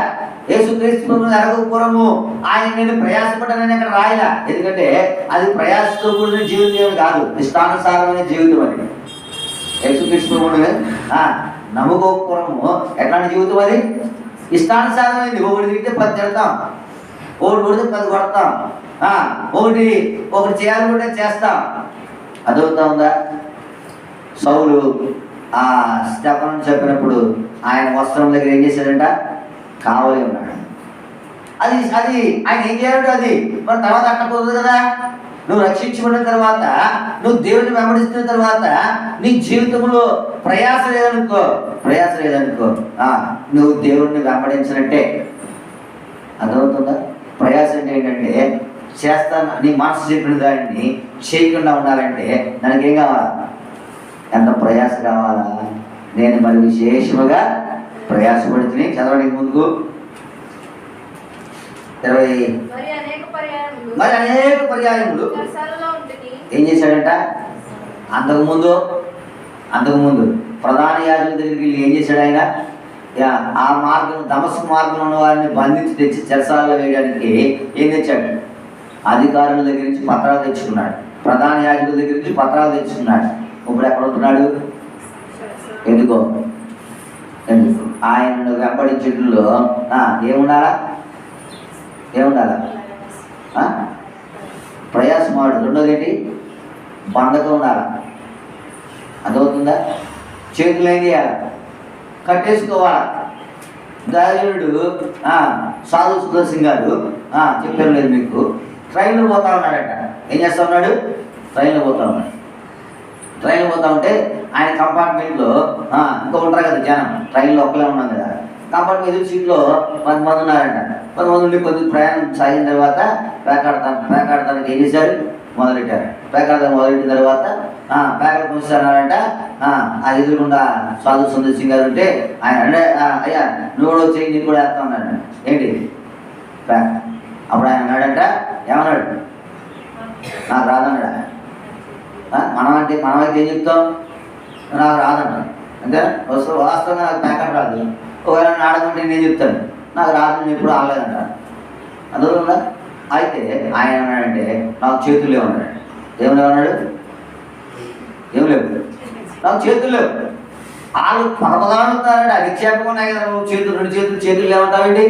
యేసుక్రీస్తు ఎరగపురము ఆయన నేను ప్రయాసపడ్డానని అక్కడ రాయలా. ఎందుకంటే అది ప్రయాసతో కూడిన జీవితం కాదు, ఇష్టానుసారమైన జీవితం అది. యేసుక్రీస్తు నమ్మకోపురము ఎట్లాంటి జీవితం అది? ఇష్టానుసారమైంది. ఒకటి తింటే 10 తిడతాం, ఒకటి కొడితే 10 కొడతాం, ఒకటి చేయాలనుకుంటే చేస్తాం. అదవుతా ఉందా? సౌలు స్టెఫను చెప్పినప్పుడు ఆయన వస్త్రం దగ్గర ఏం చేశాడంట? కావలి ఉన్నాడు. అది ఆయన ఏం చేయాలంటే అది మరి తర్వాత అట్టకూడదు కదా. నువ్వు రక్షించబడిన తర్వాత, నువ్వు దేవుడిని వెంబడిస్తున్న తర్వాత నీ జీవితంలో ప్రయాస లేదనుకో నువ్వు దేవుడిని వెంబడించినట్టే. అర్థమవుతుందా? ప్రయాస అంటే ఏంటంటే చేస్తాను నీ మనసు చెప్పిన దాన్ని చేయకుండా ఉండాలంటే దానికి ఏం కావాలా? ఎంత ప్రయాస కావాలా? నేను మరి విశేషముగా ప్రయాసపడుతుంది. చదవడానికి ముందుకు 20 మరి అనేక పర్యాయములు ఏం చేశాడంట? అంతకుముందు ప్రధాన యాజకుల దగ్గరికి వెళ్ళి ఏం చేశాడు ఆయన? ఆ మార్గం దమస్కు మార్గంలో ఉన్న వారిని బంధించి తెచ్చి చెరసాలలో వేయడానికి ఏం తెచ్చాడు? అధికారుల దగ్గర నుంచి పత్రాలు తెచ్చుకున్నాడు. ప్రధాన యాజకుల దగ్గర నుంచి పత్రాలు తెచ్చుకున్నాడు. ఇప్పుడు ఎక్కడ ఉంటున్నాడు? ఎందుకు ఆయన వెంబడించేట్లో ఏముండాలా? ప్రయాసమాడు. రెండోది ఏంటి? బంధకం ఉండాలి. అదవుతుందా? చేతులు ఏం చేయాలి? కట్టేసుకోవాలా. దయాళుడు సాధు సుదర్శన్ గారు చెప్పారు లేదు మీకు, ట్రైన్లో పోతా ఉన్నాడట. ఏం చేస్తా ఉన్నాడు? ట్రైన్లో పోతా ఉంటే ఆయన కంపార్ట్మెంట్లో ఇంకా ఉంటారు కదా జనం, ట్రైన్లో ఒక్కలే ఉన్నాం కదా, కంపార్ట్మెంట్ ఎదురు సీట్లో 10 మంది ఉన్నారంట. 10 మంది ఉండి కొద్దిగా ప్రయాణం సాగిన తర్వాత పేకాడతానికి ఏం చేశారు? మొదలెట్టారు. పేకాడతానికి మొదలెట్టిన తర్వాత పేకాడ పంచుతున్నారంట. ఆ ఎదురుకుండా సాధు సుందర్ సింగ్ గారు ఉంటే ఆయన అంటే అయ్యా నువ్వు కూడా వచ్చి నీకు కూడా వేస్తా ఉన్నాడు. ఏంటి పేక? అప్పుడు ఆయన అన్నాడంట, ఏమన్నాడు? నాకు రాదన్నాడా? మనమైతే ఏం చెప్తాం? నాకు రాదంట. అంతే వాస్తవంగా నాకు ప్యాకెట్ రాదు. ఒకవేళ ఆడకుంటే నేను చెప్తాను నాకు రాదు, నేను ఎప్పుడు ఆడలేదంట. అందువల్ల అయితే ఆయన ఏమన్నాడంటే నాకు చేతులు లేవన్నాడు. ఏమన్నాడు? ఏం లేవు, నాకు చేతులు లేవు. వాళ్ళు పదపదాలుతారంట. నిక్షేపం ఉన్నాయి కదా, నువ్వు రెండు చేతులు లేవంటావేంటి?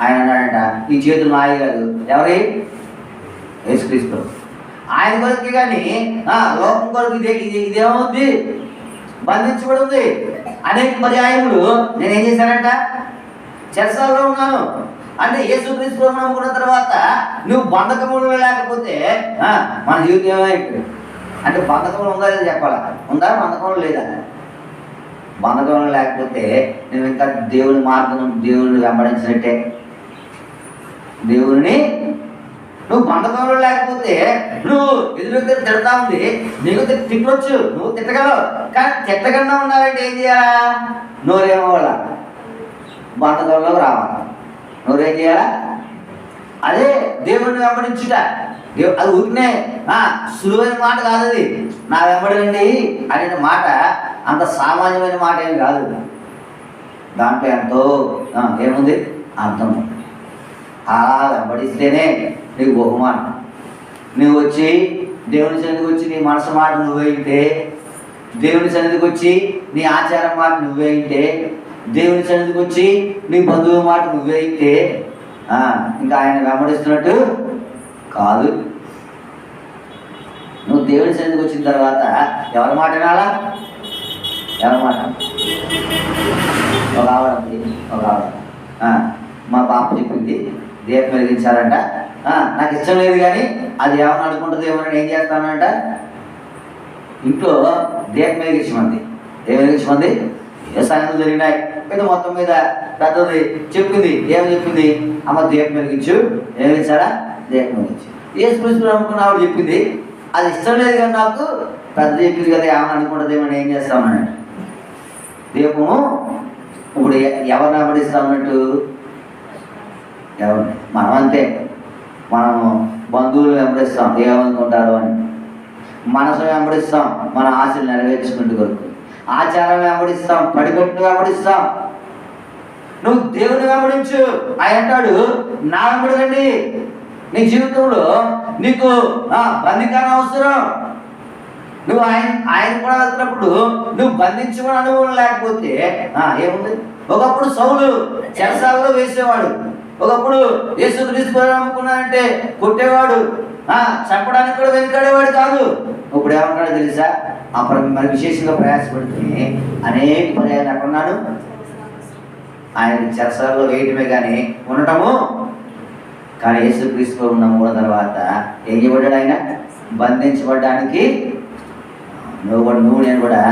ఆయన అన్నాడంట ఈ చేతులు నాయి కాదు. ఎవరి? యేసుక్రీస్తు. ఆయన కొరకు కానీ లోకం కొరకు ఇదేమవుద్ది? బంధించబడి ఉంది. అనేక పర్యాయములు నేనేం చేశానంట? చెరసాలలో ఉన్నాను. అంటే యేసుక్రీస్తు నమ్ముకున్న తర్వాత నువ్వు బంధకములు లేకపోతే మన జీవితం ఏమైంది? అంటే బంధకములు ఉందా లేదా చెప్పాలా? ఉందా? బంధకములు లేదా? బంధకములు లేకపోతే నువ్వు ఇంకా దేవుని మార్గం, దేవుని వెంబడించినట్టే. దేవుని నువ్వు బంధకంలో లేకపోతే నువ్వు ఎదురు తిడతా ఉంది, నీకు తిట్టవచ్చు, నువ్వు తిట్టగలవు. కానీ తిట్టకుండా ఉండాలంటే ఏం చేయాలా? నోరేమో వాళ్ళ బంధకంలోకి రావాలి. నోరేం చేయాలా? అదే దేవుడిని వెంబడించుట. అది ఊరికనే సులువైన మాట కాదు. అది నా వెంబడండి అనే మాట అంత సామాన్యమైన మాట ఏమి కాదు. దాంట్లో ఎంతో ఏముంది? అర్థం. అలా వెంబడిస్తేనే నీకు బహుమానం. నువ్వు వచ్చి దేవుని సన్నిధికి వచ్చి నీ మనసు మాట నువ్వే ఇంటే, దేవుని సన్నిధికి వచ్చి నీ ఆచారం మాట నువ్వే ఇంటే, దేవుని సన్నిధికి వచ్చి నీ బంధువు మాట నువ్వే ఇంటే ఇంకా ఆయన వెంబడిస్తున్నట్టు కాదు. నువ్వు దేవుని సన్నిధికి వచ్చిన తర్వాత ఎవరి మాట వినాలా? ఎవరి మాట? ఒక ఆవిడ మా పాప చెప్పింది దీపం వెలిగించాలంట. నాకు ఇష్టం లేదు కానీ అది ఏమన్నా అనుకుంటుంది ఏమన్నా ఏం చేస్తానంట, ఇంట్లో దీపం వెలిగించమంది. ఏం వెలిగించమంది? ఏ సంగతులు జరిగినాయి పెద్ద మొత్తం మీద పెద్దది చెప్పింది. ఏమని చెప్పింది? అమ్మ దీపం వెలిగించు. ఏం వెలిగించారా? దీపం వెలిగించు. యేసుక్రీస్తు నమ్ముకున్న ఆవిడ చెప్పింది. అది ఇష్టం లేదు కానీ నాకు పెద్ద చెప్పింది కదా ఏమని అనుకుంటుందేమని ఏం చేస్తామన్నాడు. దీపము ఇప్పుడు ఎవరిని వెంబడిస్తామన్నట్టు? ఎవరిని? మనం అంతే. మనము బంధువులు వెంబడిస్తాం ఏమనుకుంటారు అని, మనసు వెంబడిస్తాం మన ఆశలు నెరవేర్చుకుంటూ కొరకు, ఆచారం వెంబడిస్తాం, పడికట్టు వెంబడిస్తాం. నువ్వు దేవుని వెంబడించు. ఆయన అంటాడు, నా వెంబడదండి. నీ జీవితంలో నీకు బంధికారం అవసరం. నువ్వు ఆయన కూడా వెళ్తున్నప్పుడు నువ్వు బంధించుకుని అనుభవం లేకపోతే ఏముంది? ఒకప్పుడు సౌలు చెరసాలలో వేసేవాడు, ఒకప్పుడు యేసుక్రీస్తు నమ్ముకున్నాడంటే కొట్టేవాడు, చంపడానికి కూడా వెనుకాడేవాడు కాదు. ఇప్పుడు ఏమంటాడు తెలుసా? అప్పుడు మరి విశేషంగా ప్రయాసపడుతుంది. అనేక పర్యాలు ఎక్కడున్నాడు? ఆయన చెరసాలలో వేయటమే కానీ ఉండటము. కానీ యేసుక్రీస్తు నమ్ముకున్న తర్వాత ఏం చేయబడ్డాడు? ఆయన బంధించబడ్డానికి నువ్వు నేను కూడా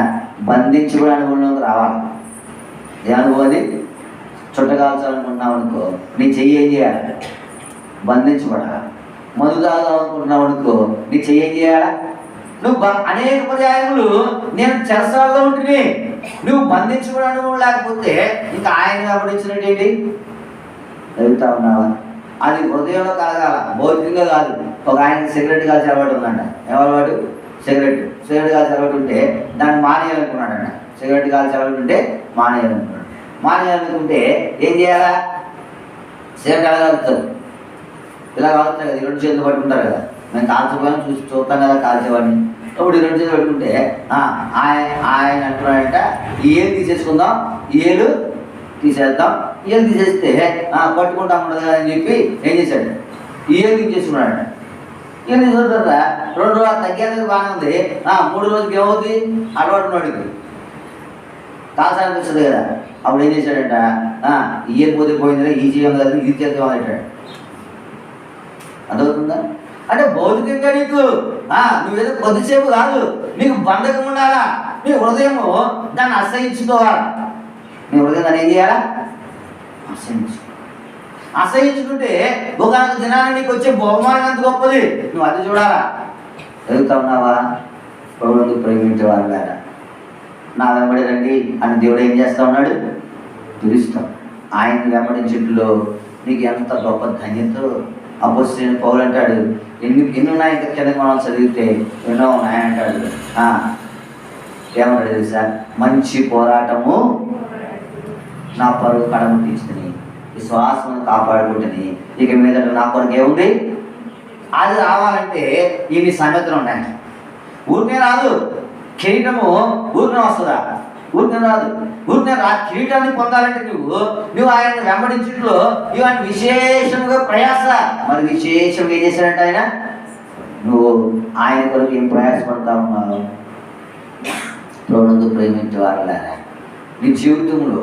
బంధించబడి అనుభవంలోకి రావాలి. ఏ అనుభవం అది? చుట్టగాల్చాలనుకుంటున్నావు అనుకో, నీ చెయ్యి ఏం చేయాలి? బంధించబడాలి. మందు తాగాలనుకుంటున్నావు అనుకో, నీ చెయ్యి ఏం చేయాలా? నువ్వు అనేక పర్యాయములు నేను చెరసాలలో ఉంటుంది, నువ్వు బంధించబడి అనుభవం లేకపోతే ఇంకా ఆయన వెంబడించినట్టు ఏంటి? వెళ్తా ఉన్నావా? అది హృదయంలో కలగాల, భౌతికంగా కాదు. ఒక ఆయన సిగరెట్ కాల్చి అలవాటు ఉందంట. ఏమలవాటు? సిగరెట్ కాల్చి అలవాటు ఉంటే దాన్ని మానేయాలనుకున్నాడంట. సిగరెట్ కాల్చి అలవాటు ఉంటే మానేయాలనుకున్నాడు. మానేయాలనుకుంటే ఏం చేయాలా? సిగరెట్ ఎలా కాలుతారు? ఇలా కాలుతారు కదా, రెండు చేతులు పట్టుకుంటారు కదా. మేము కాల్చకపోయినా చూస్తాం కదా కాల్చేవాడిని. ఇప్పుడు రెండు చేతులు పట్టుకుంటే ఆయన అంటున్నాడంట, ఈ ఏలు తీసేసుకుందాం, ఈ ఏలు తీసేద్దాం. ఏలు తీసేస్తే పట్టుకుంటాం ఉండదు కదా అని చెప్పి ఏం చేశాడు? ఈ ఏలు తీసేసుకున్నాడంట. ఏం తీసుకున్న తర్వాత 2 రోజులు తగ్గేందుకు బాగానే ఉంది. 3 రోజులకి ఏమవుతుంది? అలవాటు వాడికి కాల్చాలని వస్తుంది కదా. అప్పుడు ఏం చేశాడంట? ఈ ఏలు పోతే పోయింది, ఈ చేయం కదా, ఇది చేద్దాం అంటాడు. అర్థమవుతుందా? అంటే భౌతికంగా నీకు నువ్వేదో కొద్దిసేపు కాదు, నీకు బంధకం ఉండాలా. నీ హృదయము దాన్ని అసహించుకోవాలా. నీ హృదయం దాన్ని ఏం చేయాలా? అసహించుకుంటే ఒక దినాన్ని నీకు వచ్చే బహుమానం ఎంత గొప్పది, నువ్వు అది చూడాలా. చదువుతా ఉన్నావా? ప్రభువును ప్రేమించే వారు కదా, నా వెంబడి రండి అని దేవుడు ఏం చేస్తా ఉన్నాడు? పిలుస్తాం. ఆయన వెంబడించుట్లో నీకు ఎంత గొప్ప ధన్యత. అపోస్తలుడైన పౌలు అంటాడు, ఎన్ని ఉన్నాయి ఇంకా కింద మనం చదివితే ఎన్నో ఉన్నాయి అంటాడు. ఏమంటాడు తెలుసా? మంచి పోరాటము నా పరుగు కడముట్టించుకుని విశ్వాసం కాపాడుకుంటుని ఇక మీద నా కొరకు ఏముంది? అది రావాలంటే ఇన్ని సంగతులు ఉన్నాయి. ఊరికే రాదు. కిరీటము ఊరికే వస్తుందా? ఊరికే రాదు. ఊరికే కిరీటాన్ని పొందాలంటే నువ్వు ఆయన వెంబడించుట్లో ఇవన్నీ విశేషంగా ప్రయాస. మరి విశేషంగా ఏం చేశాడంటే ఆయన, నువ్వు ఆయన కొరకు ఏం ప్రయాసపడతా ఉన్నావు? ప్రభువును ప్రేమించే వారులారా, నీ జీవితంలో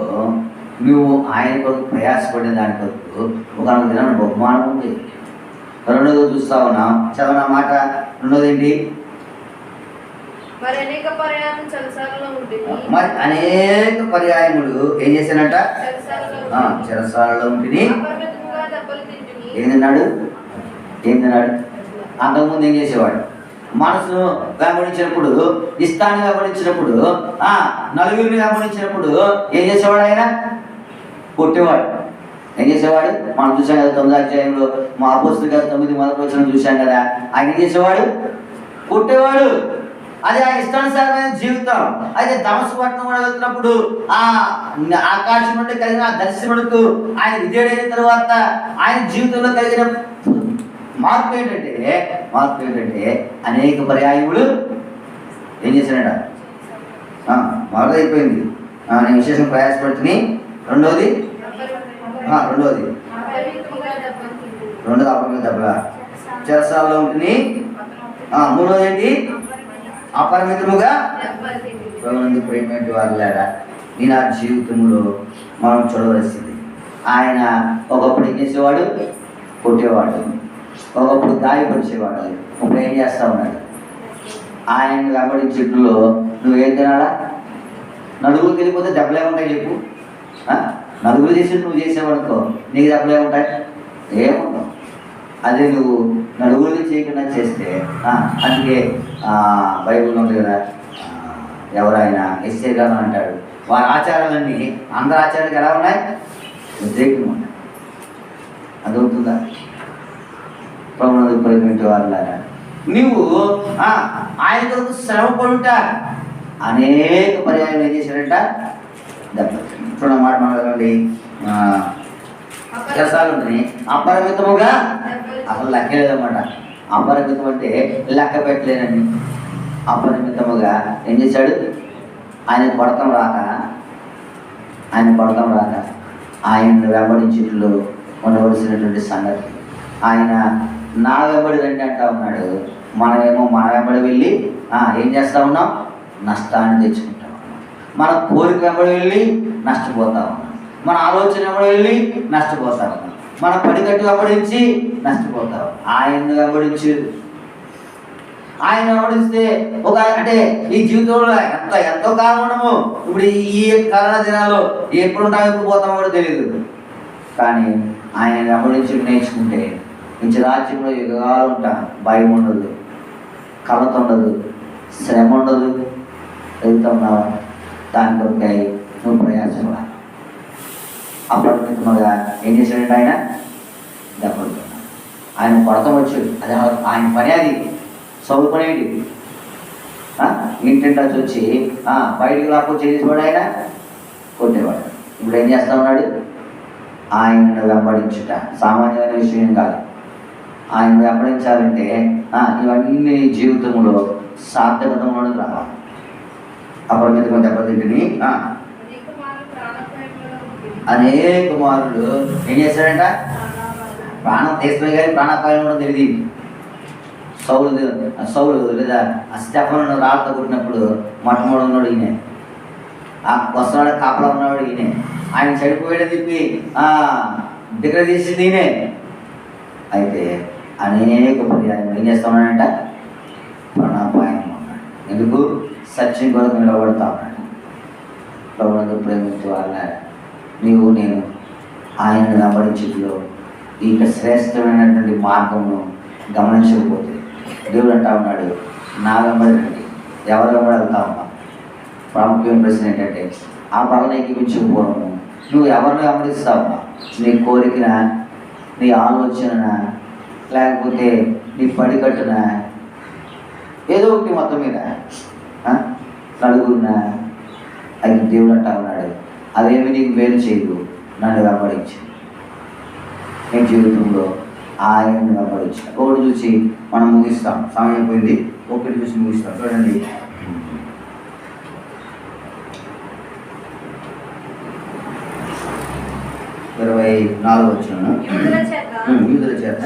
నువ్వు ఆయన కొరకు ప్రయాసపడిన దాని కొరకు ఒక దినాన్ని బహుమానం ఉంది. రెండోది చూస్తా ఉన్నాం, చదవనా మాట. రెండోది ఏంటి? మరి అనేక పర్యాయములు ఏం చేశానంట? చెరసాలలో ఉంటుంది. ఏం తిన్నాడు? అంతకుముందు ఏం చేసేవాడు? మనసును వెంబడించినప్పుడు, ఇష్టాన్ని వెంబడించినప్పుడు, నలుగురిని వెంబడించినప్పుడు ఏం చేసేవాడు? ఆయన కొట్టేవాడు. ఏం చేసేవాడు? మనం చూసాం కదా 9వ అధ్యాయంలో, మా అపోస్తలుల 9 మొదటి వచనం చూసాం కదా. ఆయన ఏం చేసేవాడు? కొట్టేవాడు. అది ఆయన ఇష్టానుసారమైన జీవితం. అయితే దమస్కుపట్నం కూడా వెళ్తున్నప్పుడు ఆకాశం నుండి కలిగిన దర్శనుడుకు ఆయన విజయుడైన తర్వాత ఆయన జీవితంలో కలిగిన మార్పు ఏంటంటే అనేక పర్యాయములు ఏం చేశాడట? మొదలైపోయింది. నేను విశేషం ప్రయాసపడుతుంది. రెండోది అపరిమిత దెబ్బ చెరసాలలో ఉంటుంది. మూడోది ఏంటి? అపరిమితముగా ప్రేమించే వారులారా, నీ నా జీవితంలో మనం చూడవలసింది. ఆయన ఒకప్పుడు ఏం చేసేవాడు? కొట్టేవాడు. ఒకప్పుడు గాయపరిచేవాడు. ఇప్పుడు ఏం చేస్తా ఉన్నాడు? ఆయన వెంబడించుట్లో నువ్వేం తినాలా? నలుగురికి వెళ్ళిపోతే దెబ్బలే ఉంటాయి చెప్పు. నలుగురు చేసి నువ్వు చేసేవాడుకో నీకు దెబ్బలే ఉంటాయి? ఏముండవు. అదే నువ్వు నలుగురిది చేయకుండా చేస్తే అందుకే బైబిల్ ఉంది కదా, ఎవరైనా ఎస్ఏ గారు అంటాడు, వారి ఆచారాలన్నీ అందరి ఆచారాలకు ఎలా ఉన్నాయి? వ్యతిరేకంగా ఉన్నాయి. అదవుతుందా? ప్రభువునందు ప్రేమించే వారులారా, నువ్వు ఆయన కొరకు శ్రమ పడుట అనేక పర్యాయాలు ఏం చేశాడంట? దెబ్బతిన్నాడు. చూడ మాట మాట్లాడండి, రసాలని అపరిమితముగా అసలు లెక్కలేదన్నమాట. అపరిమితం అంటే లెక్క పెట్టలేనండి. అపరిమితముగా ఏం చేశాడు? ఆయన కొడతాం రాక ఆయన వెంబడించుట్లో ఉండవలసినటువంటి సంగతి. ఆయన నా వెంబడి రండి అంటా ఉన్నాడు. మనమేమో మన వెంబడి వెళ్ళి ఏం చేస్తూ ఉన్నాం? నష్టాన్ని తెచ్చుకుంటా ఉన్నాం. మన కోరిక వెంబడి వెళ్ళి నష్టపోతా ఉన్నాం. మన ఆలోచన వెంబడి వెళ్ళి నష్టపోతా ఉన్నాం. మన పడికట్టు వెంబడించి నష్టపోతా ఉన్నాం. ఆయన్ని వెంబడించు. ఆయన వెంబడిస్తే అంటే ఈ జీవితంలో ఎంతో కాలం ఉండము. ఇప్పుడు ఈ కరోనా దినాల్లో ఎప్పుడు ఉంటాం, ఎప్పుడు పోతామో కూడా తెలియదు. కానీ ఆయన వెంబడించి నేర్చుకుంటే మంచి రాజ్యంలో యుగాలు ఉంటాం. భయం ఉండదు, కలత ఉండదు, శ్రమ ఉండదు. వెళ్తున్నావా? దాని కొరకై నువ్వు ప్రయాసపడాలి. అపరిమితముగా ఏం చేశాడంటే ఆయన దెబ్బలుతున్నాడు. ఆయన కొడతాం వచ్చాడు. అది ఆయన పని. అది సౌలు పని ఏంటి? ఇంటింటా వచ్చి బయటికి రాకపోతే చేసేవాడు, ఆయన కొట్టేవాడు. ఇప్పుడు ఏం చేస్తా ఉన్నాడు? ఆయనను వెంబడించుట సామాన్యమైన విషయం కాదు. ఆయన వెంబడించాలంటే ఇవన్నీ జీవితంలో సార్థకతంలో రావాలి. అపరిమితమైన దెబ్బతింటిని అనేక మార్లు ఏం చేశాడంట? ప్రాణం తీసుకోవాలి, కానీ ప్రాణాపాయం కూడా తెలియదు. సౌలు లేదా స్టెఫను రాళ్ళతో కొట్టినప్పుడు మొట్టమొదటి ఉన్నాడు ఈయనే. వస్తున్నాడు కాపలా ఉన్నవాడు ఈయనే. ఆయన చెడిపోయాడు చెప్పి దగ్గర తీసింది ఈయనే. అయితే అనేక పర్యాయం ఏం చేస్తా ఉన్నాడంట? ప్రాణాపాయంలో ఉన్నాడు. ఎందుకు? సత్యం కొరకు నిలబడతా ఉన్నాడు. ప్రభువునందు ప్రేమించే వాళ్ళ నీవు నేను ఆయనను వెంబడించులో ఈ శ్రేష్టమైనటువంటి మార్గంను గమనించకపోతే దేవుడు అంటా ఉన్నాడు, నా వెంబడి రండి. ఎవరు వెంబడి వెళ్తా ఉన్నా? ప్రాముఖ్యమైన ప్రశ్న ఏంటంటే, ఆ బలం ఎక్కించకపోవడము. నువ్వు ఎవరిని వెంబడిస్తావా? నీ కోరికన, నీ ఆలోచన, లేకపోతే నీ పడికట్టున, ఏదో ఒకటి మొత్తం మీద నలుగురిన. అయితే దేవుడు అంటా ఉన్నాడు, అదేమి నీకు మేలు చేయదు, నన్ను వెంబడించు. నీ జీవితంలో ఆయన్ని వెంబడించు. ఒకటి చూసి మనం ముగిస్తాం, సమయం పోయింది. ఒకటి చూసి ముగిస్తాం. చూడండి, ఇరవై 24 వచ్చిన యూదుల చేత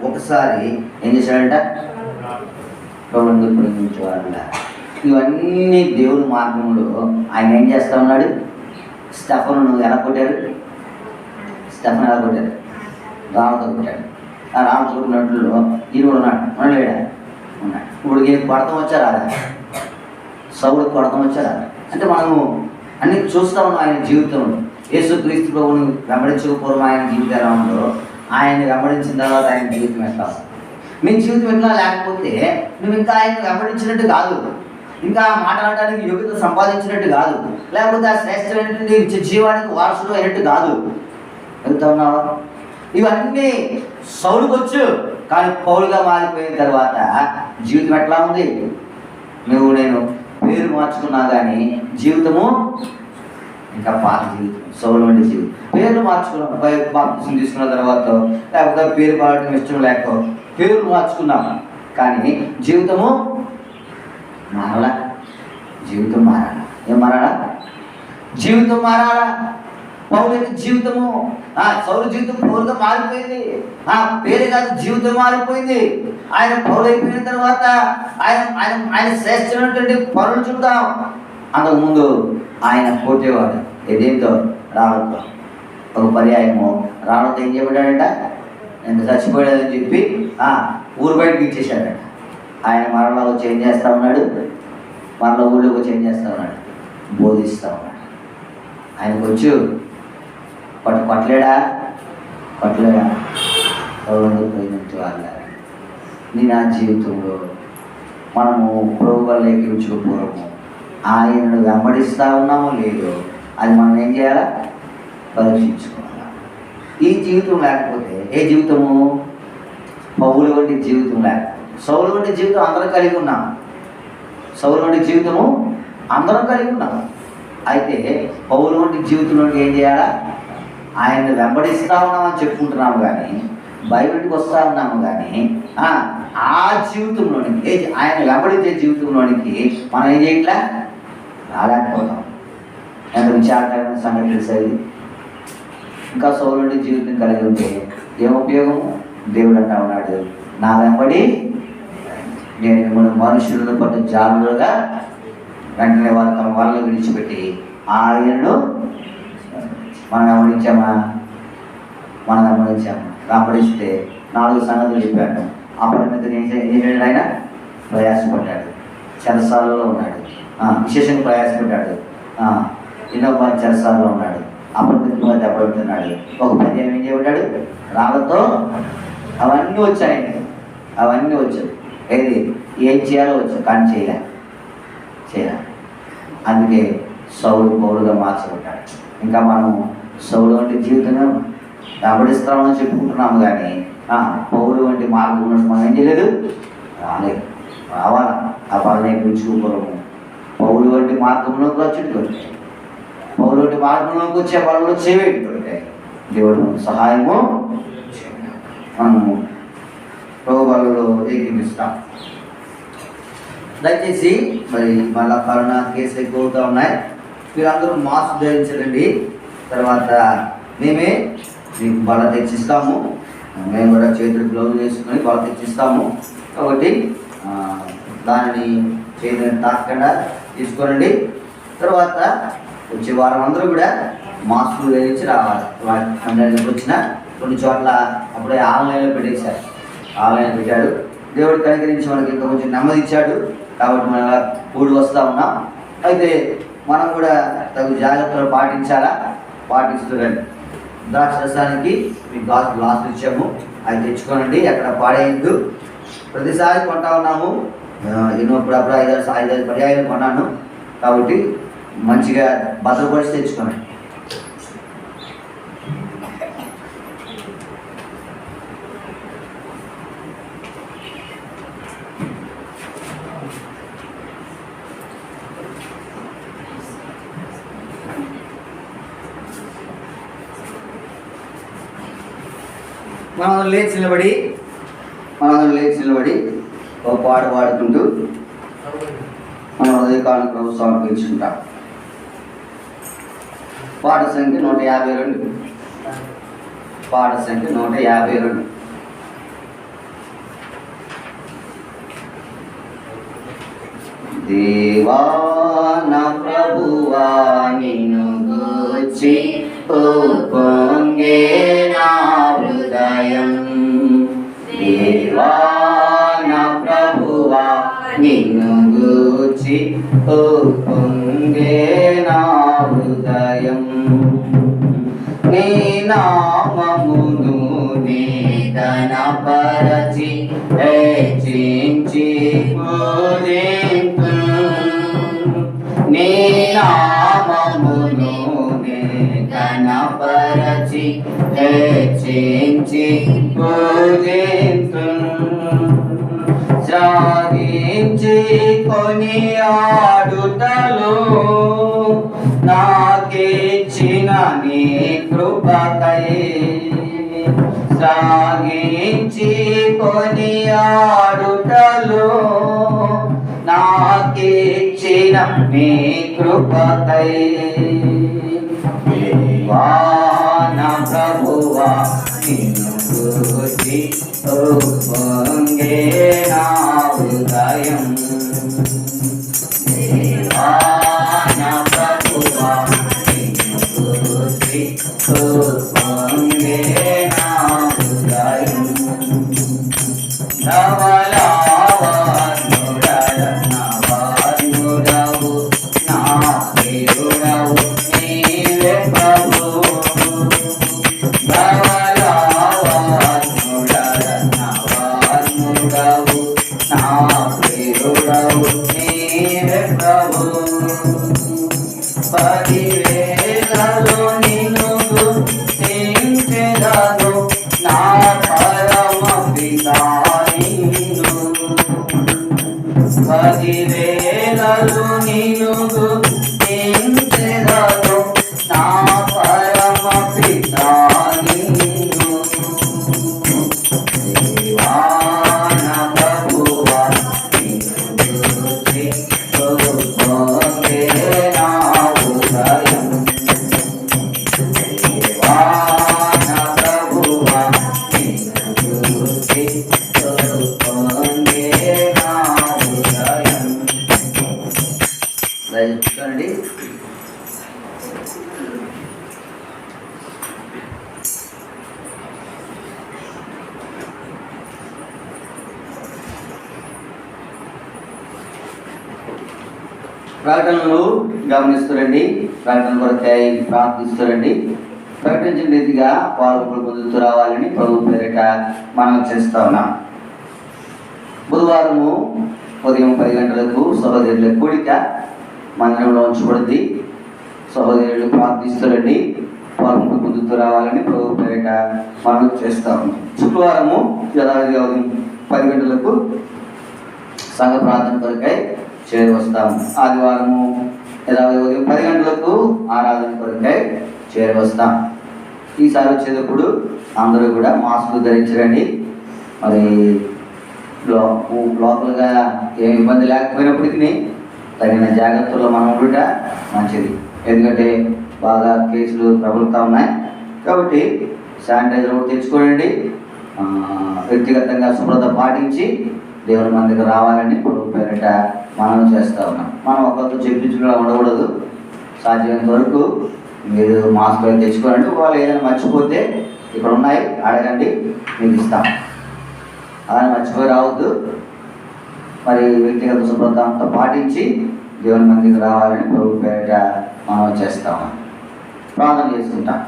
ఒకసారి ఏం చేశాడంట? ఇవన్నీ దేవుని మార్గంలో ఆయన ఏం చేస్తా ఉన్నాడు? స్టెఫను ఎలా కొట్టారు? స్టెఫన్ ఎలా కొట్టారు? రాళ్ళతో కొట్టాడు. ఆ రాళ్ళతో కొట్టినట్లు ఈయన కూడా ఉన్నాడు. లేడా? ఉన్నాడు. ఇప్పుడు ఈయనకి కొడతాం వచ్చారా? సౌలుకి కొడతాం వచ్చారా? అంటే మనము అన్ని చూస్తా ఉన్నాం. ఆయన జీవితంలో యేసుక్రీస్తు ప్రభువుని వెంబడించకపోవడం ఆయన జీవితం ఎలా ఉందో, ఆయన్ని వెంబడించిన తర్వాత ఆయన జీవితం ఎట్లా? నీ జీవితం ఎట్లా లేకపోతే నువ్వు ఇంకా ఆయన వెంబడించినట్టు కాదు, ఇంకా మాట్లాడడానికి యోగ్యత సంపాదించినట్టు కాదు, లేకపోతే ఆ శ్రేష్టమైనటువంటి జీవానికి వారసుడు అయినట్టు కాదు. వెళ్తా ఉన్నావా? ఇవన్నీ సౌలుకొచ్చు, కానీ పౌలుగా మారిపోయిన తర్వాత జీవితం ఎట్లా ఉంది? నువ్వు నేను పేరు మార్చుకున్నా కానీ జీవితము ఇంకా పాత జీవితం, సౌలు వంటి జీవితం. పేర్లు మార్చుకున్నాం, బాప్తిసం తీసుకున్న తర్వాత, లేకపోతే పేరు పాడటం ఇష్టం లేక పేర్లు మార్చుకున్నాం, కానీ జీవితము మారాలా? జీవితం మారాలా? ఏం మారాలా? జీవితం మారాలా? పౌలు జీవితము సౌలు జీవితం పౌలుగా మారిపోయింది. పేరే కాదు, జీవితం మారిపోయింది. ఆయన పౌలు అయిపోయిన తర్వాత ఆయన ఆయన ఆయన శ్రేష్టమైనటువంటి పనులు చూద్దాం. అంతకుముందు ఆయన కొట్టేవాడు ఏదేంతో రాళ్ళతో. ఒక పర్యాయము రాళ్ళతో ఏం చేయబడ్డాడంట? ఎంత చచ్చిపోయాడని చెప్పి ఊరు బయటకి ఇచ్చేసాడంట. ఆయన మరలా వచ్చి ఏం చేస్తా ఉన్నాడు? మరలా ఊళ్ళోకి వచ్చి ఏం చేస్తా ఉన్నాడు? బోధిస్తూ ఉన్నాడు. ఆయనకు వచ్చు పట్టలేడా పోయినట్టు వాళ్ళ నా జీవితంలో మనము ప్రభు వల్ల ఎక్కించుకోపోవడము, ఆయనను వెంబడిస్తూ ఉన్నామో లేదో అది మనం ఏం చేయాలా? పరీక్షించుకోవాలి. ఈ జీవితం లేకపోతే ఏ జీవితము? పౌలు వంటి జీవితం లేకపోతే. సౌలు వంటి జీవితం అందరం కలిగి ఉన్నాం. సౌలు వంటి జీవితము అందరం కలిగి ఉన్నాం. అయితే పౌలు వంటి జీవితంలో ఏం చేయాలా? ఆయన్ని వెంబడిస్తూ ఉన్నామని చెప్పుకుంటున్నాము కానీ, బైబిల్కి వస్తూ ఉన్నాము కానీ, ఆ జీవితంలోనికి ఆయన వెంబడించే జీవితంలోనికి మనం ఏం చేయట్లే? రాలేకపోతాం. ఎంత విచారకరమైన సంగతి తెలిసేది. ఇంకా సౌలు వంటి జీవితం కలిగి ఉంటే ఏం ఉపయోగము? దేవుడు అంటా ఉన్నాడు, నా వెంబడి నేను మిమ్మల్ని మనుషులను పట్టు జాలులుగా వెంటనే వారు తమ వాళ్ళను విడిచిపెట్టి ఆయనను మనం వెంబడించామా? వెంబడిస్తే 4 సంగతులు చెప్పాడు. అపరిమితుడు ఏం చేశాడు? ఆయన ప్రయాసపడ్డాడు, చెరసాలలో ఉన్నాడు, విశేషంగా ప్రయాసపడ్డాడు, ఎన్నో చెరసాలలో ఉన్నాడు, అపరిమితంగా దెబ్బలుతున్నాడు. ఒక పర్యాయం ఏం చేయబడ్డాడు? రాళ్ళతో అవన్నీ వచ్చాయి. ఏది ఏం చేయాలో వచ్చు కానీ చేయలే. అందుకే సౌలు పౌలుగా మార్చబడ్డాడు. ఇంకా మనం సౌలు వంటి జీవితంగా వెంబడిస్తామని చెప్పుకుంటున్నాము కానీ పౌలు వంటి మార్గంలో మనం ఏం చేయలేదు? రావాలా? ఆ పనులు నేర్పించుకోవడము. పౌలు వంటి మార్గంలోకి వచ్చేటువంటి, పౌలు వంటి మార్గంలోకి వచ్చే పనులు చేయబెట్టుకుంటే దేవుడు సహాయము మనము ప్రభు బలలో ఏకీపిస్తాం. దయచేసి మరి మళ్ళా కరోనా కేసులు ఎక్కువగా ఉన్నాయి. మీరందరూ మాస్క్ ధరించండి. తర్వాత మేమే మీకు బల తెచ్చిస్తాము. మేము కూడా చేతులు గ్లౌజ్ వేసుకొని బల తెచ్చిస్తాము. కాబట్టి దానిని చేతులను తాకకుండా తీసుకోనండి. తర్వాత వచ్చే వారం అందరూ కూడా మాస్కులు ధరించి రావాలి. అందరికి వచ్చిన కొన్ని చోట్ల అప్పుడే ఆన్లైన్లో పెట్టాడు. దేవుడు కనికరించి మనకి ఇంకా కొంచెం నెమ్మది ఇచ్చాడు. కాబట్టి మనం కూడి వస్తూ ఉన్నాం. అయితే మనం కూడా తగు జాగ్రత్తలు పాటిస్తుందండి. ద్రాక్ష రసానికి మీకు గ్లాసులు ఇచ్చాము, అవి తెచ్చుకోనండి, ఎక్కడ పాడేయద్దు. ప్రతిసారి కొంటా ఉన్నాము, ఎన్నోప్పుడు 5 పర్యాయాలు కొన్నాను. కాబట్టి మంచిగా భద్రపరిచి తెచ్చుకోండి. మనం లేచి నిలబడి ఒక పాట పాడుకుంటూ మన హృదయకాలను ప్రభు సమర్పించుకుంటాం. పాట సంఖ్య 152. పాట సంఖ్య 152. దేవా నా ప్రభువా నిన్ను గూర్చి పొంగే నా హృదయం. దేవా నా ప్రభువా నిన్ను గూర్చి పొంగే నా హృదయం. నీ నామమును నీ ఘనపరచి హెచ్చించి పూజింతును. నీ నామమును నీ ఘనపరచి హెచ్చించి పూజింతును. సాగించి కొనియాడుటలో నాకిచ్చిన నీ కృపకై. సాగించి కొనియాడుటలో నాకిచ్చిన నీ కృపకై. దేవా నా ప్రభువా నిన్ను గూర్చి పొంగే నా హృదయం. దేవా నా ప్రభువా నిన్ను గూర్చి పొంగే నా హృదయం. నవలావనుడవు నా పదివేలలు నిన్ను స్తుతించెదరు నా పరమ పితా నిన్ను. దేవా నా ప్రభువా నిన్ను స్తుతించెదరు నా హృదయం. దేవా నా ప్రభువా నిన్ను స్తుతించెదరు నా హృదయం. చూడండి, ప్రకటనలు గమనిస్తురండి, ప్రకటన కొరకై ప్రార్థిస్తురండి. ప్రకటించిన రీతిగా పాల్గొలు పొందుతూ రావాలని ప్రభు పేరిట మనం చేస్తా ఉన్నాం. బుధవారము ఉదయం 10 గంటలకు సహోదరుల కూడిక మందిరంలో ఉంచబడింది. సహోదరులు ప్రార్థిస్తురండి, పాల్గొలు పొందుతూ రావాలని ప్రభు పేరిట మనం చేస్తా ఉన్నాం. శుక్రవారము యథావిధిగా ఉదయం 10 గంటలకు సంఘ ప్రార్థన కొరకై చేరి వస్తాము. ఆదివారము యథావిధిగా ఉదయం 10 గంటలకు ఆరాధన కొరకై చేరి వస్తాం. ఈసారి వచ్చేటప్పుడు అందరూ కూడా మాస్కులు ధరించరండి. మరి లోపలగా ఏం ఇబ్బంది లేకపోయినప్పటికీ తగిన జాగ్రత్తల్లో మనం ఉండుట మంచిది. ఎందుకంటే బాగా కేసులు ప్రబలుతూ ఉన్నాయి కాబట్టి శానిటైజర్ కూడా తెచ్చుకోండి. వ్యక్తిగతంగా శుభ్రత పాటించి దేవుని మందికి రావాలని ప్రభు పేరిట మనం చేస్తూ ఉన్నాం. మనం ఒకరితో చెప్పించుకుని ఉండకూడదు. సాధ్యమైనంత వరకు మీరు మాస్క్ అయితే తెచ్చుకోనండి. వాళ్ళు ఏదైనా మర్చిపోతే ఇక్కడ ఉన్నాయి అడగండి, మీకు ఇస్తాం. అలా మర్చిపోయి రావద్దు. మరి వ్యక్తిగత శుభ్రత అంతా పాటించి దేవుని మందికి రావాలని ప్రభు పేరిట మనం చేస్తాము. ప్రార్థన చేసుకుంటాం.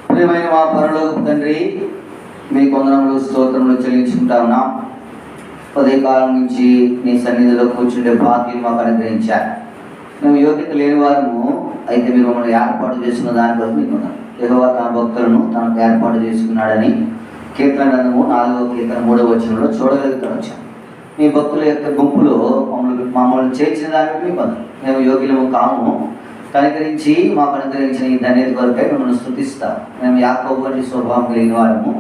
ప్రియమైన మా పరలోకపు తండ్రి, మీ కొందరములు స్తోత్రములు చెల్లించుకుంటా ఉన్నాం. ఉదయకాలం నుంచి నీ సన్నిధిలో కూర్చుండే భాగ్యం మాకు అనుగ్రహించారు. మేము యోగ్యత లేని వారము అయితే మీరు మమ్మల్ని ఏర్పాటు చేసుకున్న దాని కొరకు మీకు యెహోవా తన భక్తులను తనకు ఏర్పాటు చేసుకున్నాడని కీర్తన గ్రంథము 4వ కీర్తన 3వ వచనంలో చూడగలుగుతాం. వచ్చాం మీ భక్తుల యొక్క గుంపులో మమ్మల్ని చేర్చిన దానికి మీకు మేము యోగ్యులము కాము. కనికరించి మాకు అనుగ్రహించిన ఈ ధన్యత కొరకై మిమ్మల్ని స్తుతిస్తాం. మేము యాకోబు వంటి స్వభావం కలిగిన వారము,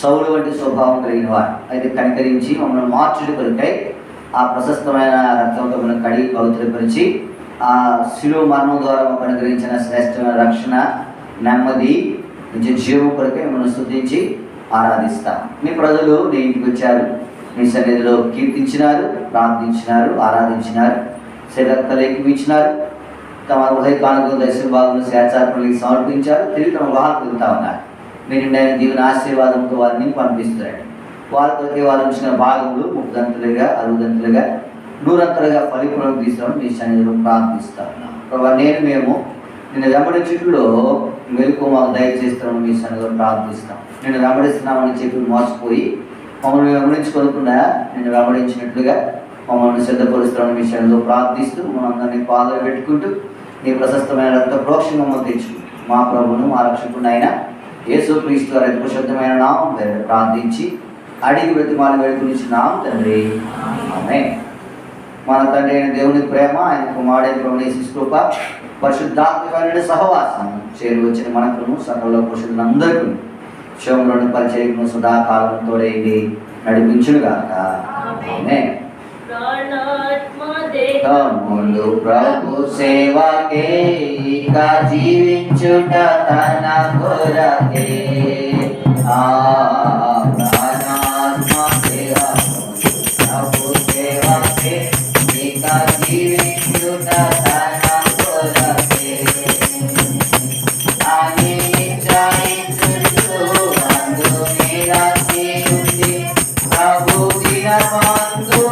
సౌలు వంటి స్వభావం కలిగిన వారు. అయితే కనికరించి మమ్మల్ని మార్చుడి కొరకై ఆ ప్రశస్తమైన రక్తంతో మనం కడిగి పవిత్రపరిచి ఆ శిలువ మరణం ద్వారా మాకు అనుగ్రహించిన శ్రేష్టమైన రక్షణ, నెమ్మది, నిజ జీవం కొరకై మిమ్మల్ని స్తుతించి ఆరాధిస్తాం. మీ ప్రజలు నీ ఇంటికి వచ్చారు, మీ సన్నిధిలో కీర్తించినారు, ప్రార్థించినారు, ఆరాధించినారు, శరీరత్తలేకి ఇచ్చినారు, తమ హృదయ కానుకలు దర్శన భాగంలో శాచార్పణకి సమర్పించారు. తిరిగి తమ వాహనకు వెళ్తా ఉన్నారు. మీ నిండైన దీవెన ఆశీర్వాదంతో వారిని పంపిస్తున్నాడు. వారి కొరకే వారు ఉంచిన భాగములు 30 దంతులుగా 60 దంతులుగా 100 దంతులుగా ఫలిపులను తీసుకోవడం మీ సన్నిధిలో ప్రార్థిస్తా ఉన్నాం. ప్రభావ మేము నిన్ను వెంబడించుట్లో మెలకు మాకు దయచేస్తున్నాం. మీ సన్నిధిలో ప్రార్థిస్తాం. నిన్ను వెంబడిస్తున్నామని చెప్పి మోసపోయి మమ్మల్ని వెంబడించుకోకుండా నిన్ను వెంబడించినట్లుగా మమ్మల్ని సిద్ధపరుస్తున్నామని మీ సన్నిధిలో ప్రార్థిస్తూ మమ్మల్ని అందరినీ పాదలు పెట్టుకుంటూ నీ ప్రశస్తమైన రక్త ప్రోక్షణ మమ్మల్ని తెచ్చు. మా ప్రభువును మా రక్షకుడు అయిన యేసుక్రీస్తు వారి పరిశుద్ధమైన నామం ప్రార్థించి అడిగి బ్రతిమాలి వేడుకునిచున్నాం తండ్రి, ఆమేన్. మన తండ్రి అయిన దేవుని ప్రేమ, ఆయన కుమారుడైన ప్రభువైన యేసు కృప, పరిశుద్ధాత్మకమైన సహవాసం చేరి వచ్చిన మనకును సకల పురుషులందరికీ క్షేమంలోని పరిచయను సదాకాలం తోడైంది నడిపించునుగాక, ఆమేన్. తమ్ముడు ప్రభు సేవకే ఇక జీవించుట తన కొరకే. ప్రాణాత్మ ప్రభు సేవకే ఇక జీవించుట తన కొరకే. అని నిశ్చయించుచు అందు నిరాశ ఉంది ప్రభు దినమందు